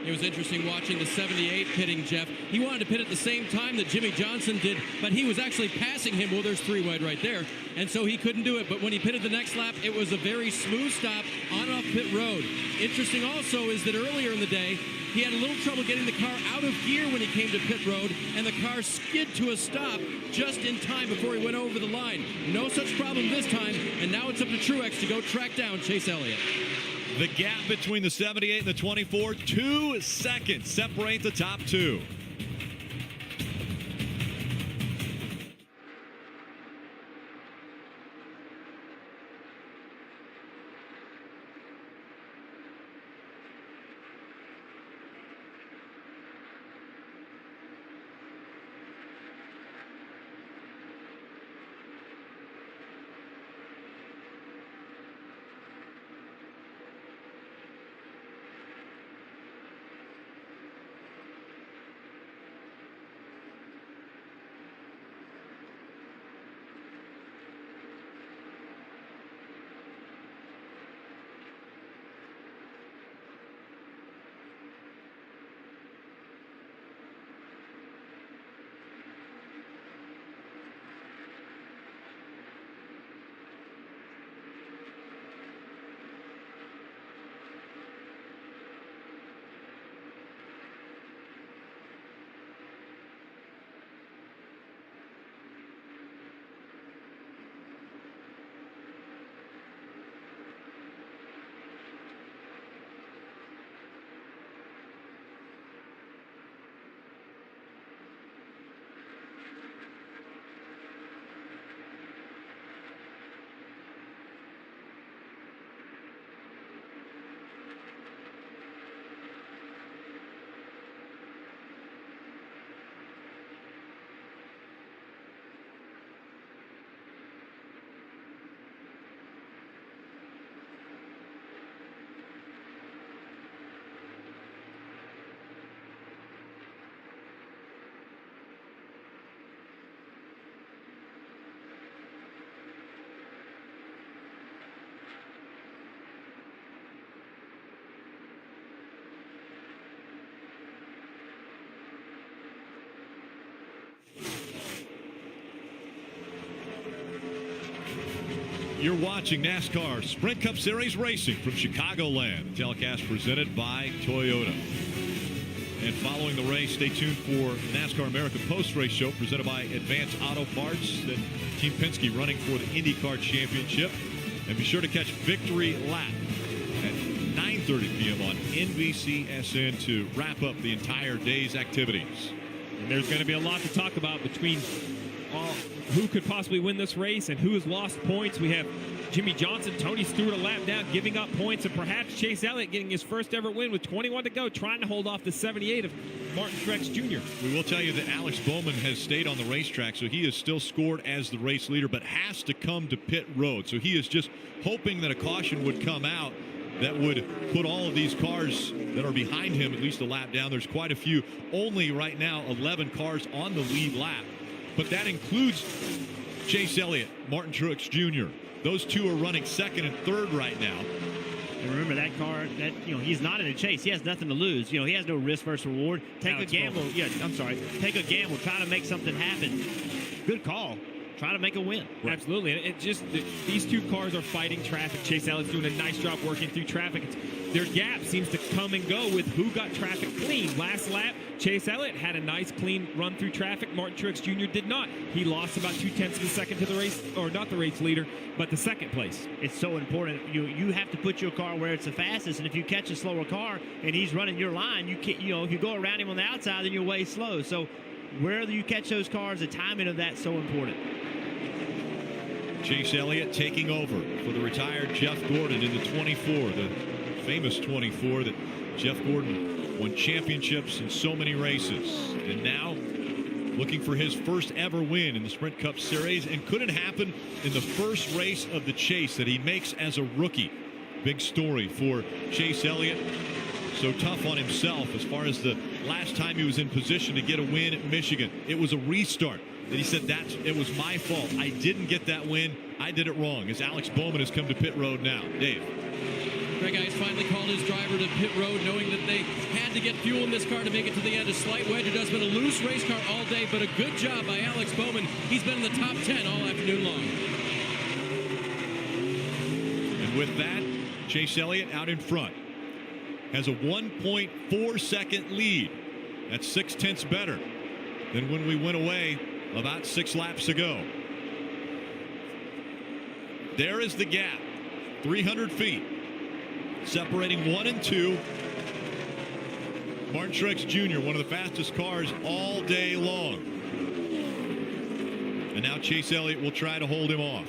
It was interesting watching the 78 pitting, Jeff. He wanted to pit at the same time that Jimmy Johnson did, but he was actually passing him. Well, there's 3 wide right there, and so he couldn't do it. But when he pitted the next lap, it was a very smooth stop on and off pit road. Interesting also is that earlier in the day, he had a little trouble getting the car out of gear when he came to pit road, and the car skid to a stop just in time before he went over the line. No such problem this time, and now it's up to Truex to go track down Chase Elliott. The gap between the 78 and the 24, 2 seconds separate the top 2. You're watching NASCAR Sprint Cup Series racing from Chicagoland. Telecast presented by Toyota. And following the race, stay tuned for NASCAR America post-race show presented by Advance Auto Parts. Then Team Penske running for the IndyCar Championship. And be sure to catch Victory Lap at 9:30 p.m. on NBCSN to wrap up the entire day's activities. And there's going to be a lot to talk about between who could possibly win this race and who has lost points. We have Jimmy Johnson, Tony Stewart a lap down, giving up points, and perhaps Chase Elliott getting his first ever win with 21 to go, trying to hold off the 78 of Martin Truex Jr. We will tell you that Alex Bowman has stayed on the racetrack, so he is still scored as the race leader, but has to come to pit road. So he is just hoping that a caution would come out that would put all of these cars that are behind him at least a lap down. There's quite a few. Only right now 11 cars on the lead lap. But that includes Chase Elliott, Martin Truex Jr. Those two are running second and third right now. And remember that car, that he's not in a chase. He has nothing to lose. He has no risk versus reward. Take a gamble. Yeah, I'm sorry. Take a gamble. Try to make something happen. Good call. Try to make a win. Right. Absolutely. And it just, these two cars are fighting traffic. Chase Elliott's doing a nice job working through traffic. Their gap seems to come and go with who got traffic clean. Last lap, Chase Elliott had a nice clean run through traffic. Martin Truex Jr. did not. He lost about 0.2 of a second to the race, or not the race leader, but the second place. It's so important. You have to put your car where it's the fastest, and if you catch a slower car and he's running your line, if you go around him on the outside, then you're way slow. So where you catch those cars, the timing of that's so important. Chase Elliott taking over for the retired Jeff Gordon in the 24, the famous 24 that Jeff Gordon won championships in so many races. And now looking for his first ever win in the Sprint Cup Series, and could it happen in the first race of the chase that he makes as a rookie? Big story for Chase Elliott. So tough on himself as far as the last time he was in position to get a win at Michigan. It was a restart. And he said it was my fault. I didn't get that win. I did it wrong. As Alex Bowman has come to pit road now. Dave. Greg Ice finally called his driver to pit road, knowing that they had to get fuel in this car to make it to the end. A slight wedge. It has been a loose race car all day, but a good job by Alex Bowman. He's been in the top 10 all afternoon long. And with that, Chase Elliott out in front. Has a 1.4 second lead. That's 0.6 better than when we went away about 6 laps ago. There is the gap. 300 feet. Separating 1 and 2. Martin Truex Jr., one of the fastest cars all day long. And now Chase Elliott will try to hold him off.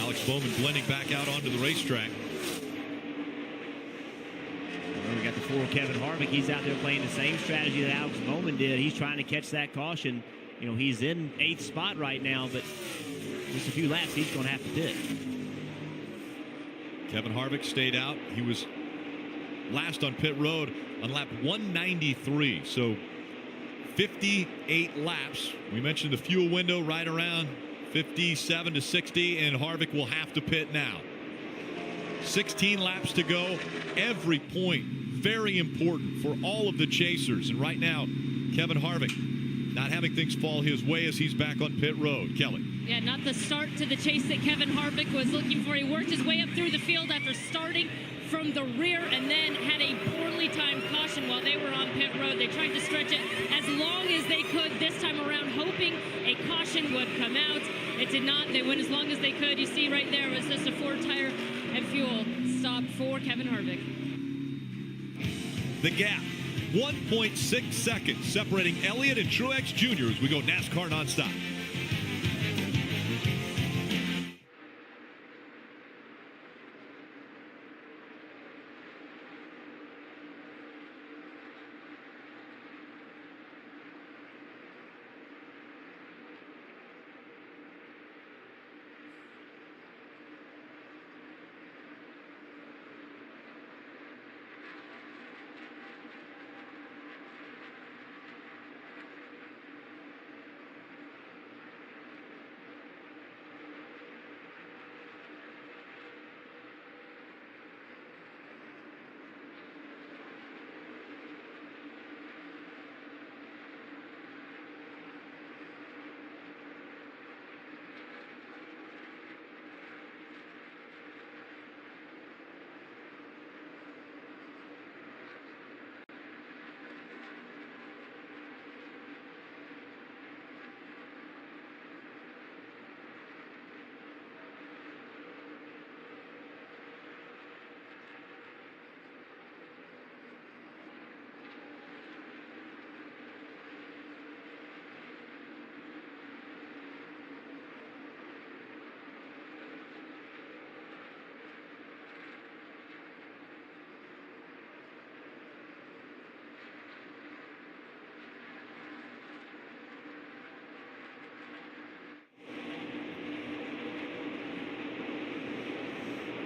Alex Bowman blending back out onto the racetrack. We got the 4 Kevin Harvick. He's out there playing the same strategy that Alex Bowman did. He's trying to catch that caution. He's in 8th spot right now, but just a few laps, he's going to have to pit. Kevin Harvick stayed out. He was last on pit road on lap 193. So 58 laps. We mentioned the fuel window right around 57 to 60, and Harvick will have to pit now. 16 laps to go. Every point very important for all of the chasers. And right now, Kevin Harvick not having things fall his way as he's back on pit road. Kelly. Yeah, not the start to the chase that Kevin Harvick was looking for. He worked his way up through the field after starting from the rear and then had a poorly timed caution while they were on pit road. They tried to stretch it as long as they could this time around, hoping a caution would come out. It did not. They went as long as they could. You see right there, it was just a 4-tire and fuel stop for Kevin Harvick. The gap, 1.6 seconds separating Elliott and Truex Jr. as we go NASCAR nonstop.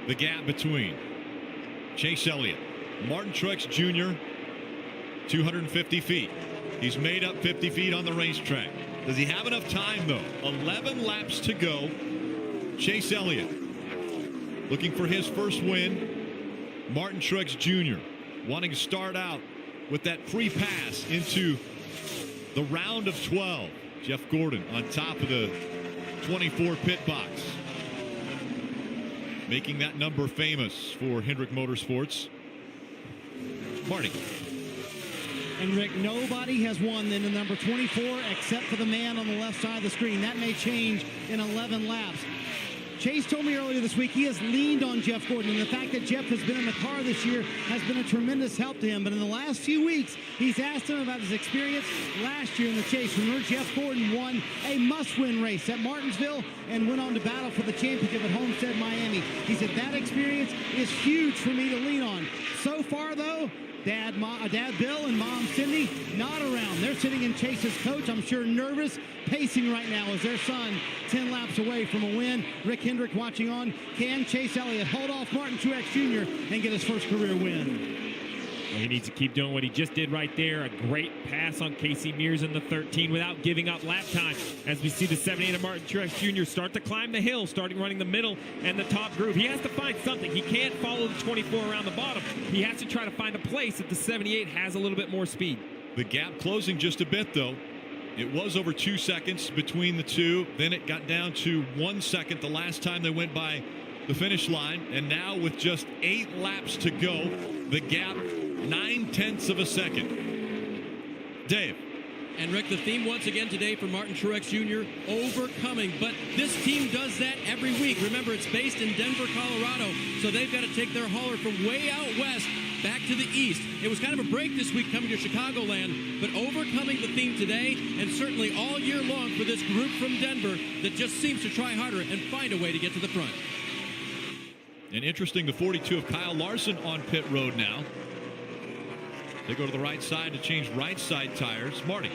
the gap between Chase Elliott, Martin Truex Jr., 250 feet. He's made up 50 feet on the racetrack. Does he have enough time, though? 11 laps to go. Chase Elliott looking for his first win. Martin Truex Jr. wanting to start out with that free pass into the round of 12. Jeff Gordon on top of the 24 pit box, making that number famous for Hendrick Motorsports. Marty. And Rick, nobody has won in the number 24 except for the man on the left side of the screen. That may change in 11 laps. Chase told me earlier this week he has leaned on Jeff Gordon, and the fact that Jeff has been in the car this year has been a tremendous help to him. But in the last few weeks, he's asked him about his experience last year in the chase. Remember, Jeff Gordon won a must-win race at Martinsville and went on to battle for the championship at Homestead, Miami. He said, that experience is huge for me to lean on. So far, though, Dad Bill and Mom Cindy not around. They're sitting in Chase's coach, I'm sure nervous, pacing right now as their son 10 laps away from a win. Rick Hendrick watching on. Can Chase Elliott hold off Martin Truex Jr. and get his first career win? Well, he needs to keep doing what he just did right there. A great pass on Casey Mears in the 13 without giving up lap time. As we see the 78 of Martin Truex Jr. start to climb the hill, starting running the middle and the top groove. He has to find something. He can't follow the 24 around the bottom. He has to try to find a place that the 78 has a little bit more speed. The gap closing just a bit, though. It was over 2 seconds between the two. Then it got down to 1 second the last time they went by the finish line. And now with just 8 laps to go, the gap 9/10 of a second. Dave. And Rick, the theme once again today for Martin Truex Jr., overcoming. But this team does that every week. Remember, it's based in Denver, Colorado, so they've got to take their hauler from way out west back to the east. It was kind of a break this week coming to Chicagoland, but overcoming the theme today and certainly all year long for this group from Denver that just seems to try harder and find a way to get to the front. And interesting, the 42 of Kyle Larson on pit road now. They go to the right side to change right side tires. Marty.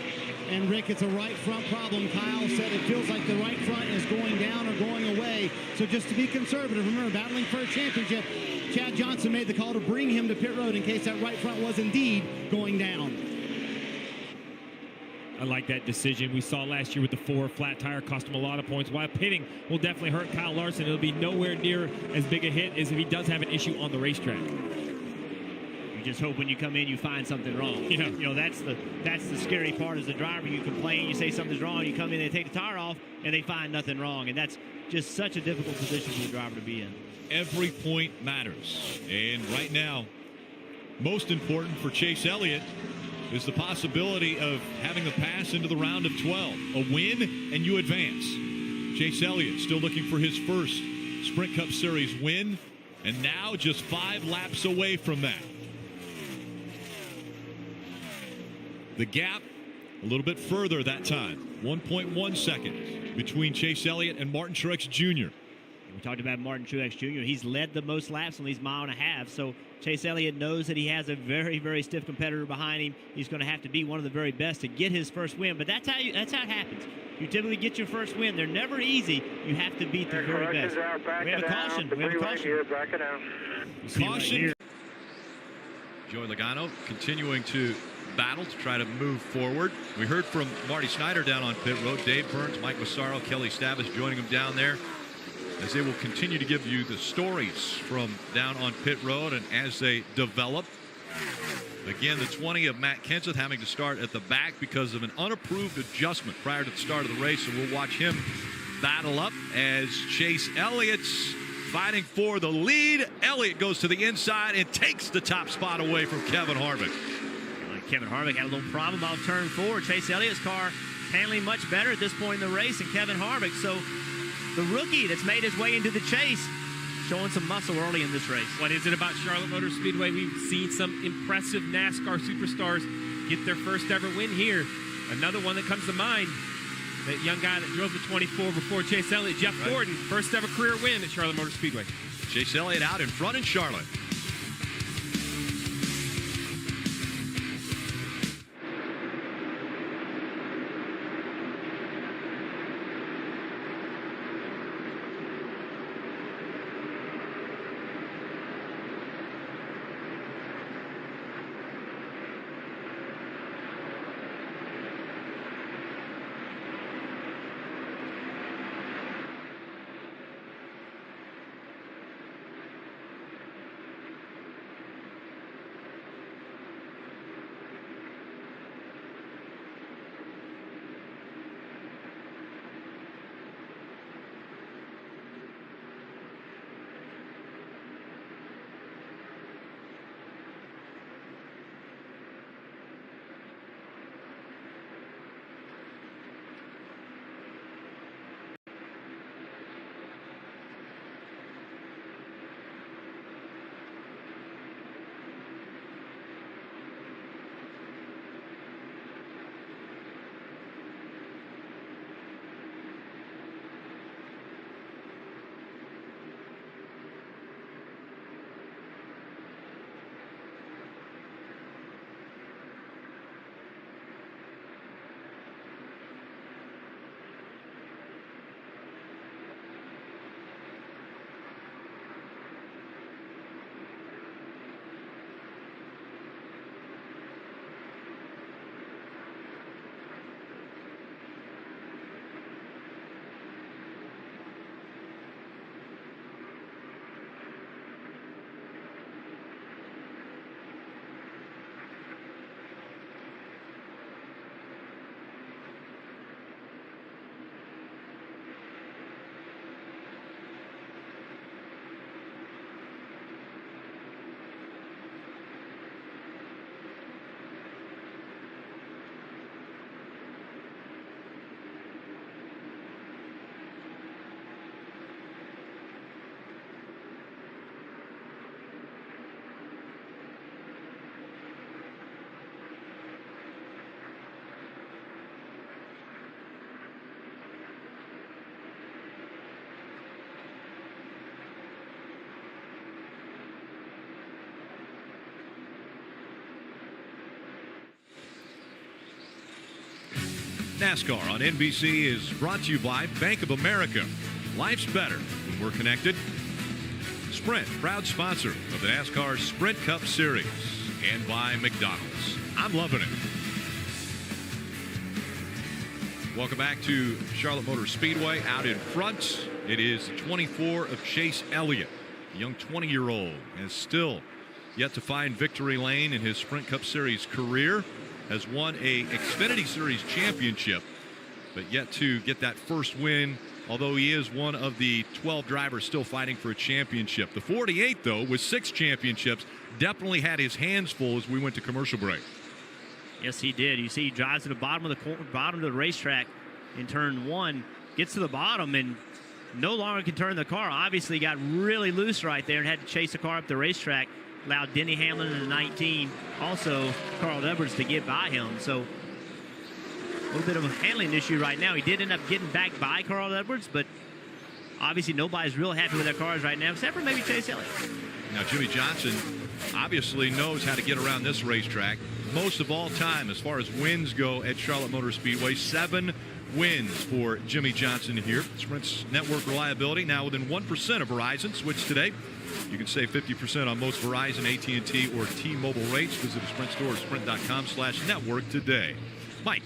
And Rick, it's a right front problem. Kyle said it feels like the right front is going down or going away. So just to be conservative, remember, battling for a championship, Chad Johnson made the call to bring him to pit road in case that right front was indeed going down. I like that decision. We saw last year with the 4 flat tire cost him a lot of points. While pitting will definitely hurt Kyle Larson, it'll be nowhere near as big a hit as if he does have an issue on the racetrack. You just hope when you come in you find something wrong. Yeah. You know, that's the scary part as a driver. You complain, you say something's wrong, you come in, they take the tire off, and they find nothing wrong. And that's just such a difficult position for the driver to be in. Every point matters. And right now, most important for Chase Elliott is the possibility of having the pass into the round of 12. A win, and you advance. Chase Elliott still looking for his first Sprint Cup Series win, and now just 5 laps away from that. The gap a little bit further that time. 1.1 seconds between Chase Elliott and Martin Truex Jr. We talked about Martin Truex Jr. He's led the most laps on these 1.5 miles. So Chase Elliott knows that he has a very, very stiff competitor behind him. He's going to have to be one of the very best to get his first win. But that's how it happens. You typically get your first win. They're never easy. You have to beat the very best. We have a caution. We have a caution. Caution. Joey Logano continuing to battle to try to move forward. We heard from Marty Snyder down on pit road. Dave Burns, Mike Massaro, Kelly Stavis joining him down there as they will continue to give you the stories from down on pit road and as they develop. Again, the 20 of Matt Kenseth having to start at the back because of an unapproved adjustment prior to the start of the race. So we'll watch him battle up as Chase Elliott's fighting for the lead. Elliott goes to the inside and takes the top spot away from Kevin Harvick. Kevin Harvick had a little problem off turn 4. Chase Elliott's car handling much better at this point in the race than Kevin Harvick. So the rookie that's made his way into the chase showing some muscle early in this race. What is it about Charlotte Motor Speedway? We've seen some impressive NASCAR superstars get their first ever win here. Another one that comes to mind, that young guy that drove the 24 before Chase Elliott, Jeff Gordon, first ever career win at Charlotte Motor Speedway. Chase Elliott out in front in Charlotte. NASCAR on NBC is brought to you by Bank of America. Life's better when we're connected. Sprint, proud sponsor of the NASCAR Sprint Cup Series, and by McDonald's. I'm loving it. Welcome back to Charlotte Motor Speedway. Out in front, it is 24 of Chase Elliott. A young 20-year-old has still yet to find victory lane in his Sprint Cup Series career. Has won a Xfinity Series championship, but yet to get that first win, although he is one of the 12 drivers still fighting for a championship. The 48, though, with 6 championships, definitely had his hands full as we went to commercial break. Yes, he did. You see, he drives to the bottom of the racetrack in turn 1, gets to the bottom, and no longer can turn the car. Obviously got really loose right there and had to chase the car up the racetrack. Allowed Denny Hamlin in the 19, also Carl Edwards, to get by him. So a little bit of a handling issue right now. He did end up getting back by Carl Edwards, but obviously nobody's real happy with their cars right now, except for maybe Chase Elliott. Now, Jimmy Johnson obviously knows how to get around this racetrack. Most of all time, as far as wins go at Charlotte Motor Speedway, 7 wins for Jimmy Johnson here. Sprint's network reliability now within 1% of Verizon. Switch today. You can save 50% on most Verizon, AT&T, or T-Mobile rates. Visit a Sprint store or sprint.com/network today. Mike.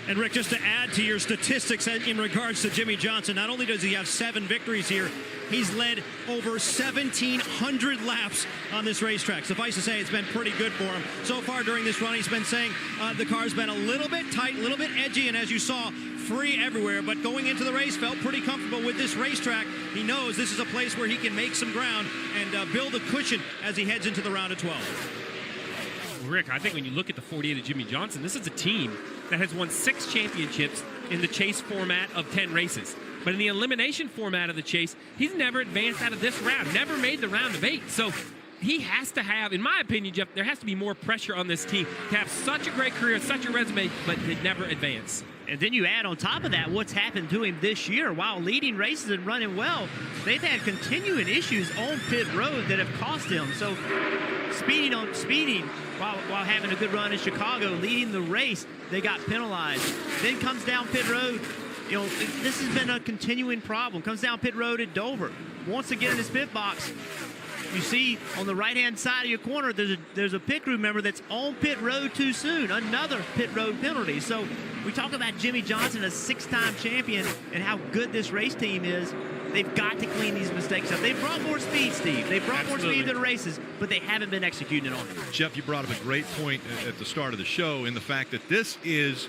And Rick, just to add to your statistics in regards to Jimmy Johnson, not only does he have 7 victories here, he's led over 1,700 laps on this racetrack. Suffice to say, it's been pretty good for him. So far during this run, he's been saying the car's been a little bit tight, a little bit edgy, and as you saw, free everywhere. But going into the race, felt pretty comfortable with this racetrack. He knows this is a place where he can make some ground and build a cushion as he heads into the round of 12. Rick, I think when you look at the 48 of Jimmy Johnson, this is a team that has won 6 championships in the chase format of 10 races. But in the elimination format of the chase, he's never advanced out of this round, never made the round of 8. So he has to have, in my opinion, Jeff, there has to be more pressure on this team to have such a great career, such a resume, but to never advance. And then you add on top of that what's happened to him this year. While leading races and running well, they've had continuing issues on pit road that have cost him. So speeding while having a good run in Chicago, leading the race, they got penalized. Then comes down pit road. You know, this has been a continuing problem. Comes down pit road at Dover. Wants to get in his pit box. You see on the right-hand side of your corner, there's a pit crew member that's on pit road too soon. Another pit road penalty. So we talk about Jimmy Johnson, a 6-time champion, and how good this race team is. They've got to clean these mistakes up. They've brought more speed, Steve. They've brought more speed to the races, but they haven't been executing it on it. Jeff, you brought up a great point at the start of the show in the fact that this is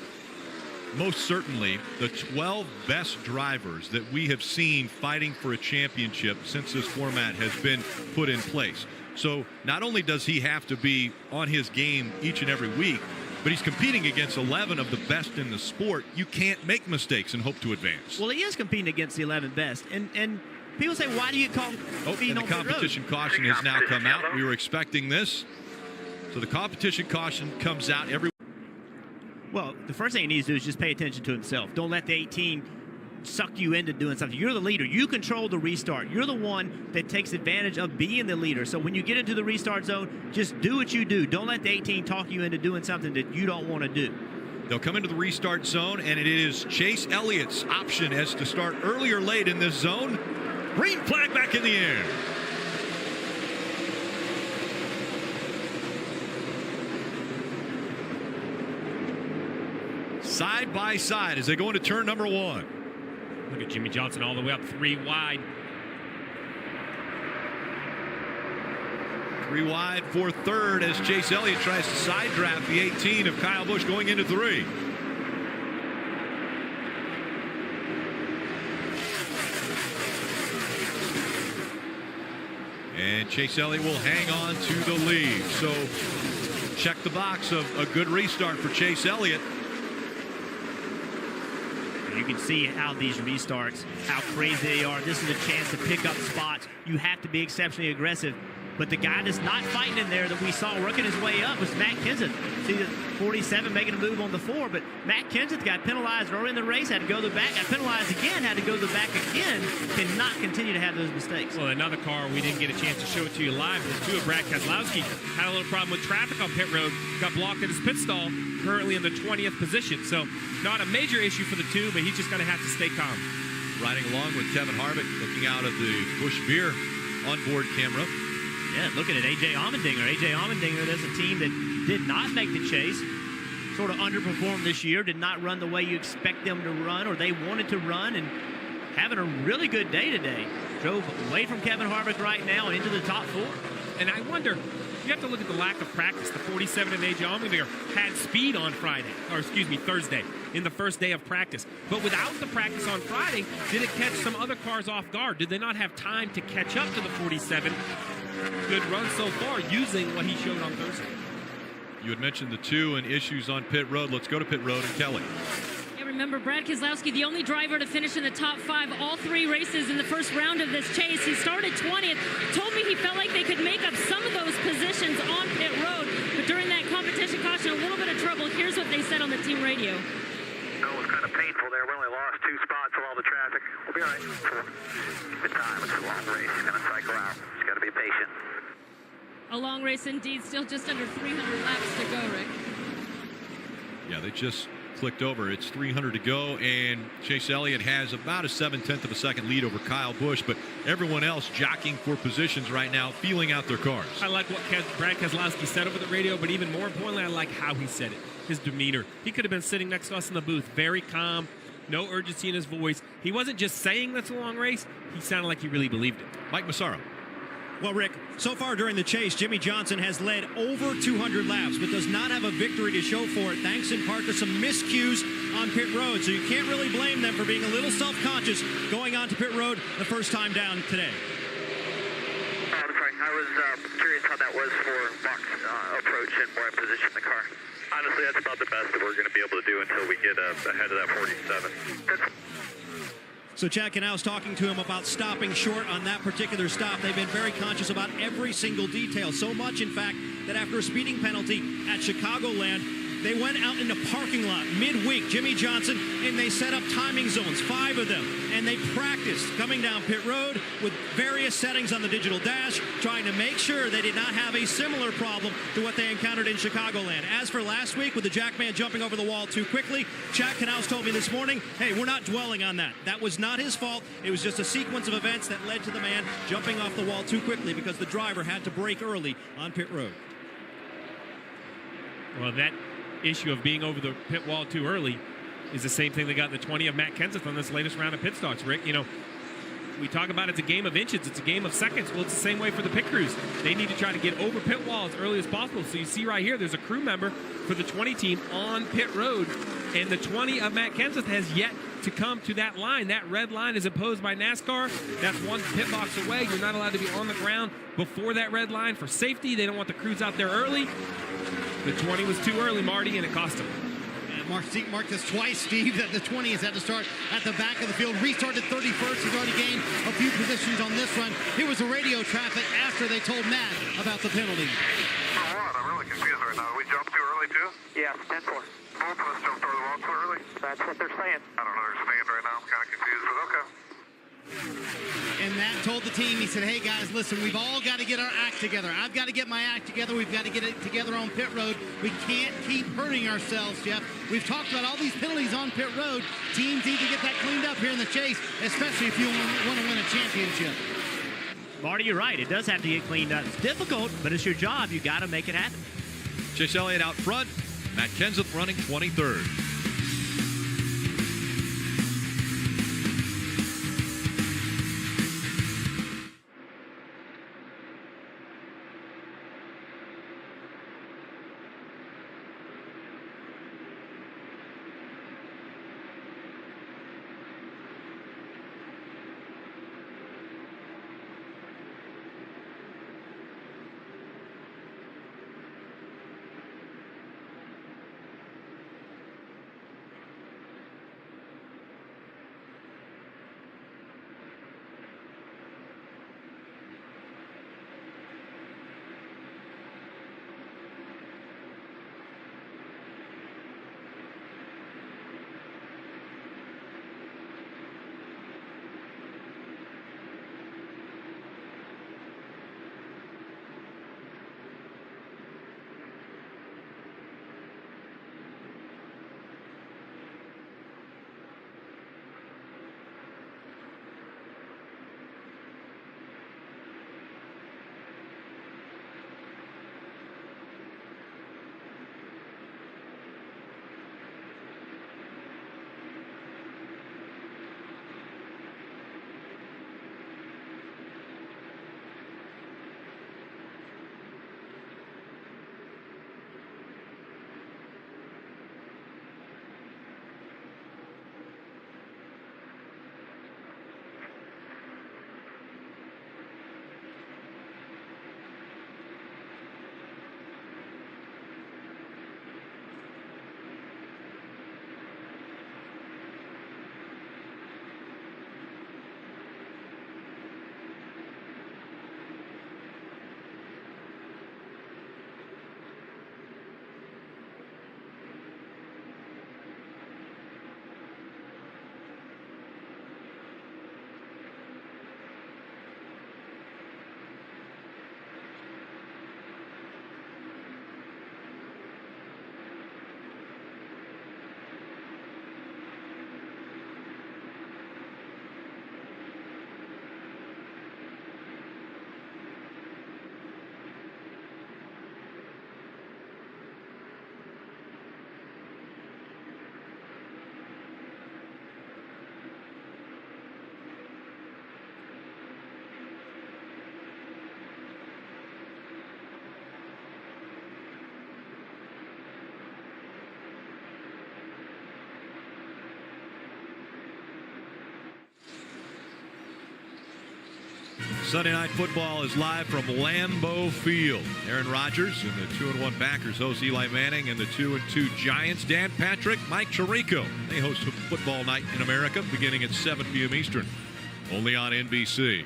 most certainly the 12 best drivers that we have seen fighting for a championship since this format has been put in place. So not only does he have to be on his game each and every week, but he's competing against 11 of the best in the sport. You can't make mistakes and hope to advance. Well, he is competing against the 11 best. And people say, why do you call and the competition caution has now come out. We were expecting this. So the competition caution comes out every. Well, the first thing he needs to do is just pay attention to himself. Don't let the 18 suck you into doing something. You're the leader. You control the restart. You're the one that takes advantage of being the leader. So when you get into the restart zone, just do what you do. Don't let the 18 talk you into doing something that you don't want to do. They'll come into the restart zone, and it is Chase Elliott's option as to start early or late in this zone. Green flag back in the air. Side by side as they go into turn number 1. Look at Jimmy Johnson all the way up 3 wide. 3 wide for third as Chase Elliott tries to side draft the 18 of Kyle Busch going into 3. And Chase Elliott will hang on to the lead. So check the box of a good restart for Chase Elliott. You can see how these restarts, how crazy they are. This is a chance to pick up spots. You have to be exceptionally aggressive. But the guy that's not fighting in there that we saw working his way up was Matt Kenseth. See the 47 making a move on the 4, but Matt Kenseth got penalized early in the race, had to go to the back, got penalized again, had to go to the back again. Cannot continue to have those mistakes. Well, another car, we didn't get a chance to show it to you live. The 2 of Brad Keselowski had a little problem with traffic on pit road, got blocked at his pit stall, currently in the 20th position. So not a major issue for the 2, but he's just going to have to stay calm. Riding along with Kevin Harvick, looking out of the Busch Beer onboard camera. Yeah, looking at A.J. Allmendinger. A.J. Allmendinger, there's a team that did not make the chase, sort of underperformed this year, did not run the way you expect them to run or they wanted to run, and having a really good day today. Drove away from Kevin Harvick right now and into the top 4. And I wonder, you have to look at the lack of practice. The 47 and A.J. Allmendinger had speed on Thursday, in the first day of practice. But without the practice on Friday, did it catch some other cars off guard? Did they not have time to catch up to the 47? Good run so far using what he showed on Thursday. You had mentioned the 2 and issues on pit road. Let's go to pit road and Kelly. Yeah, remember, Brad Keselowski, the only driver to finish in the top 5 all 3 races in the first round of this chase. He started 20th. Told me he felt like they could make up some of those positions on pit road, but during that competition caution, a little bit of trouble. Here's what they said on the team radio. No, it was kind of painful there. We only lost 2 spots with all the traffic. We'll be all right. Good time. It's a long race. It's going to cycle out. Just got to be patient. A long race indeed. Still just under 300 laps to go, Rick. Yeah, they just clicked over. It's 300 to go, and Chase Elliott has about a 7/10 of a second lead over Kyle Busch, but everyone else jockeying for positions right now, feeling out their cars. I like what Brad Keselowski said over the radio, but even more importantly, I like how he said it, his demeanor. He could have been sitting next to us in the booth, very calm, no urgency in his voice. He wasn't just saying that's a long race. He sounded like he really believed it. Mike Massaro. Well, Rick, so far during the chase, Jimmy Johnson has led over 200 laps, but does not have a victory to show for it, thanks in part to some miscues on pit road. So you can't really blame them for being a little self-conscious going on to pit road the first time down today. I'm sorry. I was curious how that was for Buck's approach and where I positioned the car. Honestly, that's about the best that we're going to be able to do until we get ahead of that 47. So Chad Knaus talking to him about stopping short on that particular stop. They've been very conscious about every single detail. So much, in fact, that after a speeding penalty at Chicagoland, they went out in the parking lot midweek, Jimmy Johnson, and they set up timing zones, 5 of them. And they practiced coming down pit road with various settings on the digital dash, trying to make sure they did not have a similar problem to what they encountered in Chicagoland. As for last week with the Jackman jumping over the wall too quickly, Chad Knaus told me this morning, hey, we're not dwelling on that. That was not his fault. It was just a sequence of events that led to the man jumping off the wall too quickly because the driver had to brake early on pit road. Well, that issue of being over the pit wall too early is the same thing they got in the 20 of Matt Kenseth on this latest round of pit stops, Rick. You know, we talk about it's a game of inches, it's a game of seconds. Well, it's the same way for the pit crews. They need to try to get over pit wall as early as possible. So you see right here, there's a crew member for the 20 team on pit road, and the 20 of Matt Kenseth has yet to come to that line. That red line is imposed by NASCAR. That's 1 pit box away. You're not allowed to be on the ground before that red line for safety. They don't want the crews out there early. The 20 was too early, Marty, and it cost him. Marked this twice, Steve, that the 20 has had to start at the back of the field. Restarted 31st. He's already gained a few positions on this run. Here was the radio traffic after they told Matt about the penalty. For what? I'm really confused right now. We jumped too early, too? Yeah, 10-4. Both of us jumped over the wall too early? That's what they're saying. I don't understand right now. I'm kind of confused, but okay. And Matt told the team, he said, hey guys, listen, we've all got to get our act together. I've got to get my act together. We've got to get it together on pit road. We can't keep hurting ourselves, Jeff. We've talked about all these penalties on pit road. Teams need to get that cleaned up here in the chase, especially if you want to win a championship. Marty, you're right. It does have to get cleaned up. It's difficult, but it's your job. You got to make it happen. Chase Elliott out front. Matt Kenseth running 23rd. Sunday Night Football is live from Lambeau Field. Aaron Rodgers and the 2-1 Packers host Eli Manning and the 2-2 Giants. Dan Patrick, Mike Tirico. They host Football Night in America beginning at 7 p.m. Eastern, only on NBC.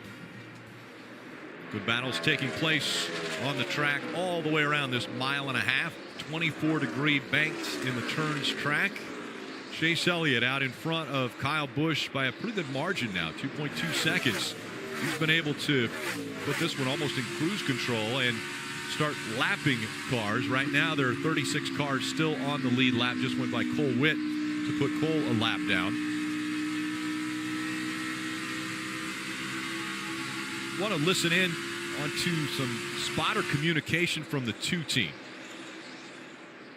Good battles taking place on the track all the way around this mile and a half. 24-degree banks in the turns track. Chase Elliott out in front of Kyle Busch by a pretty good margin now, 2.2 seconds. He's been able to put this one almost in cruise control and start lapping cars. Right now, there are 36 cars still on the lead lap. Just went by Cole Witt to put Cole a lap down. Want to listen in onto some spotter communication from the 2 team.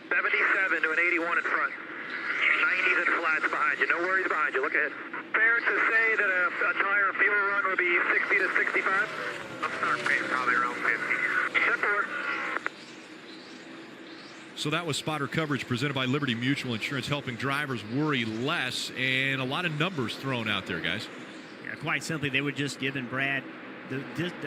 77 to an 81 in front. 90s and flats behind you. No worries behind you. Look ahead. Fair to say that a tire fuel run will be 60 to 65? I'm starting pace probably around 50. Simple. So that was spotter coverage presented by Liberty Mutual Insurance, helping drivers worry less, and a lot of numbers thrown out there, guys. Yeah, quite simply, they were just giving Brad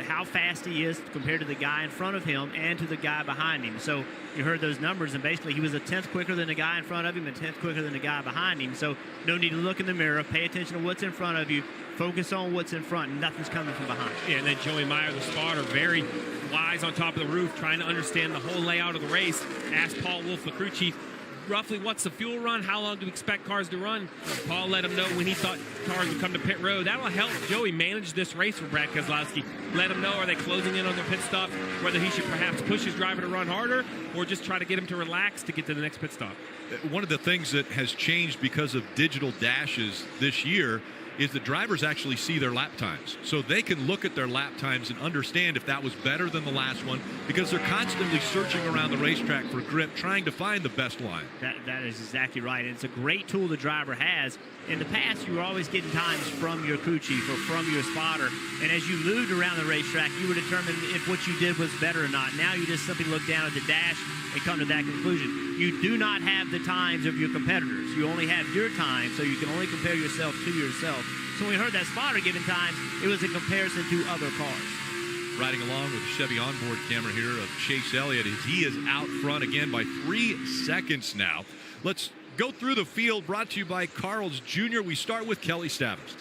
how fast he is compared to the guy in front of him and to the guy behind him. So you heard those numbers, and basically he was a tenth quicker than the guy in front of him and 10th quicker than the guy behind him. So no need to look in the mirror. Pay attention to what's in front of you. Focus on what's in front, and nothing's coming from behind. Yeah, and then Joey Meyer, the spotter, very wise on top of the roof, trying to understand the whole layout of the race. Asked Paul Wolf, the crew chief, roughly what's the fuel run? How long do we expect cars to run? Paul let him know when he thought cars would come to pit road. That'll help Joey manage this race for Brad Keselowski. Let him know, are they closing in on their pit stop, whether he should perhaps push his driver to run harder or just try to get him to relax to get to the next pit stop. One of the things that has changed because of digital dashes this year is that drivers actually see their lap times. So they can look at their lap times and understand if that was better than the last one, because they're constantly searching around the racetrack for grip, trying to find the best line. That is exactly right. And it's a great tool the driver has. In the past, you were always getting times from your crew chief or from your spotter. And as you moved around the racetrack, you would determine if what you did was better or not. Now you just simply look down at the dash and come to that conclusion. You do not have the times of your competitors. You only have your time, so you can only compare yourself to yourself. So when we heard that spotter giving times, it was a comparison to other cars. Riding along with the Chevy onboard camera here of Chase Elliott as he is out front again by 3 seconds now. Let's go through the field, brought to you by Carl's Jr. We start with Kelly Stavist.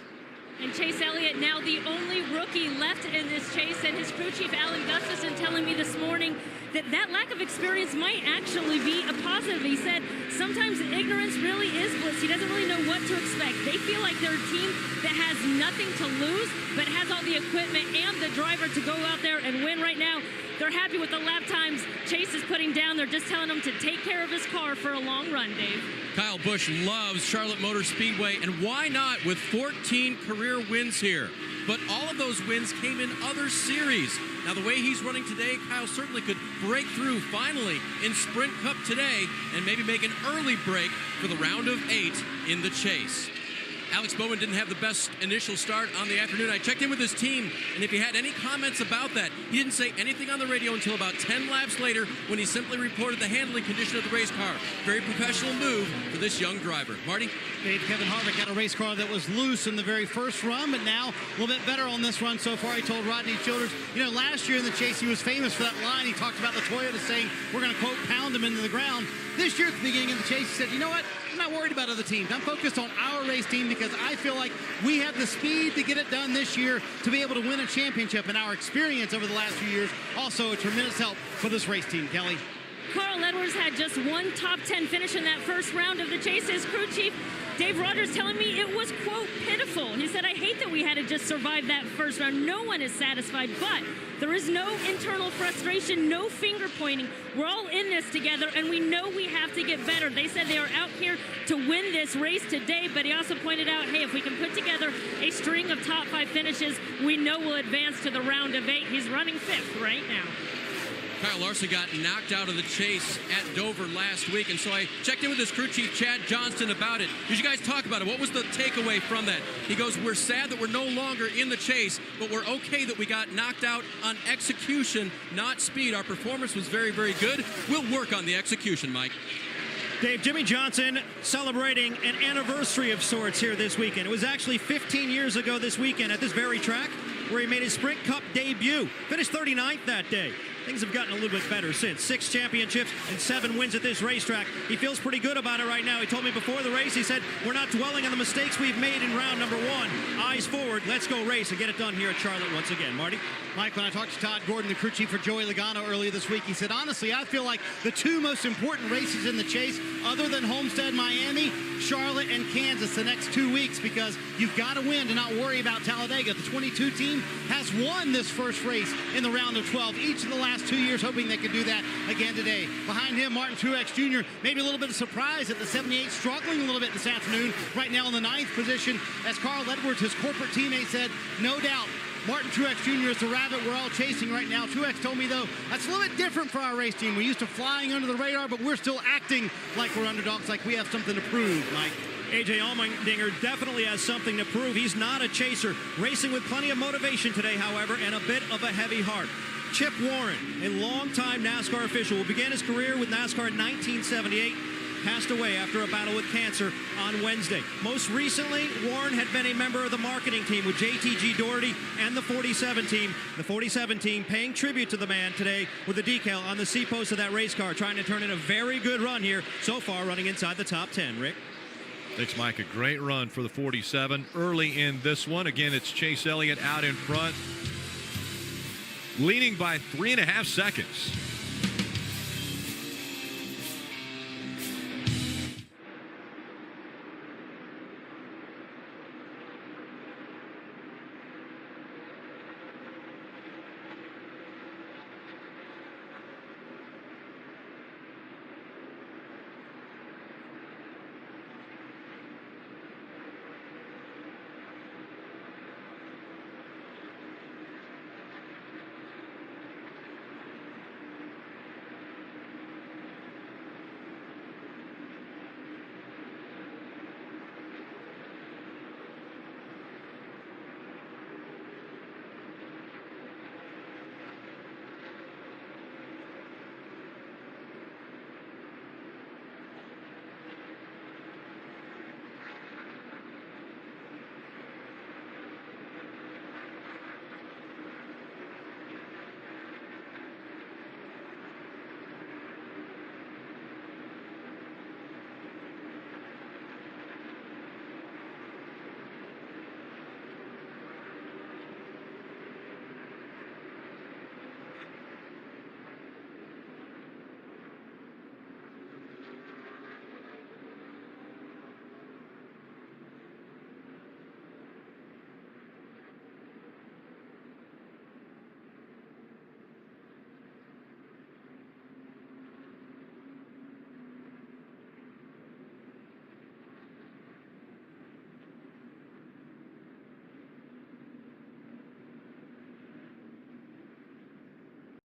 And Chase Elliott now the only rookie left in this chase, and his crew chief Alan Gustafson telling me this morning that lack of experience might actually be a positive. He said sometimes ignorance really is bliss. He doesn't really know what to expect. They feel like they're a team that has nothing to lose, but has all the equipment and the driver to go out there and win right now. They're happy with the lap times Chase is putting down. They're just telling him to take care of his car for a long run, Dave. Kyle Busch loves Charlotte Motor Speedway, and why not with 14 career wins here? But all of those wins came in other series. Now, the way he's running today, Kyle certainly could break through finally in Sprint Cup today and maybe make an early break for the round of 8 in the chase. Alex Bowman didn't have the best initial start on the afternoon. I checked in with his team, and if he had any comments about that, he didn't say anything on the radio until about 10 laps later when he simply reported the handling condition of the race car. Very professional move for this young driver. Marty? Dave, Kevin Harvick had a race car that was loose in the very first run, but now a little bit better on this run so far. He told Rodney Childers, you know, last year in the chase, he was famous for that line. He talked about the Toyota saying, we're going to, quote, pound him into the ground. This year at the beginning of the chase, he said, you know what? I'm not worried about other teams. I'm focused on our race team because I feel like we have the speed to get it done this year to be able to win a championship. And our experience over the last few years, also a tremendous help for this race team. Kelly? Carl Edwards had just one top 10 finish in that first round of the chase. His crew chief, Dave Rogers, telling me it was, quote, pitiful. He said, I hate that we had to just survive that first round. No one is satisfied, but there is no internal frustration, no finger pointing. We're all in this together, and we know we have to get better. They said they are out here to win this race today, but he also pointed out, hey, if we can put together a string of top 5 finishes, we know we'll advance to the round of 8. He's running 5th right now. Kyle Larson got knocked out of the chase at Dover last week, and so I checked in with his crew chief, Chad Johnston, about it. Did you guys talk about it? What was the takeaway from that? He goes, we're sad that we're no longer in the chase, but we're okay that we got knocked out on execution, not speed. Our performance was very, very good. We'll work on the execution, Mike. Dave, Jimmy Johnson celebrating an anniversary of sorts here this weekend. It was actually 15 years ago this weekend at this very track where he made his Sprint Cup debut. Finished 39th that day. Things have gotten a little bit better since. 6 championships and 7 wins at this racetrack. He feels pretty good about it right now. He told me before the race, he said, we're not dwelling on the mistakes we've made in round number 1. Eyes forward, let's go race and get it done here at Charlotte once again. Marty? Mike, when I talked to Todd Gordon, the crew chief for Joey Logano earlier this week, he said, honestly, I feel like the 2 most important races in the chase, other than Homestead, Miami, Charlotte, and Kansas the next 2 weeks, because you've got to win to not worry about Talladega. The 22 team has won this first race in the round of 12 each of the last 2 years, hoping they could do that again today. Behind him, Martin Truex Jr., maybe a little bit of surprise at the 78, struggling a little bit this afternoon, right now in the 9th position, as Carl Edwards, his corporate teammate, said, no doubt, Martin Truex Jr. is the rabbit we're all chasing right now. Truex told me, though, that's a little bit different for our race team. We're used to flying under the radar, but we're still acting like we're underdogs, like we have something to prove, Mike. A.J. Allmendinger definitely has something to prove. He's not a chaser. Racing with plenty of motivation today, however, and a bit of a heavy heart. Chip Warren, a longtime NASCAR official, who began his career with NASCAR in 1978, passed away after a battle with cancer on Wednesday. Most recently, Warren had been a member of the marketing team with JTG Doherty and the 47 team. The 47 team paying tribute to the man today with a decal on the C-post of that race car, trying to turn in a very good run here so far, running inside the top 10. Rick? Thanks, Mike. A great run for the 47 early in this one. Again, it's Chase Elliott out in front, leading by 3.5 seconds.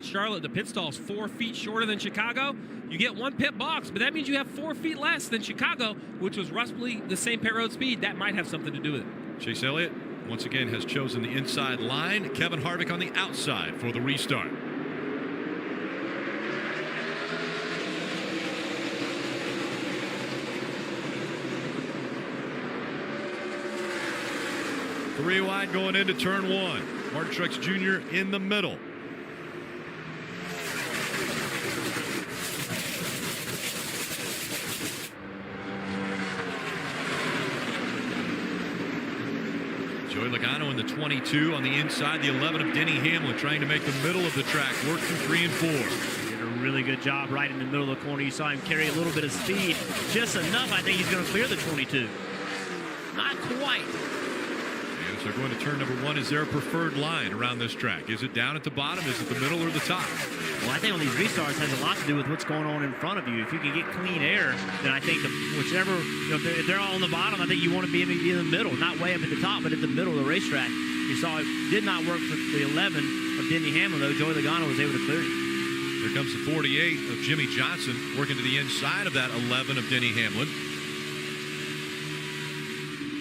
Charlotte, the pit stall's 4 feet shorter than Chicago. You get 1 pit box, but that means you have 4 feet less than Chicago, which was roughly the same pit road speed. That might have something to do with it. Chase Elliott once again has chosen the inside line. Kevin Harvick on the outside for the restart. Three wide going into turn 1. Martin Truex Jr. in the middle. Joey Logano in the 22 on the inside, the 11 of Denny Hamlin trying to make the middle of the track work through 3 and 4. Did a really good job right in the middle of the corner. You saw him carry a little bit of speed, just enough. I think he's going to clear the 22. Not quite. As they're going to turn number 1, is there a preferred line around this track? Is it down at the bottom? Is it the middle or the top? Well, I think on these restarts has a lot to do with what's going on in front of you. If you can get clean air, then I think whichever, if they're all on the bottom, I think you want to be in the middle, not way up at the top, but at the middle of the racetrack. You saw it did not work for the 11 of Denny Hamlin, though. Joey Logano was able to clear it. Here comes the 48 of Jimmy Johnson working to the inside of that 11 of Denny Hamlin.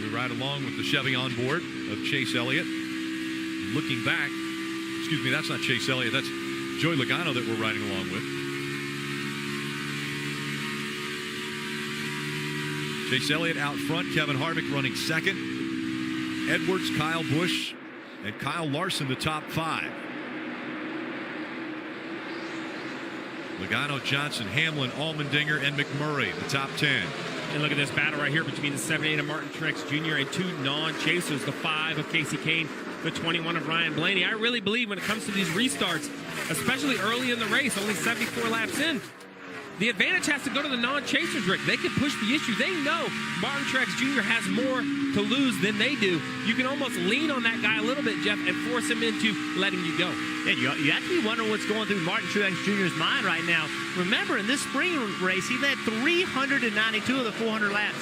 We ride along with the Chevy on board of Chase Elliott. Looking back, excuse me, that's not Chase Elliott, that's Joey Logano that we're riding along with. Chase Elliott out front, Kevin Harvick running second. Edwards, Kyle Busch, and Kyle Larson the top 5. Logano, Johnson, Hamlin, Allmendinger, and McMurray the top 10. And look at this battle right here between the 78 of Martin Truex Jr. and 2 non-chasers, the 5 of Casey Kane, the 21 of Ryan Blaney. I really believe when it comes to these restarts, especially early in the race, only 74 laps in, the advantage has to go to the non-chasers, Rick. They can push the issue. They know Martin Truex Jr. has more to lose than they do. You can almost lean on that guy a little bit, Jeff, and force him into letting you go. Yeah, you have to be wondering what's going through Martin Truex Jr.'s mind right now. Remember, in this spring race, he led 392 of the 400 laps.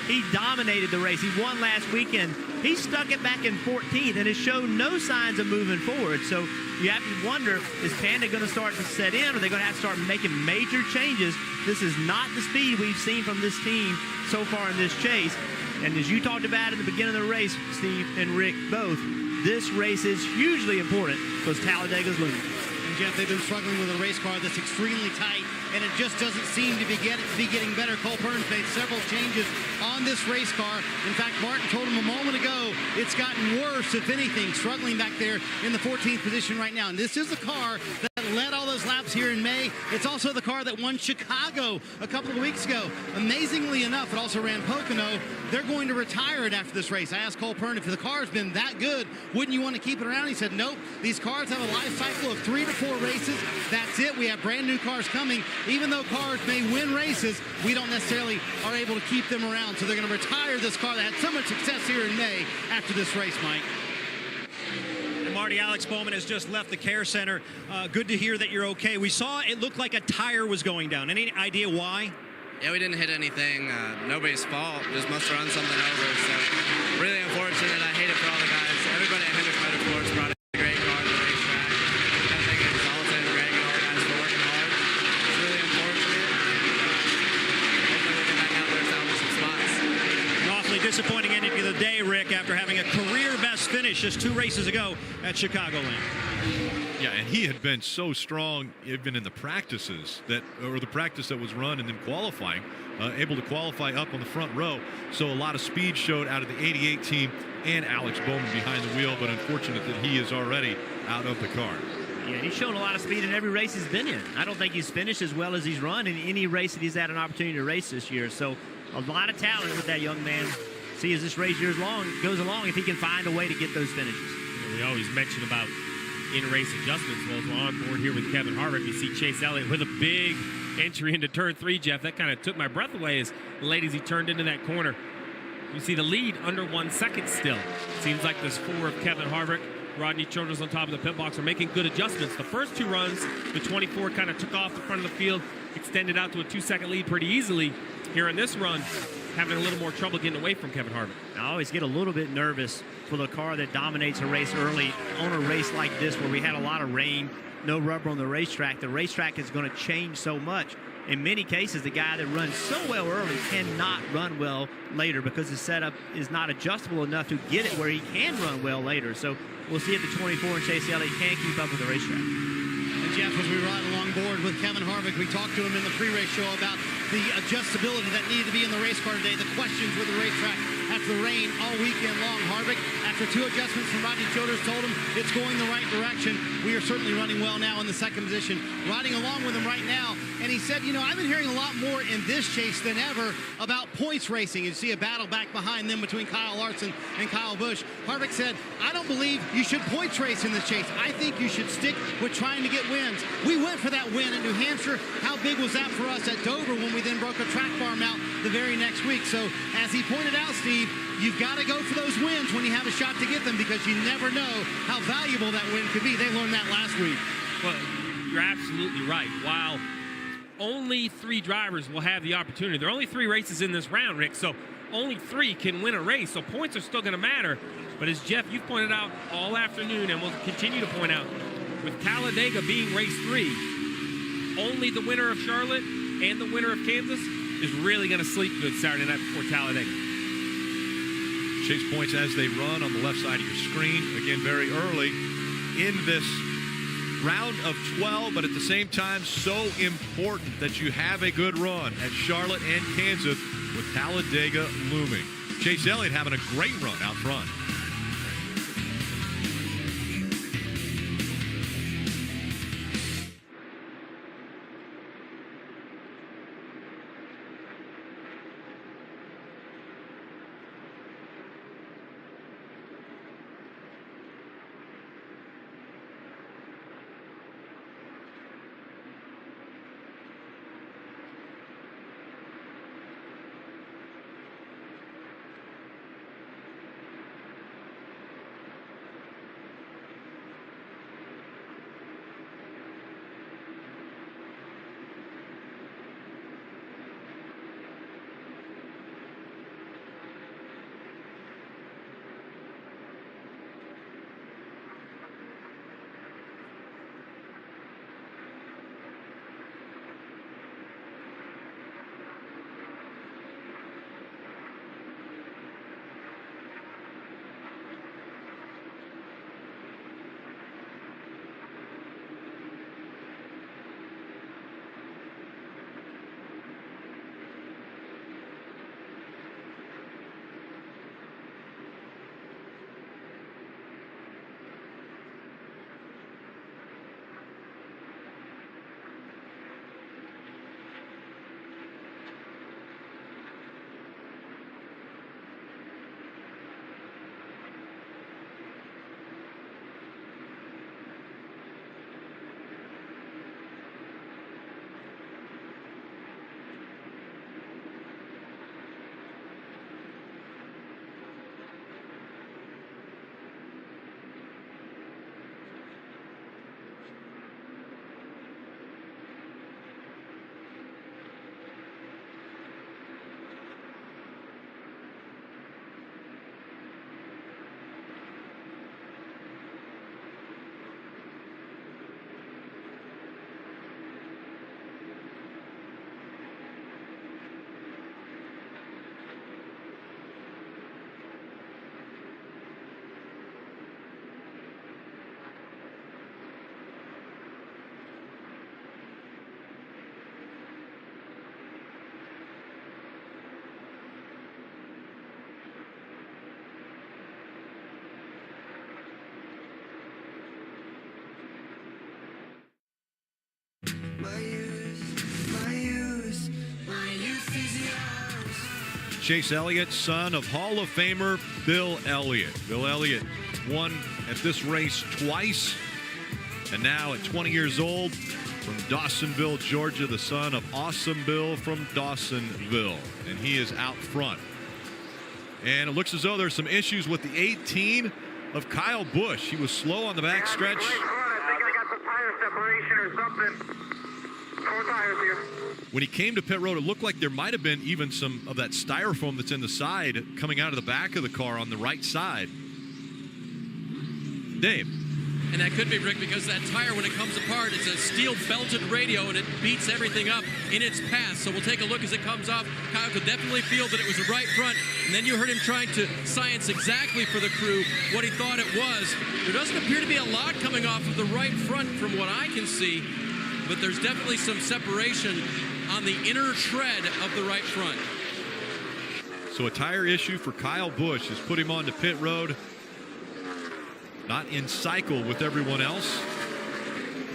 He dominated the race. He won last weekend. He stuck it back in 14th and has shown no signs of moving forward. So you have to wonder, is Panda going to start to set in, or are they going to have to start making major changes? This is not the speed we've seen from this team so far in this chase. And as you talked about at the beginning of the race, Steve and Rick both, this race is hugely important because Talladega's looming. And Jeff, they've been struggling with a race car that's extremely tight, and it just doesn't seem to be getting better. Cole Pearn's made several changes on this race car. In fact, Martin told him a moment ago, it's gotten worse, if anything, struggling back there in the 14th position right now. And this is the car that led all those laps here in May. It's also the car that won Chicago a couple of weeks ago. Amazingly enough, it also ran Pocono. They're going to retire it after this race. I asked Cole Pearn, if the car's been that good, wouldn't you want to keep it around? He said, nope. These cars have a life cycle of 3 to 4 races. That's it. We have brand new cars coming. Even though cars may win races, we don't necessarily are able to keep them around. So they're going to retire this car that had so much success here in May after this race, Mike. Marty, Alex Bowman has just left the care center. Good to hear that you're okay. We saw it looked like a tire was going down. Any idea why? Yeah, we didn't hit anything. Nobody's fault. Just must have run something over. So really unfortunate. I hate it for all the guys. Everybody at Hendrick Motorsports brought a great car to the racetrack. I think it's Alton, Greg, and all the guys for working hard. It's really unfortunate. Hopefully we'll get back out there salvage some spots. An awfully disappointing ending to the day, Rick, after having a career best finish just 2 races ago at Chicagoland. Yeah, and he had been so strong even in the practices or the practice that was run and then qualifying, able to qualify up on the front row. So a lot of speed showed out of the 88 team and Alex Bowman behind the wheel, but unfortunate that he is already out of the car. Yeah, he's shown a lot of speed in every race he's been in. I don't think he's finished as well as he's run in any race that he's had an opportunity to race this year. So a lot of talent with that young man. See, as this race goes along, if he can find a way to get those finishes. We always mention about in-race adjustments. Well, as we're on board here with Kevin Harvick, you see Chase Elliott with a big entry into turn 3, Jeff. That kind of took my breath away as late as he turned into that corner. You see the lead under 1 second still. Seems like there's 4 of Kevin Harvick. Rodney Childers on top of the pit box are making good adjustments. The first 2 runs, the 24 kind of took off the front of the field, extended out to a 2-second lead pretty easily. Here in this run, having a little more trouble getting away from Kevin Harvick. I always get a little bit nervous for the car that dominates a race early on a race like this where we had a lot of rain, no rubber on the racetrack. The racetrack is going to change so much. In many cases, the guy that runs so well early cannot run well later because his setup is not adjustable enough to get it where he can run well later. So we'll see if the 24 and Chase Elliott can keep up with the racetrack. And Jeff, as we ride along board with Kevin Harvick, we talked to him in the pre-race show about the adjustability that needed to be in the race car today, the questions with the racetrack after the rain all weekend long. Harvick, after 2 adjustments from Rodney Childers, told him it's going the right direction. We are certainly running well now in the 2nd position, riding along with him right now. And he said, you know, I've been hearing a lot more in this chase than ever about points racing. You see a battle back behind them between Kyle Larson and Kyle Busch. Harvick said, I don't believe you should points race in this chase. I think you should stick with trying to get wins. We went for that win in New Hampshire. How big was that for us at Dover when we then broke a track farm out the very next week? So as he pointed out, Steve, you've got to go for those wins when you have a shot to get them because you never know how valuable that win could be. They learned that last week. Well, you're absolutely right. While only 3 drivers will have the opportunity. There are only 3 races in this round, Rick, so only 3 can win a race, so points are still going to matter. But as Jeff, you've pointed out all afternoon and will continue to point out, with Talladega being race 3, only the winner of Charlotte and the winner of Kansas is really going to sleep good Saturday night before Talladega. Chase points as they run on the left side of your screen. Again, very early in this round of 12, but at the same time, so important that you have a good run at Charlotte and Kansas with Talladega looming. Chase Elliott having a great run out front. Chase Elliott, son of Hall of Famer Bill Elliott. Bill Elliott won at this race twice, and now at 20 years old, from Dawsonville, Georgia, the son of Awesome Bill from Dawsonville, and he is out front. And it looks as though there's some issues with the 18 of Kyle Busch. He was slow on the back stretch. I think I got some tire separation or something. 4 tires here. When he came to pit road, it looked like there might have been even some of that styrofoam that's in the side coming out of the back of the car on the right side. Dave. And that could be, Rick, because that tire, when it comes apart, it's a steel belted radio and it beats everything up in its path. So we'll take a look as it comes off. Kyle could definitely feel that it was the right front. And then you heard him trying to science exactly for the crew what he thought it was. There doesn't appear to be a lot coming off of the right front from what I can see, but there's definitely some separation on the inner tread of the right front. So a tire issue for Kyle Busch has put him onto pit road. Not in cycle with everyone else.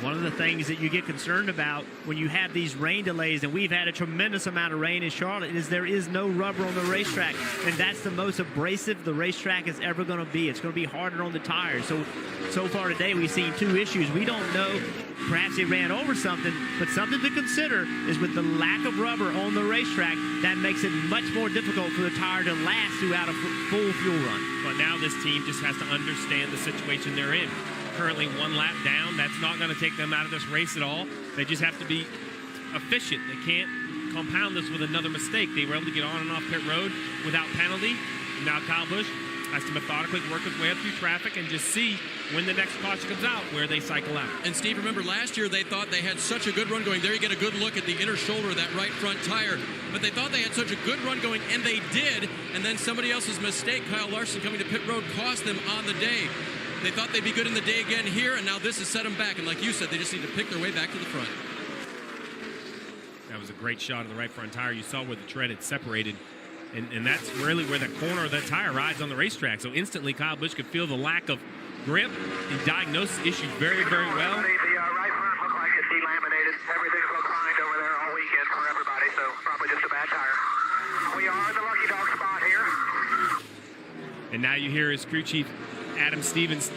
One of the things that you get concerned about when you have these rain delays, and we've had a tremendous amount of rain in Charlotte, is there is no rubber on the racetrack, and that's the most abrasive the racetrack is ever going to be. It's going to be harder on the tires. So far today we've seen 2 issues. We don't know, perhaps they ran over something, but something to consider is with the lack of rubber on the racetrack, that makes it much more difficult for the tire to last throughout a full fuel run. But now this team just has to understand the situation they're in. Currently 1 lap down. That's not going to take them out of this race at all. They just have to be efficient. They can't compound this with another mistake. They were able to get on and off pit road without penalty. Now Kyle Busch has to methodically work his way up through traffic and just see when the next caution comes out where they cycle out. And Steve, remember last year they thought they had such a good run going. There you get a good look at the inner shoulder of that right front tire. But they thought they had such a good run going, and they did. And then somebody else's mistake, Kyle Larson coming to pit road, cost them on the day. They thought they'd be good in the day again here, and now this has set them back. And like you said, they just need to pick their way back to the front. That was a great shot of the right front tire. You saw where the tread had separated. And that's really where the corner of that tire rides on the racetrack. So instantly, Kyle Busch could feel the lack of grip and diagnose the issue very, very well. The right front looked like it's delaminated. Everything looked fine over there all weekend for everybody, so probably just a bad tire. We are in the lucky dog spot here. And now you hear his crew chief, Adam Stevens,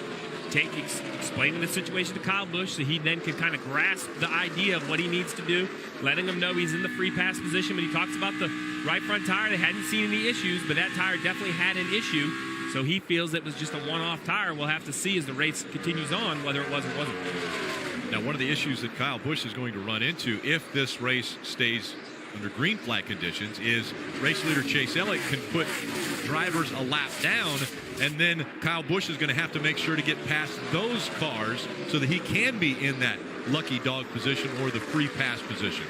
explaining the situation to Kyle Busch so he then can kind of grasp the idea of what he needs to do, letting him know he's in the free pass position. But he talks about the right front tire. They hadn't seen any issues, but that tire definitely had an issue. So he feels it was just a one-off tire. We'll have to see as the race continues on whether it was or wasn't. Now, one of the issues that Kyle Busch is going to run into if this race stays under green flag conditions is race leader Chase Elliott can put drivers a lap down, and then Kyle Busch is going to have to make sure to get past those cars so that he can be in that lucky dog position or the free pass position.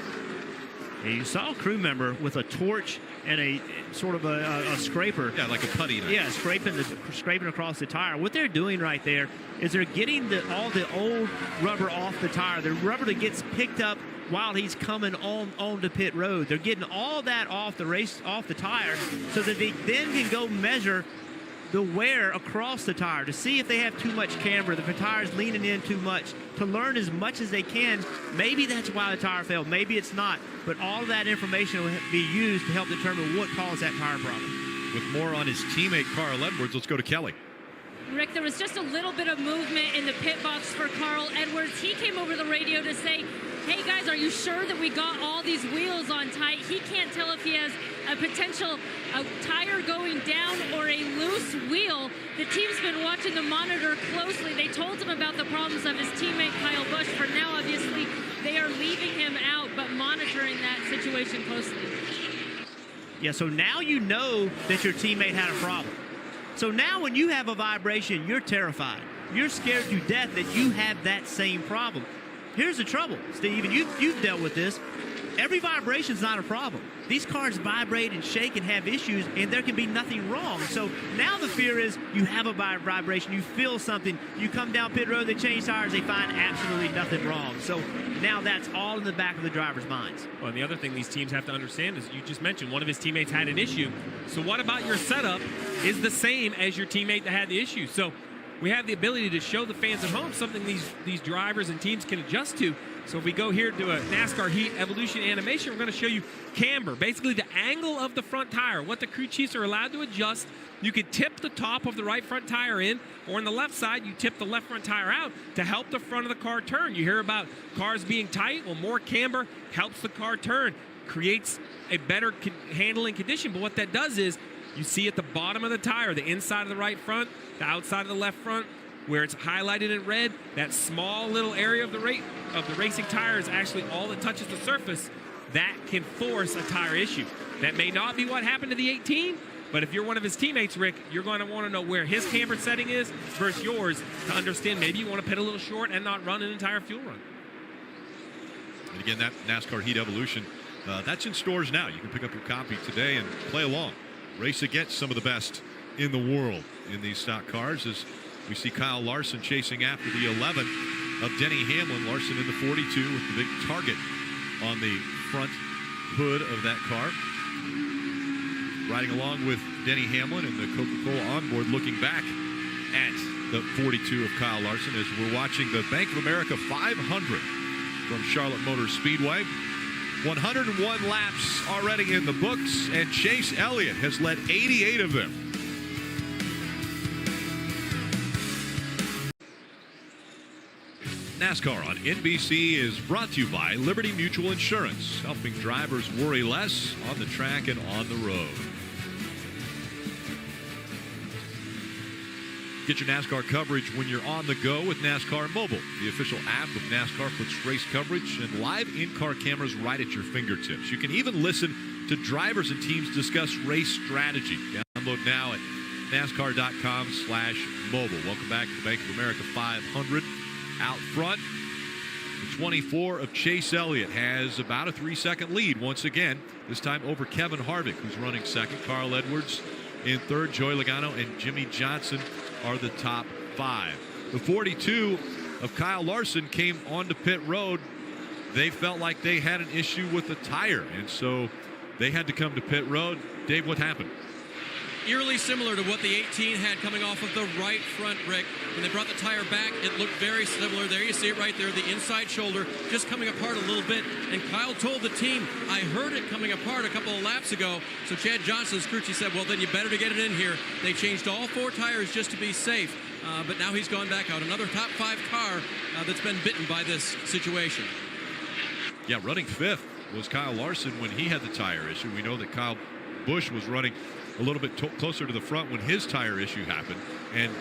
And you saw a crew member with a torch and a sort of a scraper. Yeah, like a putty knife. Yeah, scraping across the tire. What they're doing right there is they're getting all the old rubber off the tire. The rubber that gets picked up while he's coming on the pit road. They're getting all that off the tire so that they then can go measure the wear across the tire to see if they have too much camber, if the tire's leaning in too much, to learn as much as they can. Maybe that's why the tire failed. Maybe it's not. But all of that information will be used to help determine what caused that tire problem. With more on his teammate Carl Edwards, let's go to Kelly. Rick, there was just a little bit of movement in the pit box for Carl Edwards. He came over the radio to say, hey guys, are you sure that we got all these wheels on tight? He can't tell if he has a potential tire going down or a loose wheel. The team's been watching the monitor closely. They told him about the problems of his teammate Kyle Busch. For now, obviously, they are leaving him out, but monitoring that situation closely. Yeah, so now you know that your teammate had a problem. So now when you have a vibration, you're terrified. You're scared to death that you have that same problem. Here's the trouble, Steve, and you've dealt with this. Every vibration is not a problem. These cars vibrate and shake and have issues, and there can be nothing wrong. So now the fear is you have a vibration, you feel something, you come down pit road, they change tires, they find absolutely nothing wrong. So now that's all in the back of the driver's minds. Well, and the other thing these teams have to understand is you just mentioned one of his teammates had an issue. So what about your setup is the same as your teammate that had the issue? So we have the ability to show the fans at home something these drivers and teams can adjust to. So if we go here to a NASCAR Heat Evolution animation, we're going to show you camber, basically the angle of the front tire, what the crew chiefs are allowed to adjust. You could tip the top of the right front tire in, or on the left side, you tip the left front tire out to help the front of the car turn. You hear about cars being tight. Well, more camber helps the car turn, creates a better handling condition. But what that does is you see at the bottom of the tire, the inside of the right front, the outside of the left front, where it's highlighted in red, that small little area of the racing tire is actually all that touches the surface. That can force a tire issue. That may not be what happened to the 18, but if you're one of his teammates, Rick, you're going to want to know where his camber setting is versus yours to understand maybe you want to pit a little short and not run an entire fuel run. And again, that NASCAR Heat Evolution, that's in stores now. You can pick up your copy today and play along. Race against some of the best in the world in these stock cars as we see Kyle Larson chasing after the 11 of Denny Hamlin. Larson in the 42 with the big target on the front hood of that car. Riding along with Denny Hamlin and the Coca-Cola onboard, looking back at the 42 of Kyle Larson as we're watching the Bank of America 500 from Charlotte Motor Speedway. 101 laps already in the books, and Chase Elliott has led 88 of them. NASCAR on NBC is brought to you by Liberty Mutual Insurance, helping drivers worry less on the track and on the road. Get your NASCAR coverage when you're on the go with NASCAR Mobile. The official app of NASCAR puts race coverage and live in-car cameras right at your fingertips. You can even listen to drivers and teams discuss race strategy. Download now at NASCAR.com/mobile. Welcome back to the Bank of America 500. Out front, the 24 of Chase Elliott has about a 3-second lead once again, this time over Kevin Harvick, who's running second. Carl Edwards in third. Joey Logano and Jimmy Johnson are the top 5. The 42 of Kyle Larson came onto pit road. They felt like they had an issue with the tire, and so they had to come to pit road. Dave, what happened? Eerily similar to what the 18 had coming off of the right front, Rick. When they brought the tire back, it looked very similar. There you see it right there, the inside shoulder just coming apart a little bit. And Kyle told the team, I heard it coming apart a couple of laps ago. So Chad Johnson's crew chief said, well, then you better to get it in here. They changed all 4 tires just to be safe. But now he's gone back out. Another top 5 car that's been bitten by this situation. Yeah, running 5th was Kyle Larson when he had the tire issue. We know that Kyle Busch was running a little bit closer to the front when his tire issue happened. And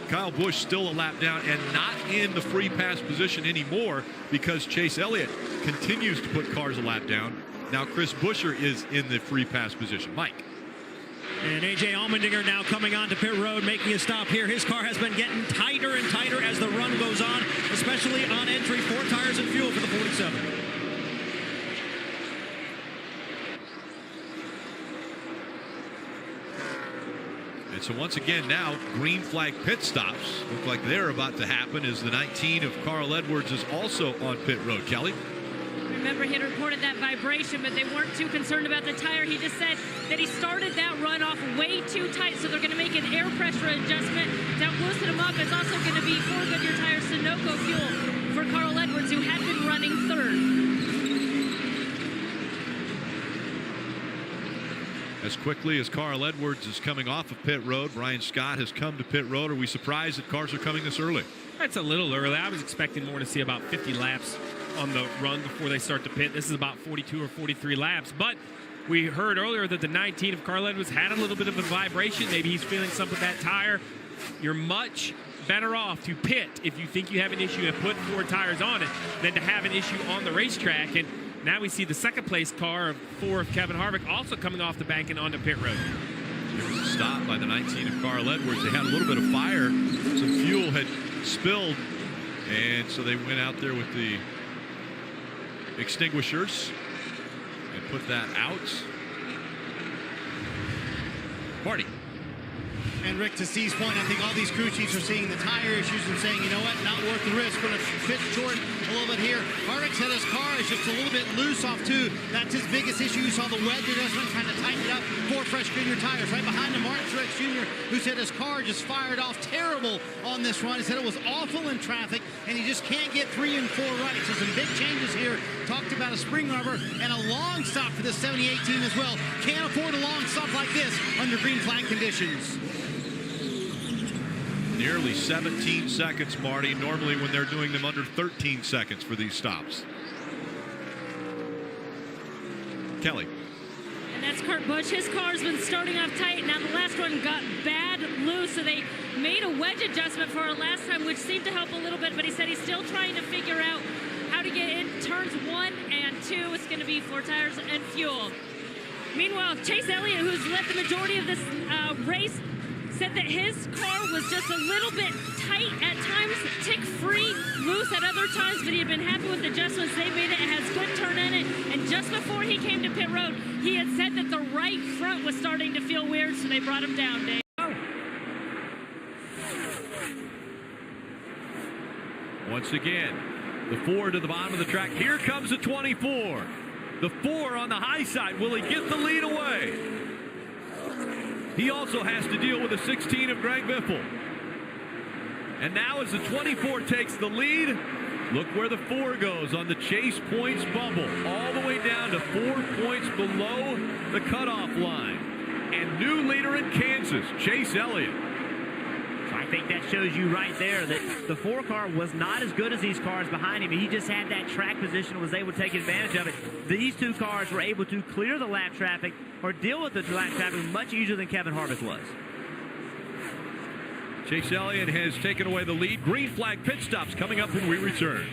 Kyle Busch still a lap down and not in the free pass position anymore because Chase Elliott continues to put cars a lap down. Now Chris Buescher is in the free pass position. Mike. And A.J. Allmendinger now coming on to pit road, making a stop here. His car has been getting tighter and tighter as the run goes on, especially on entry. 4 tires and fuel for the 47. And so once again now, green flag pit stops look like they're about to happen as the 19 of Carl Edwards is also on pit road. Kelly? Remember, he had reported that vibration, but they weren't too concerned about the tire. He just said that he started that run off way too tight, so they're going to make an air pressure adjustment to loosen him up. It's also going to be 4 Goodyear tires Sunoco fuel for Carl Edwards, who had been running 3rd. As quickly as Carl Edwards is coming off of pit road, Brian Scott has come to pit road. Are we surprised that cars are coming this early? That's a little early. I was expecting more to see about 50 laps on the run before they start to pit. This is about 42 or 43 laps. But we heard earlier that the 19 of Carl Edwards had a little bit of a vibration. Maybe he's feeling something with that tire. You're much better off to pit if you think you have an issue and put 4 tires on it than to have an issue on the racetrack. And now we see the second place car of 4 of Kevin Harvick also coming off the bank and onto pit road. There was a stop by the 19 of Carl Edwards. They had a little bit of fire. Some fuel had spilled, and so they went out there with the extinguishers and put that out. Party. And Rick, to Steve's point, I think all these crew chiefs are seeing the tire issues and saying, you know what, not worth the risk. Going to fit short a little bit here. Harvick said his car is just a little bit loose off two. That's his biggest issue. You saw the wedge adjustment kind of tighten it up. 4 fresh Goodyear tires. Right behind him, Martin Truex Jr., who said his car just fired off terrible on this run. He said it was awful in traffic, and he just can't get 3 and 4 right. So some big changes here. Talked about a spring rubber and a long stop for the 78 team as well. Can't afford a long stop like this under green flag conditions. Nearly 17 seconds, Marty. Normally when they're doing them under 13 seconds for these stops. Kelly. And that's Kurt Busch. His car's been starting off tight. Now the last one got bad loose, so they made a wedge adjustment for it last time, which seemed to help a little bit, but he said he's still trying to figure out how to get in turns 1 and 2. It's going to be 4 tires and fuel. Meanwhile, Chase Elliott, who's led the majority of this race, said that his car was just a little bit tight at times, tick-free, loose at other times, but he had been happy with the adjustments they made. It has good turn in it, and just before he came to pit road, he had said that the right front was starting to feel weird, so they brought him down, Dave. Once again, the 4 to the bottom of the track. Here comes the 24. The 4 on the high side. Will he get the lead away? He also has to deal with the 16 of Greg Biffle. And now as the 24 takes the lead, look where the 4 goes on the chase points bubble. All the way down to 4 points below the cutoff line. And new leader in Kansas, Chase Elliott. So I think that shows you right there that the 4 car was not as good as these cars behind him. He just had that track position and was able to take advantage of it. These 2 cars were able to clear the lap traffic or deal with the lap traffic much easier than Kevin Harvick was. Chase Elliott has taken away the lead. Green flag pit stops coming up when we return.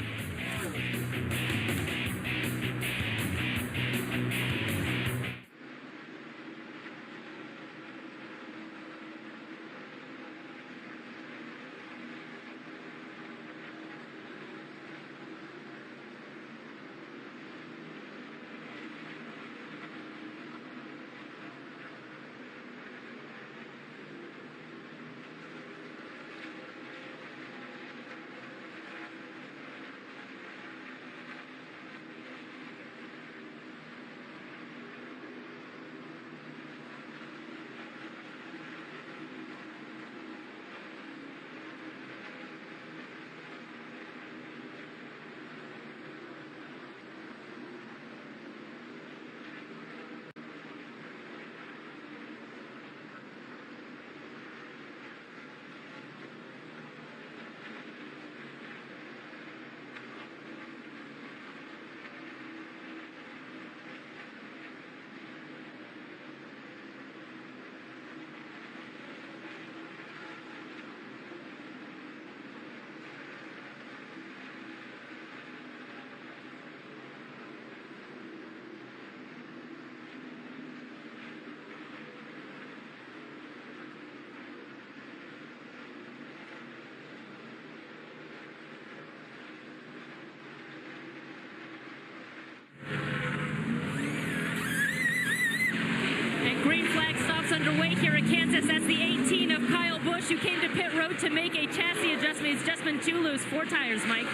Underway here at Kansas. That's the 18 of Kyle Busch, who came to pit road to make a chassis adjustment. He's just been 2 loose, 4 tires, Mike.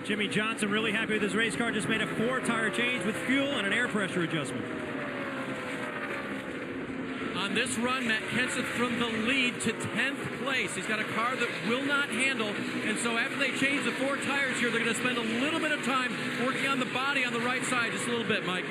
Jimmy Johnson really happy with his race car. Just made a 4-tire change with fuel and an air pressure adjustment. On this run, Matt Kenseth from the lead to 10th place. He's got a car that will not handle, and so after they change the 4 tires here, they're going to spend a little bit of time working on the body on the right side, just a little bit, Mike.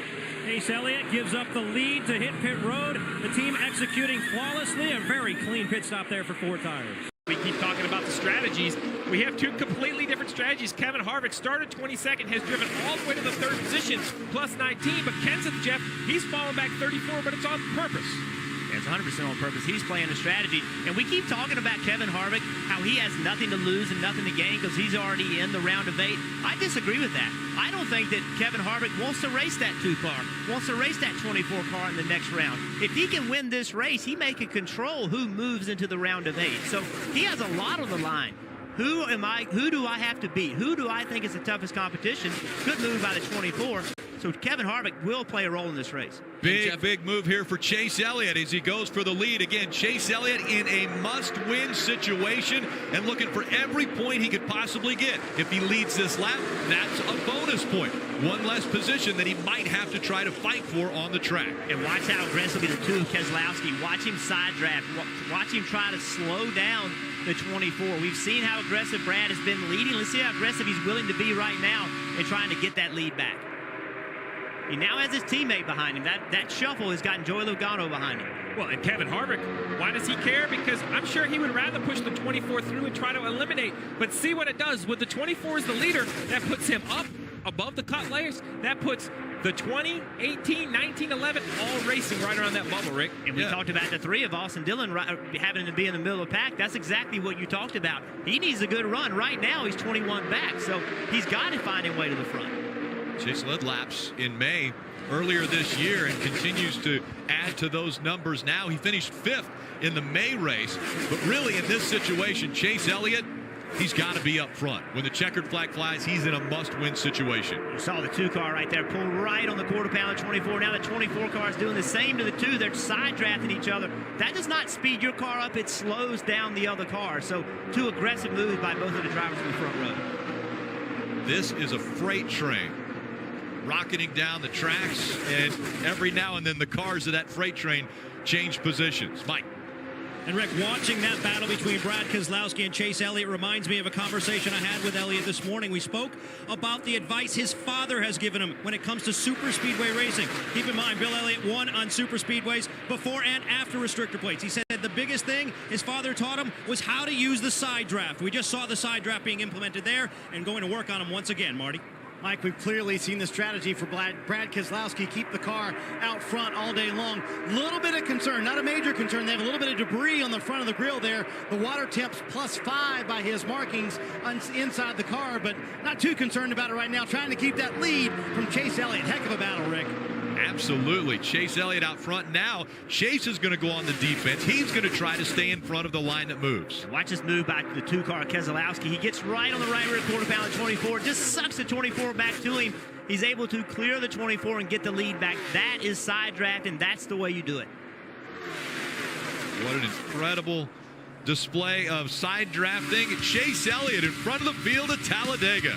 Chase Elliott gives up the lead to hit pit road. The team executing flawlessly. A very clean pit stop there for 4 tires. We keep talking about the strategies. We have 2 completely different strategies. Kevin Harvick started 22nd, has driven all the way to the 3rd position, plus 19. But Kenseth, Jeff, he's fallen back 34, but it's on purpose. It's 100% on purpose. He's playing a strategy. And we keep talking about Kevin Harvick, how he has nothing to lose and nothing to gain because he's already in the round of 8. I disagree with that. I don't think that Kevin Harvick wants to race that 2 car, wants to race that 24 car in the next round. If he can win this race, he may can control who moves into the round of 8. So he has a lot on the line. Who do I have to beat? Who do I think is the toughest competition? Good move by the 24. So Kevin Harvick will play a role in this race. Big move here for Chase Elliott as he goes for the lead. Again, Chase Elliott in a must-win situation and looking for every point he could possibly get. If he leads this lap, that's a bonus point. One less position that he might have to try to fight for on the track. And watch how aggressively the two of Keselowski. Watch him side draft. Watch him try to slow down the 24. We've seen how aggressive Brad has been leading. Let's see how aggressive he's willing to be right now in trying to get that lead back. He now has his teammate behind him. That shuffle has gotten Joey Logano behind him. Well, and Kevin Harvick, why does he care? Because I'm sure he would rather push the 24 through and try to eliminate. But see what it does. With the 24 as the leader, that puts him up above the cut layers. That puts the 20, 18, 19, 11 all racing right around that bubble, Rick. And we talked about the three of Austin Dillon having to be in the middle of the pack. That's exactly what you talked about. He needs a good run. Right now, he's 21 back, so he's got to find a way to the front. Chase led laps in May earlier this year and continues to add to those numbers now. He finished 5th in the May race, but really in this situation, Chase Elliott, he's got to be up front. When the checkered flag flies, he's in a must-win situation. You saw the 2 car right there pull right on the quarter pound of 24. Now the 24 car is doing the same to the 2. They're side drafting each other. That does not speed your car up. It slows down the other car. So 2 aggressive moves by both of the drivers in the front row. This is a freight train rocketing down the tracks, and every now and then the cars of that freight train change positions. Mike. And Rick, watching that battle between Brad Keselowski and Chase Elliott reminds me of a conversation I had with Elliott this morning. We spoke about the advice his father has given him when it comes to super speedway racing. Keep in mind, Bill Elliott won on super speedways before and after restrictor plates. He said the biggest thing his father taught him was how to use the side draft. We just saw the side draft being implemented there and going to work on him once again, Marty. Mike, we've clearly seen the strategy for Brad Keselowski, keep the car out front all day long. Little bit of concern, not a major concern. They have a little bit of debris on the front of the grill there. The water temps +5 by his markings inside the car, but not too concerned about it right now. Trying to keep that lead from Chase Elliott. Heck of a battle, Rick. Absolutely. Chase Elliott out front. Now Chase is going to go on the defense. He's going to try to stay in front of the line that moves. Watch this move by the 2 car Keselowski. He gets right on the right rear quarter pound of 24. Just sucks the 24 back to him. He's able to clear the 24 and get the lead back. That is side draft, and that's the way you do it. What an incredible display of side drafting. Chase Elliott in front of the field at Talladega.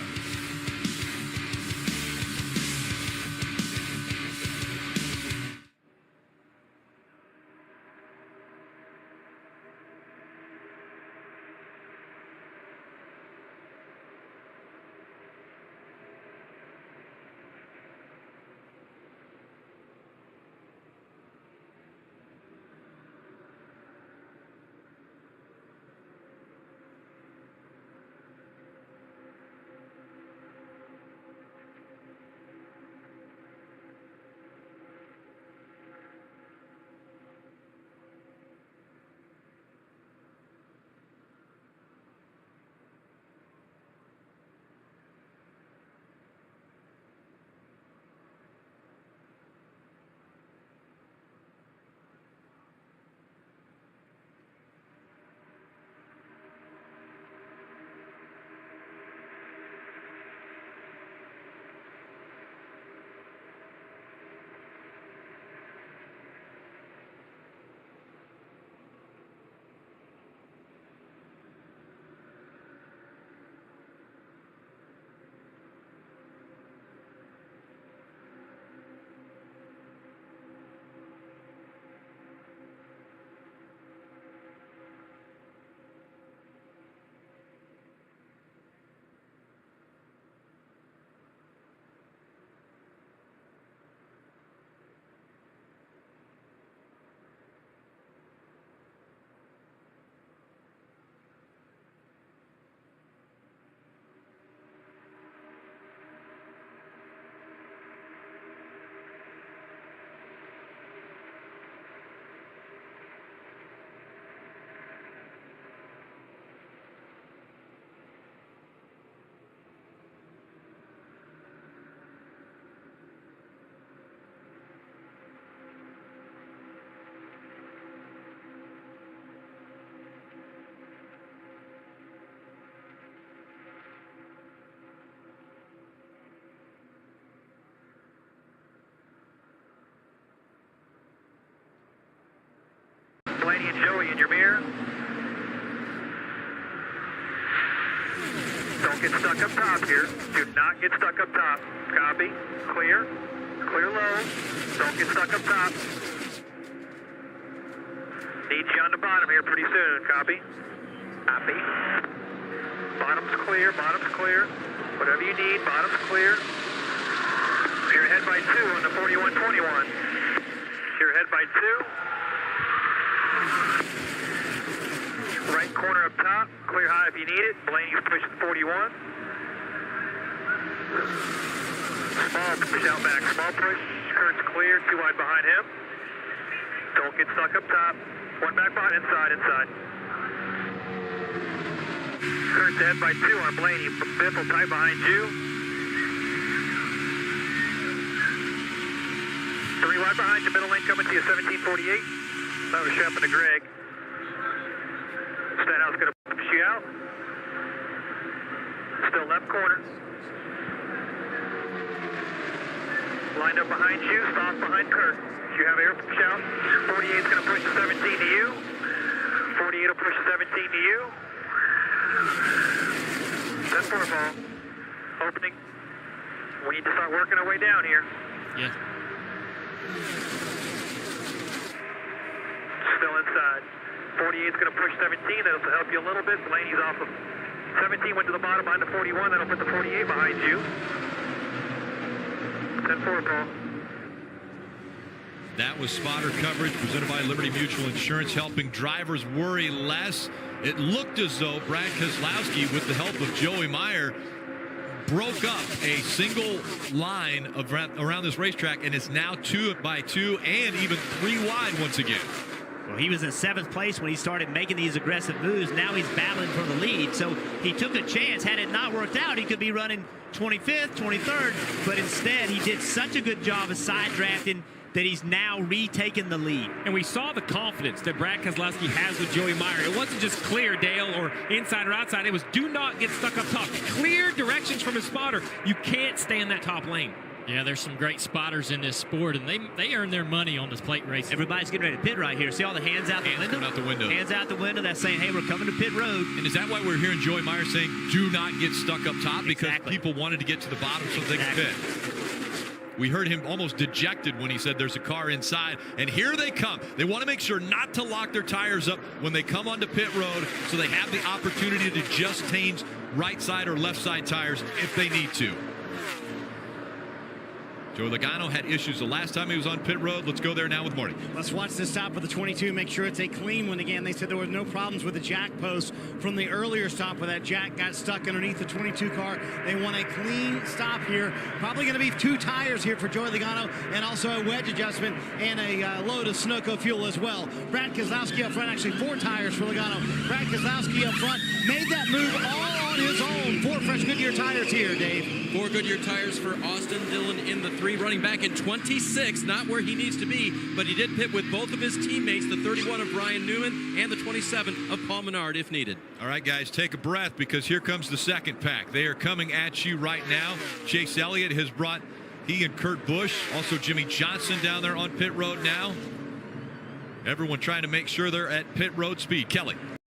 Joey in your mirror. Don't get stuck up top here. Do not get stuck up top. Copy. Clear. Clear low. Don't get stuck up top. Need you on the bottom here pretty soon. Copy. Copy. Bottom's clear. Bottom's clear. Whatever you need. Bottom's clear. You're ahead by 2 on the 4121. You're ahead by 2. Right corner up top. Clear high if you need it. Blaney's pushing 41. Small push out back. Small push. Kurt's clear. 2 wide behind him. Don't get stuck up top. 1 back behind. Inside. Kurt's ahead by 2 on Blaney. Biffle tight behind you. 3 wide behind you. Middle lane coming to you. 1748. That was Shep and Greg. Stenhouse going to push you out. Still left corner. Lined up behind you. Stop behind Kurt. You have air push out. 48 is going to push the 17 to you. 48 will push the 17 to you. 10-4 ball. Opening. We need to start working our way down here. Yeah. Still inside. 48 is going to push 17. That'll help you a little bit. Blaney's off of 17. Went to the bottom behind the 41. That'll put the 48 behind you. 10-4 ball. That was spotter coverage presented by Liberty Mutual Insurance, helping drivers worry less. It looked as though Brad Keselowski, with the help of Joey Meyer, broke up a single line around this racetrack and is now 2 by 2 and even 3 wide once again. Well, he was in 7th place when he started making these aggressive moves. Now he's battling for the lead. So he took a chance. Had it not worked out, he could be running 25th, 23rd. But instead, he did such a good job of side drafting that he's now retaken the lead. And we saw the confidence that Brad Keselowski has with Joey Meyer. It wasn't just clear, Dale, or inside or outside. It was do not get stuck up top. Clear directions from his spotter. You can't stay in that top lane. Yeah, there's some great spotters in this sport, and they earn their money on this plate race. Everybody's getting ready to pit right here. See all the hands out the window? Out the window. Hands out the window. That's saying, hey, we're coming to pit road. And is that why we're hearing Joey Meyer saying, do not get stuck up top? Because people wanted to get to the bottom so they could pit. We heard him almost dejected when he said there's a car inside, and here they come. They want to make sure not to lock their tires up when they come onto pit road so they have the opportunity to just change right side or left side tires if they need to. Joey Logano had issues the last time he was on pit road. Let's go there now with Marty. Let's watch this stop for the 22. Make sure it's a clean one again. They said there were no problems with the jack post from the earlier stop where that jack got stuck underneath the 22 car. They want a clean stop here. Probably going to be 2 tires here for Joey Logano and also a wedge adjustment and a load of Sunoco fuel as well. Brad Keselowski up front, actually 4 tires for Logano. Brad Keselowski up front made that move all on his own. 4 fresh Goodyear tires here, Dave. 4 Goodyear tires for Austin Dillon in the 3, running back in 26, not where he needs to be, but he did pit with both of his teammates, the 31 of Brian Newman and the 27 of Paul Menard, if needed. All right, guys, take a breath because here comes the second pack. They are coming at you right now. Chase Elliott has brought he and Kurt Busch, also Jimmy Johnson down there on pit road now. Everyone trying to make sure they're at pit road speed. Kelly.